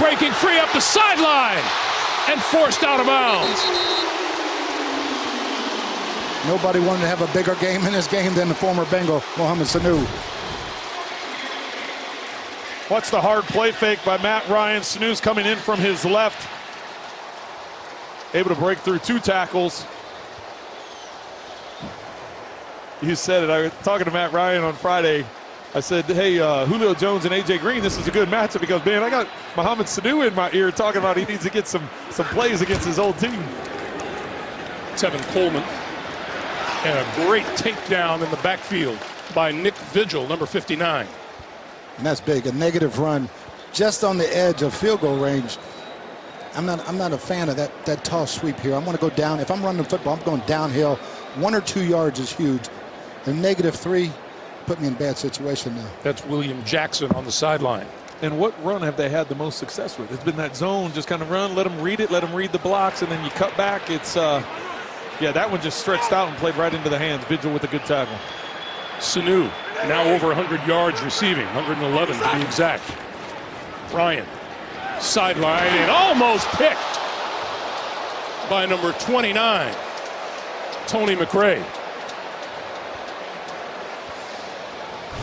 breaking free up the sideline and forced out of bounds. Nobody wanted to have a bigger game in this game than the former Bengal, Mohamed Sanu. Watch the hard play fake by Matt Ryan. Sanu's coming in from his left. Able to break through 2 tackles. You said it. I was talking to Matt Ryan on Friday. I said, hey, Julio Jones and A.J. Green, this is a good matchup because, man, I got Mohamed Sanu in my ear talking about he needs to get some plays against his old team. Tevin Coleman. And a great takedown in the backfield by Nick Vigil, number 59. And that's big. A negative run just on the edge of field goal range. I'm not a fan of that toss sweep here. I want to go down. If I'm running football, I'm going downhill. 1 or 2 yards is huge. A -3 put me in a bad situation now. That's William Jackson on the sideline. and what run have they had the most success with? It's been that zone, just kind of run, let them read it, let them read the blocks, and then you cut back. It's, yeah, that one just stretched out and played right into the hands. Vigil with a good tackle. Sanu now over 100 yards receiving, 111 to be exact. Ryan, sideline, and almost picked by number 29, Tony McRae.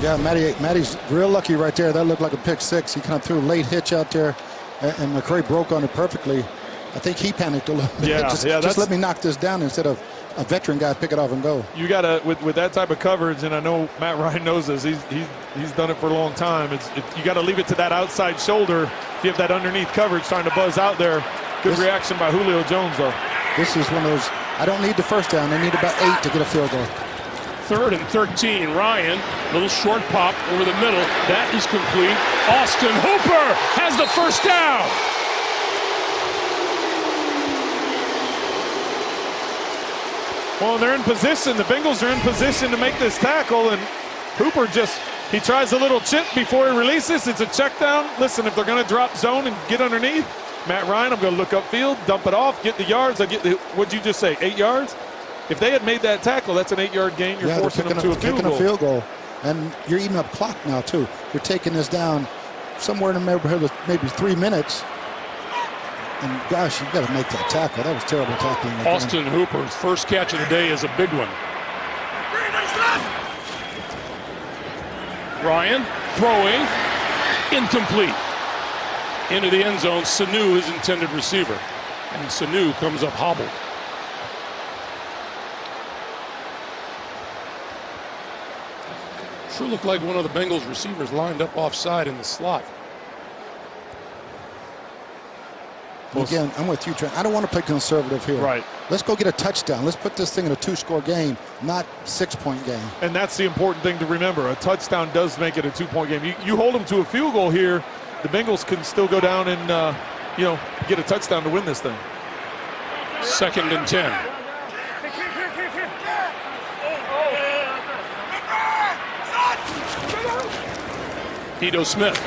Yeah, Matty's real lucky right there. That looked like a pick six. He kind of threw a late hitch out there, and McRae broke on it perfectly. I think he panicked a little bit. Yeah, just let me knock this down instead of a veteran guy pick it off and go. You got to, with that type of coverage, and I know Matt Ryan knows this. He's done it for a long time. You got to leave it to that outside shoulder. If you have that underneath coverage trying to buzz out there, good reaction by Julio Jones though. This is one of those. I don't need the first down. I need about 8 to get a field goal. 3rd and 13. Ryan, little short pop over the middle. That is complete. Austin Hooper has the first down. Well, they're in position. The Bengals are in position to make this tackle, and Hooper he tries a little chip before he releases. It's a check down. Listen, if they're going to drop zone and get underneath, Matt Ryan, I'm going to look upfield, dump it off, get the yards. What'd you just say, 8 yards? If they had made that tackle, that's an 8-yard gain. You're forcing them to a field goal. And you're eating up clock now, too. You're taking this down somewhere in the neighborhood of maybe 3 minutes. And, gosh, you've got to make that tackle. That was terrible tackling. Austin Hooper's first catch of the day is a big one. Ryan throwing, incomplete. Into the end zone, Sanu is intended receiver. And Sanu comes up hobbled. Sure looked like one of the Bengals receivers lined up offside in the slot. Again, I'm with you, Trent. I don't want to play conservative here. Right. Let's go get a touchdown. Let's put this thing in a 2-score game, not 6-point game. And that's the important thing to remember. A touchdown does make it a 2-point game. You hold them to a field goal here, the Bengals can still go down and get a touchdown to win this thing. 2nd and 10. Ito Smith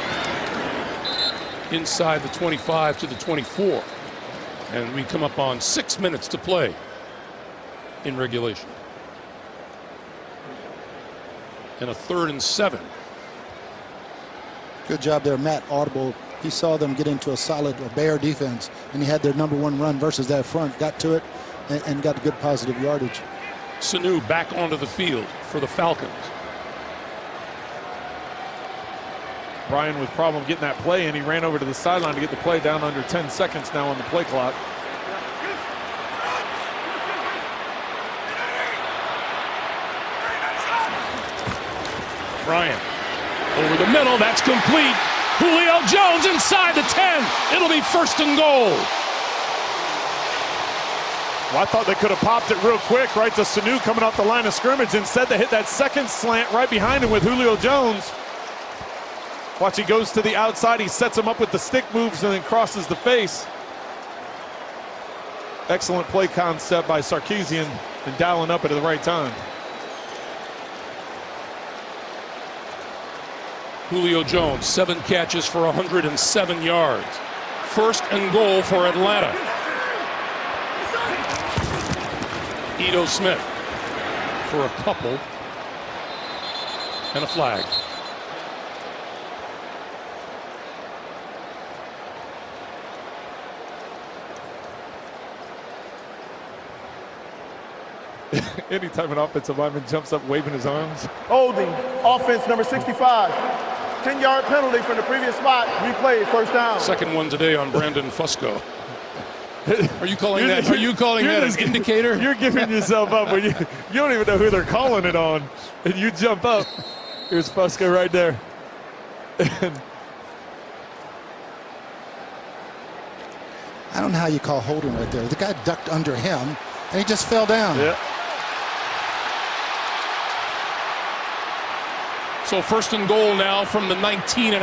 inside the 25 to the 24. And we come up on 6 minutes to play in regulation. And a 3rd and 7. Good job there, Matt Audible. He saw them get into a bear defense, and he had their #1 run versus that front. Got to it and got good positive yardage. Sanu back onto the field for the Falcons. Brian with problem getting that play, and he ran over to the sideline to get the play down under 10 seconds now on the play clock. Bryant over the middle, that's complete. Julio Jones inside the 10. It'll be 1st and goal. Well, I thought they could have popped it real quick right to Sanu coming off the line of scrimmage. Instead, they hit that second slant right behind him with Julio Jones. Watch, he goes to the outside. He sets him up with the stick moves and then crosses the face. Excellent play concept by Sarkisian and dialing up at the right time. Julio Jones, 7 catches for 107 yards. 1st and goal for Atlanta. Ito Smith for a couple and a flag. Anytime an offensive lineman jumps up waving his arms. Holding, offense number 65. 10-yard penalty from the previous spot. Replay, 1st down. 2nd one today on Brandon Fusco. Are you calling that? Are you calling that an indicator? You're giving yourself up when you don't even know who they're calling it on, and you jump up. Here's Fusco right there. I don't know how you call holding right there. The guy ducked under him, and he just fell down. Yeah. So 1st and goal now from the 19.5.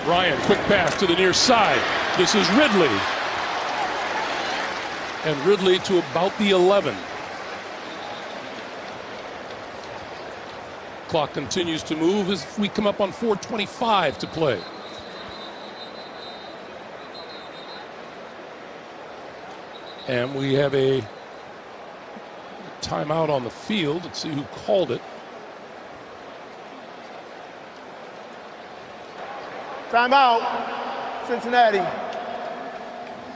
Ryan, quick pass to the near side. This is Ridley. And Ridley to about the 11. Clock continues to move as we come up on 4:25 to play. And we have a timeout on the field. Let's see who called it. Timeout, Cincinnati.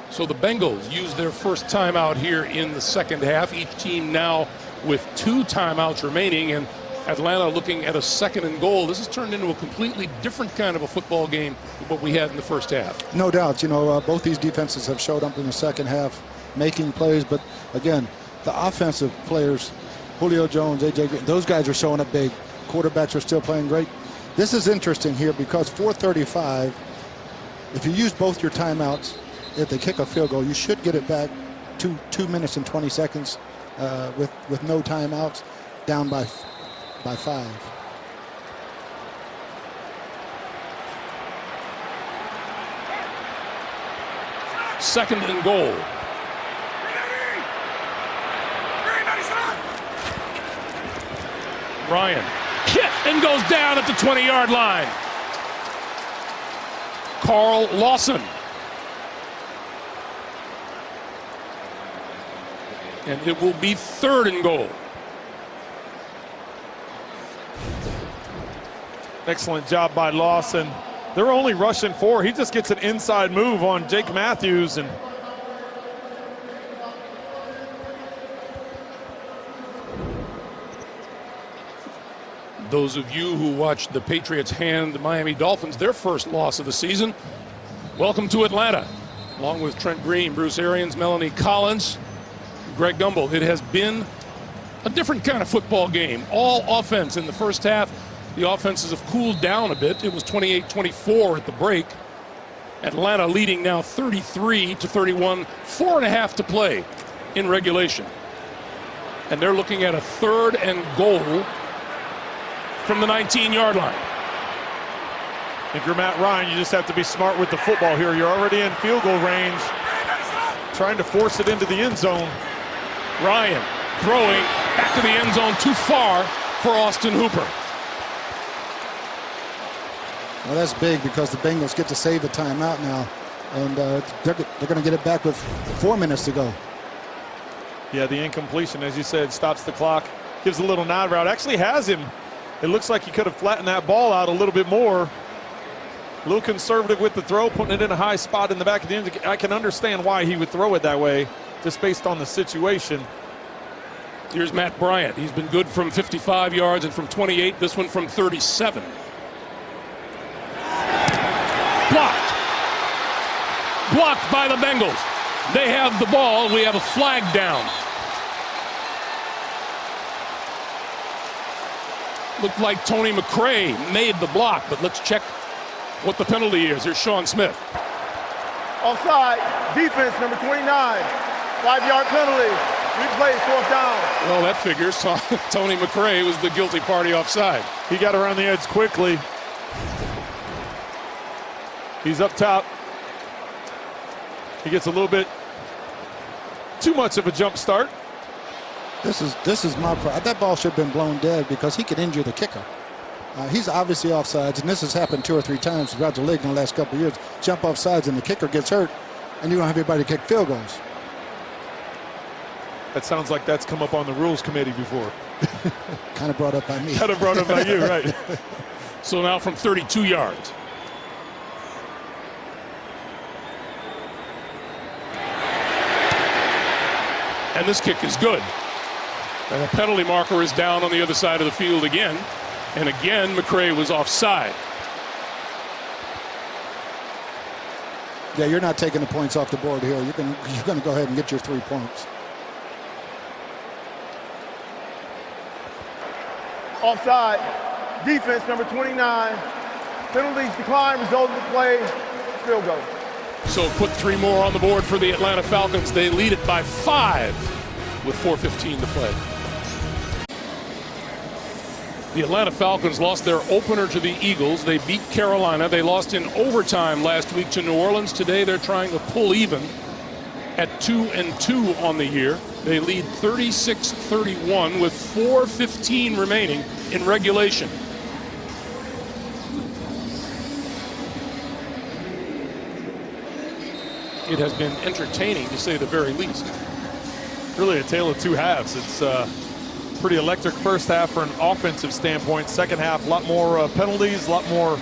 So the Bengals use their first timeout here in the second half. Each team now with 2 timeouts remaining, and Atlanta looking at a 2nd and goal. This has turned into a completely different kind of a football game than what we had in the first half. No doubt. You know, both these defenses have showed up in the second half making plays, but again, the offensive players, Julio Jones, A.J. Green, those guys are showing up big. Quarterbacks are still playing great. This is interesting here because 4:35, if you use both your timeouts, if they kick a field goal, you should get it back 2 minutes and 20 seconds with no timeouts, down by 5. Second and goal. Ryan hit and goes down at the 20-yard line. Carl Lawson. And it will be 3rd and goal. Excellent job by Lawson. They're only rushing 4. He just gets an inside move on Jake Matthews, and those of you who watched the Patriots hand the Miami Dolphins their first loss of the season, welcome to Atlanta. Along with Trent Green, Bruce Arians, Melanie Collins, Greg Gumbel. It has been a different kind of football game. All offense in the first half. The offenses have cooled down a bit. It was 28-24 at the break. Atlanta leading now 33-31, 4.5 to play in regulation. And they're looking at a 3rd and goal from the 19-yard line. if you're Matt Ryan, you just have to be smart with the football here. You're already in field goal range, trying to force it into the end zone. Ryan throwing back to the end zone, too far for Austin Hooper. Well, that's big because the Bengals get to save the timeout now, and they're going to get it back with 4 minutes to go. Yeah, the incompletion, as you said, stops the clock, gives a little nod route. Actually has him. It looks like he could have flattened that ball out a little bit more. A little conservative with the throw, putting it in a high spot in the back of the end. I can understand why he would throw it that way, just based on the situation. Here's Matt Bryant. He's been good from 55 yards and from 28. This one from 37. Blocked. Blocked by the Bengals. They have the ball. We have a flag down. Looked like Tony McRae made the block, but let's check what the penalty is. Here's Sean Smith. Offside, defense number 29, 5-yard penalty, replay, 4th down. Well, that figures. Tony McRae was the guilty party offside. He got around the edge quickly. He's up top. He gets a little bit too much of a jump start. This is my problem. That ball should have been blown dead because he could injure the kicker. He's obviously offsides, and this has happened 2 or 3 times throughout the league in the last couple of years. Jump offsides and the kicker gets hurt, and you don't have anybody to kick field goals. That sounds like that's come up on the rules committee before. Kind of brought up by me. Kind of brought up by you, right. So now from 32 yards. And this kick is good. And the penalty marker is down on the other side of the field again. And again, McRae was offside. Yeah, you're not taking the points off the board here. You're going to go ahead and get your 3 points. Offside, defense number 29, penalties decline, result of the play, field goal. So put 3 more on the board for the Atlanta Falcons. They lead it by 5 with 4:15 to play. The Atlanta Falcons lost their opener to the Eagles. They beat Carolina. They lost in overtime last week to New Orleans. Today they're trying to pull even at 2-2 on the year. They lead 36-31 with 4:15 remaining in regulation. It has been entertaining, to say the very least. Really a tale of two halves. It's pretty electric first half from an offensive standpoint. Second half, a lot more penalties, a lot more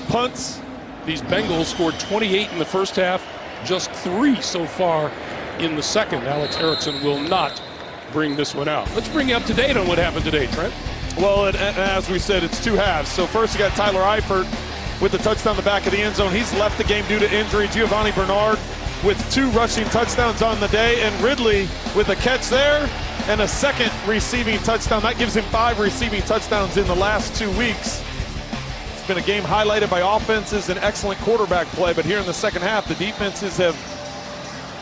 punts. These Bengals scored 28 in the first half, just 3 so far in the second. Alex Erickson will not bring this one out. Let's bring you up to date on what happened today, Trent. Well, as we said, it's two halves. So first you got Tyler Eifert with the touchdown in the back of the end zone. He's left the game due to injury. Giovanni Bernard with 2 rushing touchdowns on the day, and Ridley with a catch there and a second receiving touchdown. That gives him 5 receiving touchdowns in the last 2 weeks. It's been a game highlighted by offenses and excellent quarterback play, but here in the second half, the defenses have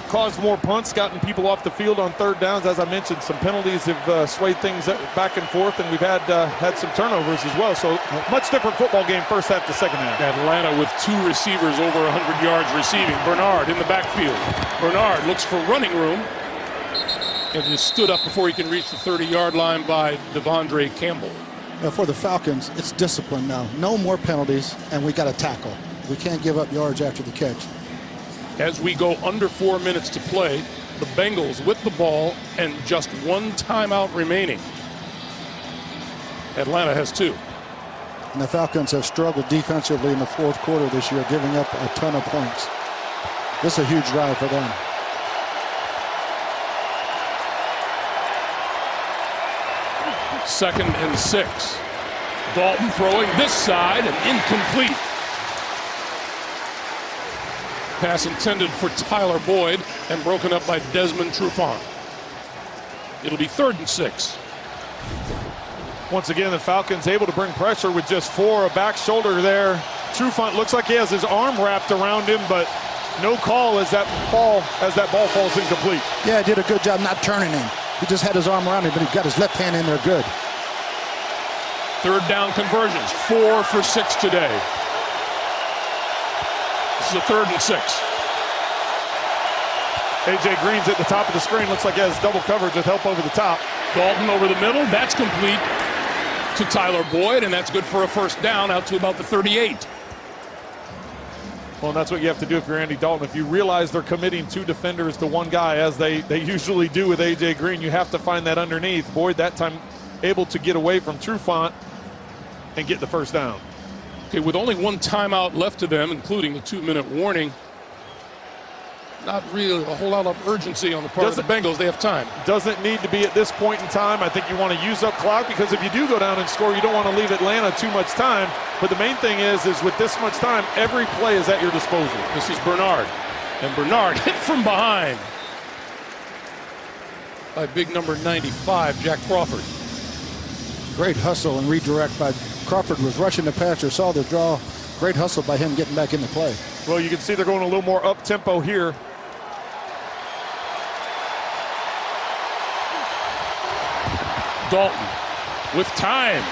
caused more punts, gotten people off the field on third downs. As I mentioned, some penalties have swayed things back and forth, and we've had some turnovers as well. So much different football game first half to second half. Atlanta with 2 receivers over 100 yards receiving. Bernard in the backfield. Bernard looks for running room and is stood up before he can reach the 30-yard line by Devondre Campbell. For the Falcons, it's discipline now. No more penalties, and we got to tackle. We can't give up yards after the catch. As we go under 4 minutes to play, the Bengals with the ball and just 1 timeout remaining. Atlanta has 2. And the Falcons have struggled defensively in the fourth quarter this year, giving up a ton of points. This is a huge drive for them. Second and 6. Dalton throwing this side and incomplete. Pass intended for Tyler Boyd and broken up by Desmond Trufant. It'll be 3rd and 6. Once again, the Falcons able to bring pressure with just 4, a back shoulder there. Trufant looks like he has his arm wrapped around him, but no call as that ball falls incomplete. Yeah, he did a good job not turning him. He just had his arm around him, but he got his left hand in there good. 3rd down conversions, 4 for 6 today. This is a 3rd and 6. A.J. Green's at the top of the screen. Looks like he has double coverage with help over the top. Dalton over the middle. That's complete to Tyler Boyd, and that's good for a 1st down out to about the 38. Well, and that's what you have to do if you're Andy Dalton. If you realize they're committing 2 defenders to 1 guy, as they usually do with A.J. Green, you have to find that underneath. Boyd that time able to get away from Trufant and get the 1st down. Okay, with only 1 timeout left to them, including the 2-minute warning, not really a whole lot of urgency on the part of the Bengals. They have time. Doesn't need to be at this point in time. I think you want to use up clock, because if you do go down and score, you don't want to leave Atlanta too much time. But the main thing is with this much time, every play is at your disposal. This is Bernard. And Bernard hit from behind by big number 95, Jack Crawford. Great hustle and redirect by Crawford. Was rushing the passer, saw the draw. Great hustle by him getting back into play. Well, you can see they're going a little more up-tempo here. Dalton with time.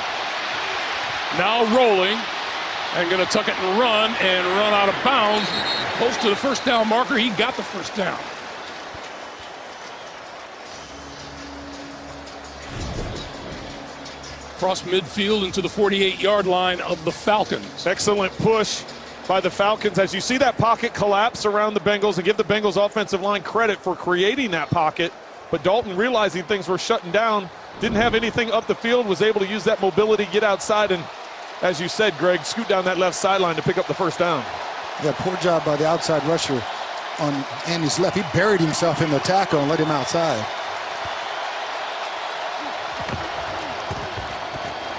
Now rolling and going to tuck it and run out of bounds. Close to the 1st down marker. He got the 1st down. Cross midfield into the 48-yard line of the Falcons. Excellent push by the Falcons as you see that pocket collapse around the Bengals, and give the Bengals offensive line credit for creating that pocket. But Dalton, realizing things were shutting down, didn't have anything up the field, was able to use that mobility, get outside, and as you said, Greg, scoot down that left sideline to pick up the 1st down. Yeah, poor job by the outside rusher on Andy's left. He buried himself in the tackle and let him outside.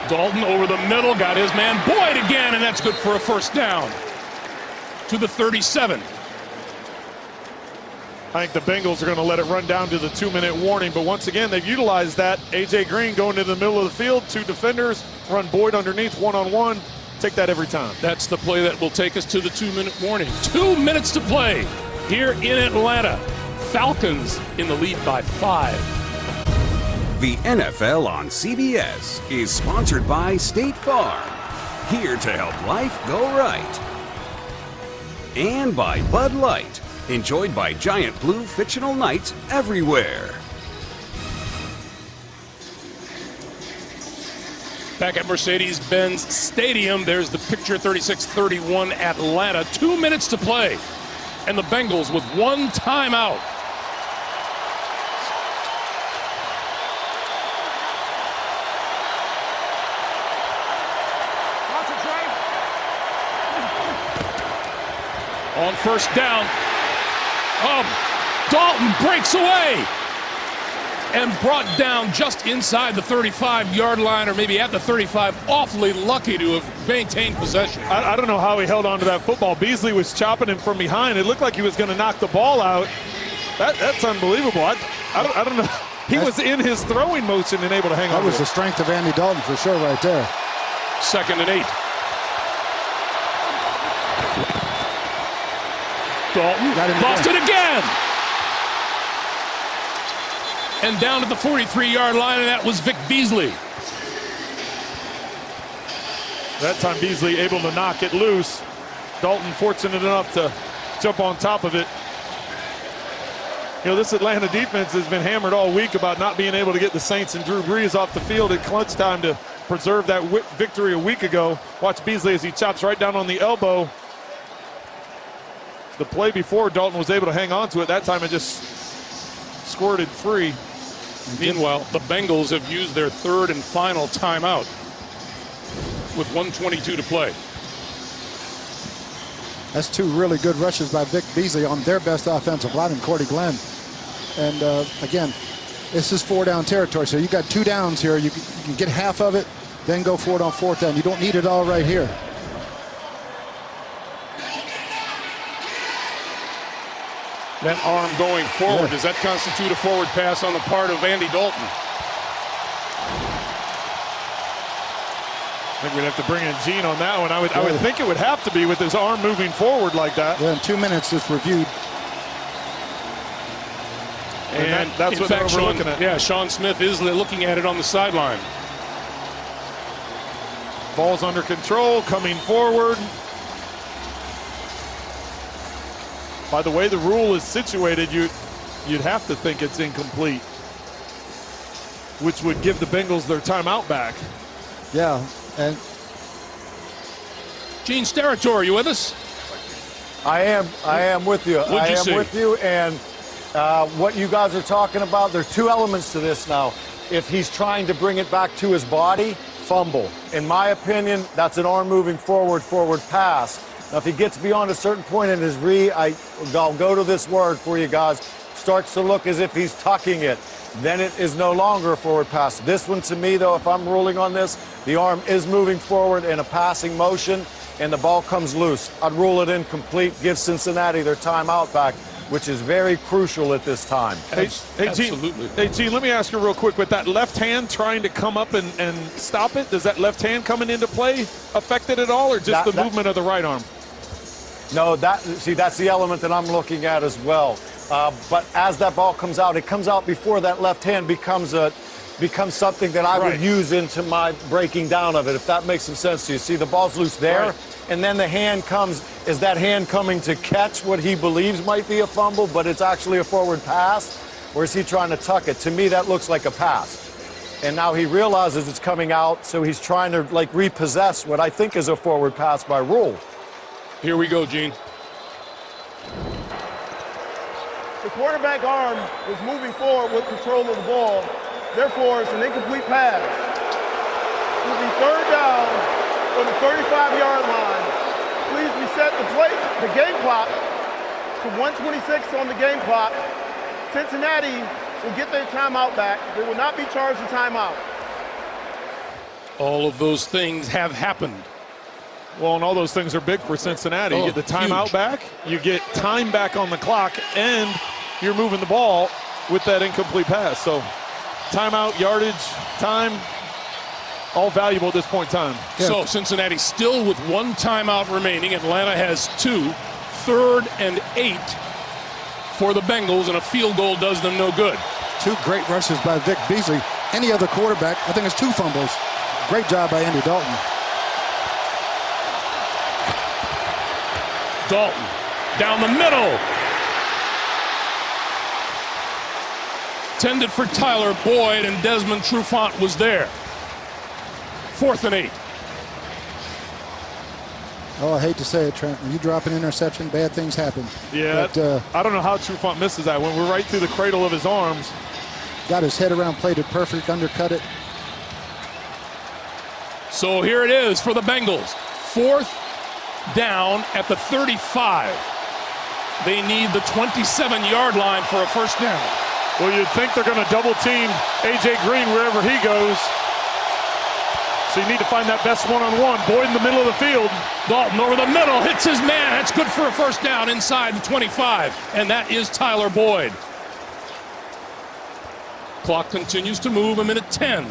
Dalton over the middle, got his man Boyd again, and that's good for a 1st down to the 37. I think the Bengals are going to let it run down to the 2-minute warning, but once again, they've utilized that. A.J. Green going to the middle of the field, 2 defenders, run Boyd underneath, 1-on-1. Take that every time. That's the play that will take us to the 2-minute warning. 2 minutes to play here in Atlanta. Falcons in the lead by 5. The NFL on CBS is sponsored by State Farm, here to help life go right. And by Bud Light, Enjoyed by giant blue fictional knights everywhere. Back at Mercedes-Benz Stadium, there's the picture, 36-31 Atlanta. 2 minutes to play, and the Bengals with one timeout. On first down, Dalton breaks away and brought down just inside the 35-yard line, or maybe at the 35. Awfully lucky to have maintained possession. I don't know how he held on to that football. Beasley was chopping him from behind. It looked like he was going to knock the ball out. That's unbelievable. I don't know. He was in his throwing motion and able to hang on. That was the strength of Andy Dalton for sure right there. 2nd and 8. Dalton lost it again. And down at the 43-yard line, and that was Vic Beasley. That time Beasley able to knock it loose. Dalton fortunate enough to jump on top of it. You know, this Atlanta defense has been hammered all week about not being able to get the Saints and Drew Brees off the field at clutch time to preserve that victory a week ago. Watch Beasley as he chops right down on the elbow. The play before, Dalton was able to hang on to it. That time it just squirted free. Meanwhile, the Bengals have used their 3rd and final timeout with 1:22 to play. That's 2 really good rushes by Vic Beasley on their best offensive lineman, Cordy Glenn. And again, this is 4-down territory, so you got 2 downs here. You can get half of it, then go for it on 4th down. You don't need it all right here. That arm going forward, does that constitute a forward pass on the part of Andy Dalton? I think we'd have to bring in Gene on that one. I would think it would have to be with his arm moving forward like that. Yeah, in 2 minutes it's reviewed. And that's what they're looking at. Yeah, Sean Smith is looking at it on the sideline. Ball's under control, coming forward. By the way the rule is situated, you'd have to think it's incomplete, which would give the Bengals their timeout back. Yeah, and Gene Steratore, are you with us? I am with you. What'd you see? With you, and what you guys are talking about, there are 2 elements to this now. If he's trying to bring it back to his body, fumble. In my opinion, that's an arm moving forward pass. Now, if he gets beyond a certain point in his I'll go to this word for you guys, starts to look as if he's tucking it, then it is no longer a forward pass. This one, to me, though, if I'm ruling on this, the arm is moving forward in a passing motion, and the ball comes loose. I'd rule it incomplete, give Cincinnati their timeout back, which is very crucial at this time. Hey, absolutely. Gene, let me ask you real quick, with that left hand trying to come up and stop it, does that left hand coming into play affect it at all, or just the movement of the right arm? No, that's the element that I'm looking at as well. But as that ball comes out, it comes out before that left hand becomes something that I would use into my breaking down of it, if that makes some sense to you. See, the ball's loose there, and then the hand comes. Is that hand coming to catch what he believes might be a fumble, but it's actually a forward pass? Or is he trying to tuck it? To me, that looks like a pass. And now he realizes it's coming out, so he's trying to repossess what I think is a forward pass by rule. Here we go, Gene. The quarterback arm was moving forward with control of the ball. Therefore, it's an incomplete pass. It will be 3rd down on the 35-yard line. Please reset the game clock to 1:26 on the game clock. Cincinnati will get their timeout back. They will not be charged a timeout. All of those things have happened. Well, and all those things are big for Cincinnati. You get the timeout back, you get time back on the clock, and you're moving the ball with that incomplete pass. So timeout, yardage, time, all valuable at this point in time. Yeah. So Cincinnati still with 1 timeout remaining. Atlanta has 2. 3rd and 8 for the Bengals, and a field goal does them no good. 2 great rushes by Vic Beasley. Any other quarterback, I think it's 2 fumbles. Great job by Andy Dalton. Dalton down the middle, intended for Tyler Boyd, and Desmond Trufant was there. 4th and 8. Oh, I hate to say it, Trent. When you drop an interception, bad things happen. Yeah, but, I don't know how Trufant misses that. Went right through the cradle of his arms. Got his head around, played it perfect, undercut it. So here it is for the Bengals. 4th down at the 35. They need the 27-yard line for a first down. Well, you'd think they're going to double team A.J. Green wherever he goes. So you need to find that best one-on-one. Boyd in the middle of the field. Dalton over the middle, hits his man. That's good for a first down inside the 25. And that is Tyler Boyd. Clock continues to move, 1:10.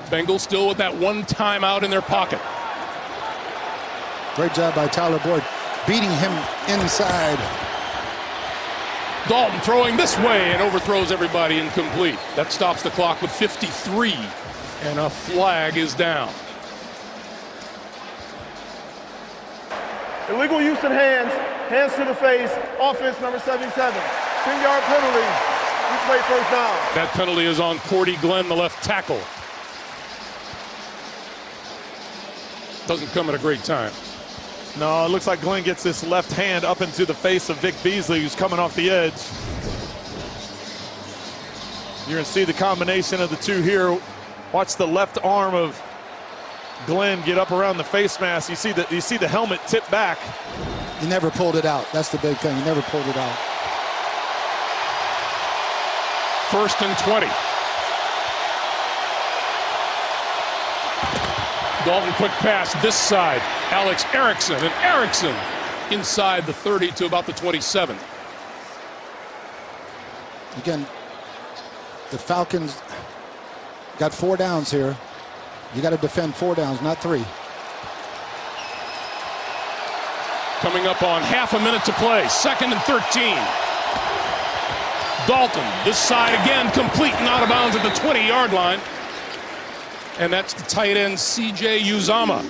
Bengals still with that one timeout in their pocket. Great job by Tyler Boyd, beating him inside. Dalton throwing this way and overthrows everybody, incomplete. That stops the clock with 53, and a flag is down. Illegal use of hands, hands to the face, offense number 77. 10-yard penalty, replay first down. That penalty is on Cordy Glenn, the left tackle. Doesn't come at a great time. No, it looks like Glenn gets this left hand up into the face of Vic Beasley, who's coming off the edge. You're going to see the combination of the two here. Watch the left arm of Glenn get up around the face mask. You see the helmet tip back. He never pulled it out. That's the big thing. He never pulled it out. 1st and 20. Dalton quick pass this side. Alex Erickson, and Erickson inside the 30 to about the 27. Again, the Falcons got 4 downs here. You got to defend 4 downs, not 3. Coming up on half a minute to play. 2nd and 13. Dalton, this side again, complete and out of bounds at the 20-yard line. And that's the tight end, C.J. Uzama.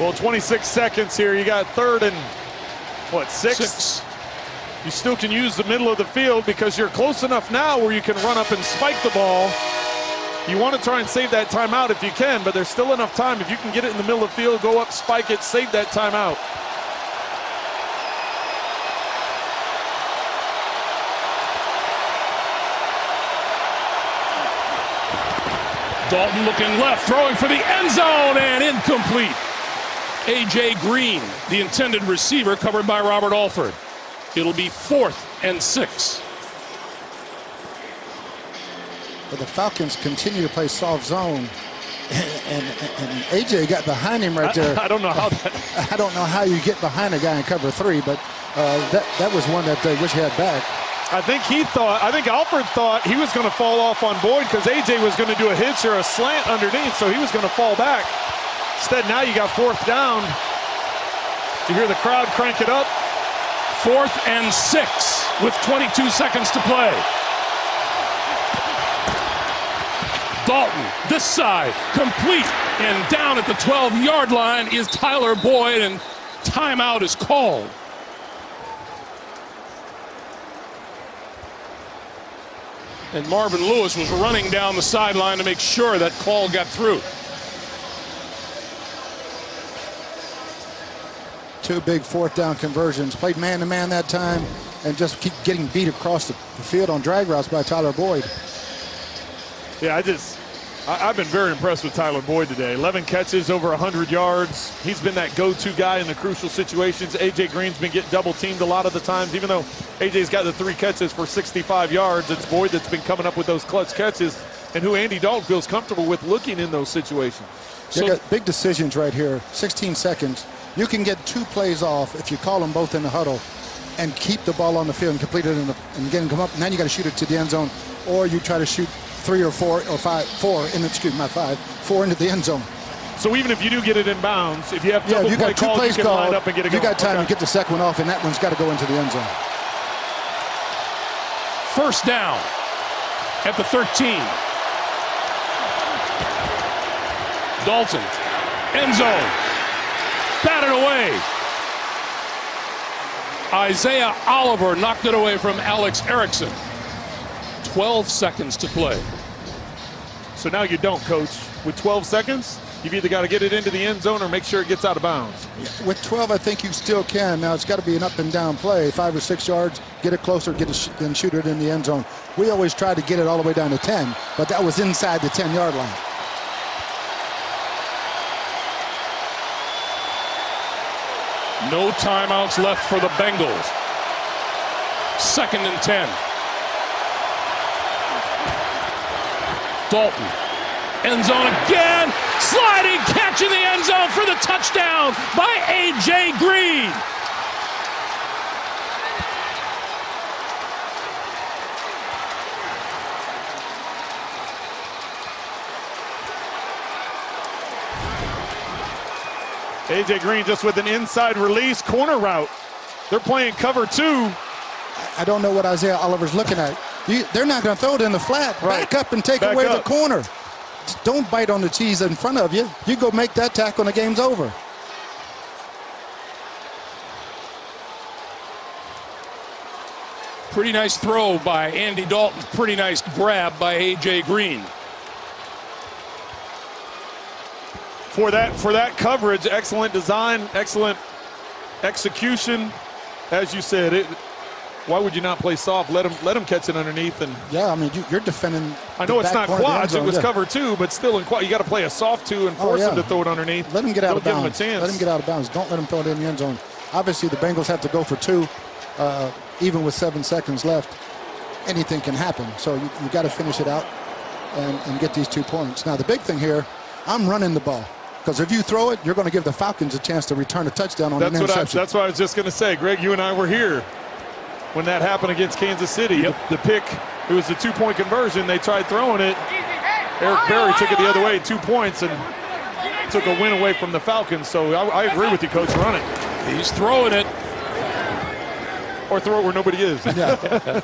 Well, 26 seconds here. You got 3rd and, what, 6? You still can use the middle of the field because you're close enough now where you can run up and spike the ball. You want to try and save that timeout if you can, but there's still enough time. If you can get it in the middle of the field, go up, spike it, save that timeout. Dalton looking left, throwing for the end zone, and incomplete. A.J. Green, the intended receiver, covered by Robert Alford. It'll be 4th and 6. But the Falcons continue to play soft zone, and A.J. got behind him right there. I don't know how that. I don't know how you get behind a guy in cover 3, but that was one that they wish he had back. I think Alford thought he was going to fall off on Boyd because A.J. was going to do a hitch or a slant underneath, so he was going to fall back. Instead, now you got 4th down. You hear the crowd crank it up. 4th and 6 with 22 seconds to play. Dalton, this side, complete, and down at the 12-yard line is Tyler Boyd, and timeout is called. And Marvin Lewis was running down the sideline to make sure that call got through. 2 big 4th down conversions. Played man-to-man that time and just keep getting beat across the field on drag routes by Tyler Boyd. Yeah, I've been very impressed with Tyler Boyd today. 11 catches, over 100 yards. He's been that go-to guy in the crucial situations. A.J. Green's been getting double-teamed a lot of the times. Even though A.J.'s got the 3 catches for 65 yards, it's Boyd that's been coming up with those clutch catches and who Andy Dalton feels comfortable with looking in those situations. So, got big decisions right here. 16 seconds. You can get 2 plays off if you call them both in the huddle and keep the ball on the field and complete it and again come up, and then you got to shoot it to the end zone, or you try to shoot 3 or 4 or 5, 4 in the, excuse me, not 5, 4 into the end zone. So even if you do get it in bounds, if you have double play got 2 calls, plays you can called, line up and get it you going. got time to get the second one off, and that one's got to go into the end zone. First down at the 13. Dalton, end zone. batted away. Isaiah Oliver knocked it away from Alex Erickson. 12 seconds to play. So now you don't, Coach. With 12 seconds, you've either got to get it into the end zone or make sure it gets out of bounds. With 12, I think you still can. Now, it's got to be an up and down play, 5 or 6 yards, get it closer, then shoot it in the end zone. We always try to get it all the way down to 10, but that was inside the 10-yard line. No timeouts left for the Bengals. 2nd and 10. Dalton, end zone again, sliding catch in the end zone for the touchdown by A.J. Green. A.J. Green just with an inside release corner route. They're playing cover 2. I don't know what Isaiah Oliver's looking at. They're not going to throw it in the flat. Right. Back up and take Back away up. the corner. Don't bite on the cheese in front of you. You go make that tackle and the game's over. Pretty nice throw by Andy Dalton. Pretty nice grab by A.J. Green. For that coverage, excellent design, excellent execution. As you said, why would you not play soft? Let him catch it underneath. And yeah, I mean, you're defending. I know it's not quads, it was yeah. cover 2, but still in quad, you got to play a soft 2 and force him to throw it underneath. Let him get out of Give bounds. him a chance. Let him get out of bounds. Don't let him throw it in the end zone. Obviously, the Bengals have to go for 2, even with 7 seconds left. Anything can happen. So you got to finish it out and get these 2 points. Now, the big thing here, I'm running the ball. Because if you throw it, you're going to give the Falcons a chance to return a touchdown on an interception. That's what I was just going to say. Greg, you and I were here when that happened against Kansas City. Yep. The pick, it was the 2-point conversion. They tried throwing it. Eric Berry took it the other way, 2 points, and took a win away from the Falcons. So I agree with you, Coach. Run it. He's throwing it. Or throw it where nobody is. Yeah.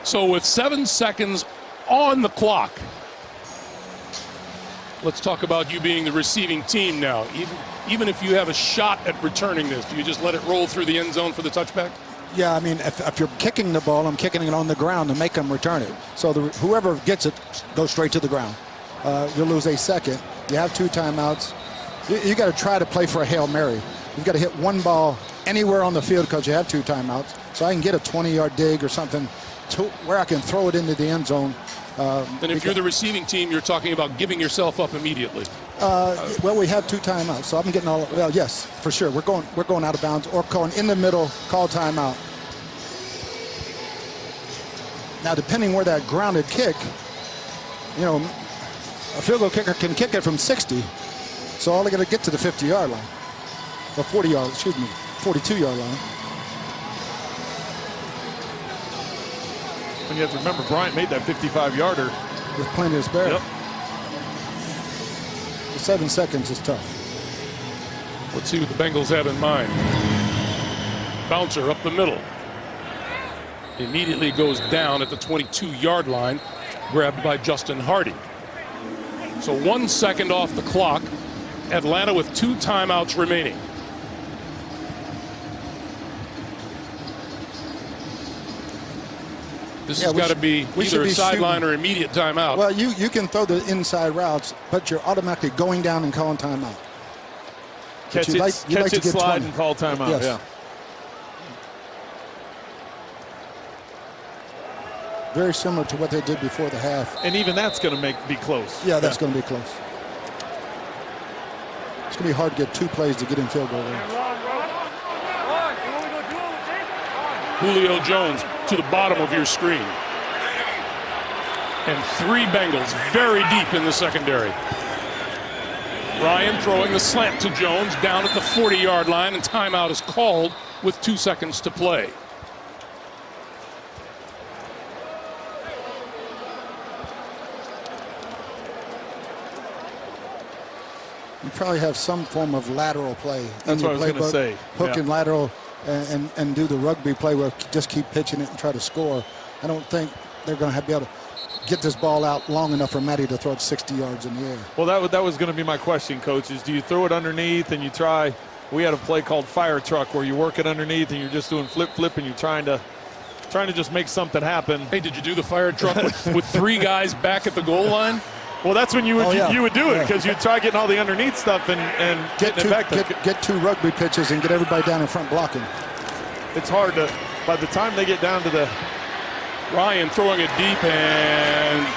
So with 7 seconds on the clock, let's talk about you being the receiving team now. Even if you have a shot at returning this, do you just let it roll through the end zone for the touchback? Yeah, I mean, if you're kicking the ball, I'm kicking it on the ground to make them return it. So whoever gets it goes straight to the ground. You'll lose a second. You have 2 timeouts. You got to try to play for a Hail Mary. You've got to hit one ball anywhere on the field because you have 2 timeouts. So I can get a 20-yard dig or something where I can throw it into the end zone. And if you're the receiving team, you're talking about giving yourself up immediately. Well, we have 2 timeouts, so I'm getting all. Well, yes, for sure. We're going out of bounds or going in the middle. Call timeout. Now, depending where that grounded kick, a field goal kicker can kick it from 60, so all they got to get to the 50-yard line, or 42-yard line. And you have to remember, Bryant made that 55-yarder. With plenty of spare. Yep. The 7 seconds is tough. Let's see what the Bengals have in mind. Bouncer up the middle. Immediately goes down at the 22-yard line, grabbed by Justin Hardy. So 1 second off the clock. Atlanta with 2 timeouts remaining. This has got to be either a sideline or immediate timeout. Well, you can throw the inside routes, but you're automatically going down and calling timeout. Catch it, slide, and call timeout. Yes. Yeah. Very similar to what they did before the half. And even that's going to be close. Yeah, that's going to be close. It's going to be hard to get 2 plays to get in field goal range. Julio Jones to the bottom of your screen. And 3 Bengals very deep in the secondary. Ryan throwing the slant to Jones down at the 40-yard line, and timeout is called with 2 seconds to play. You probably have some form of lateral play. That's what I was going to say. Hook and lateral and do the rugby play where just keep pitching it and try to score. I don't think they're going to be able to. get this ball out long enough for Matty to throw it 60 yards in the air. Well, that was going to be my question, Coach, is do you throw it underneath and you try – we had a play called fire truck where you work it underneath and you're just doing flip and you're trying to just make something happen. Hey, did you do the fire truck with 3 guys back at the goal line? Well, that's when you would you would do it because you'd try getting all the underneath stuff and get getting it back there. Get 2 rugby pitches and get everybody down in front blocking. It's hard to, by the time they get down to the... Ryan throwing it deep, and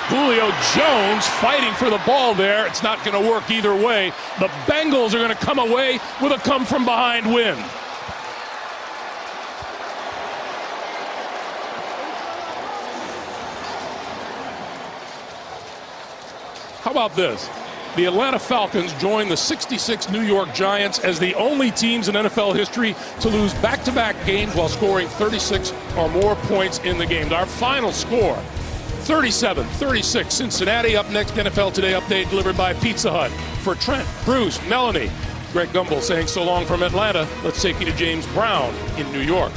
Julio Jones fighting for the ball there. It's not going to work either way. The Bengals are going to come away with a come-from-behind win. How about this? The Atlanta Falcons join the 66 New York Giants as the only teams in NFL history to lose back-to-back games while scoring 36 or more points in the game. Our final score, 37-36. Cincinnati. Up next, NFL Today update delivered by Pizza Hut. For Trent, Bruce, Melanie, Greg Gumbel saying so long from Atlanta. Let's take you to James Brown in New York.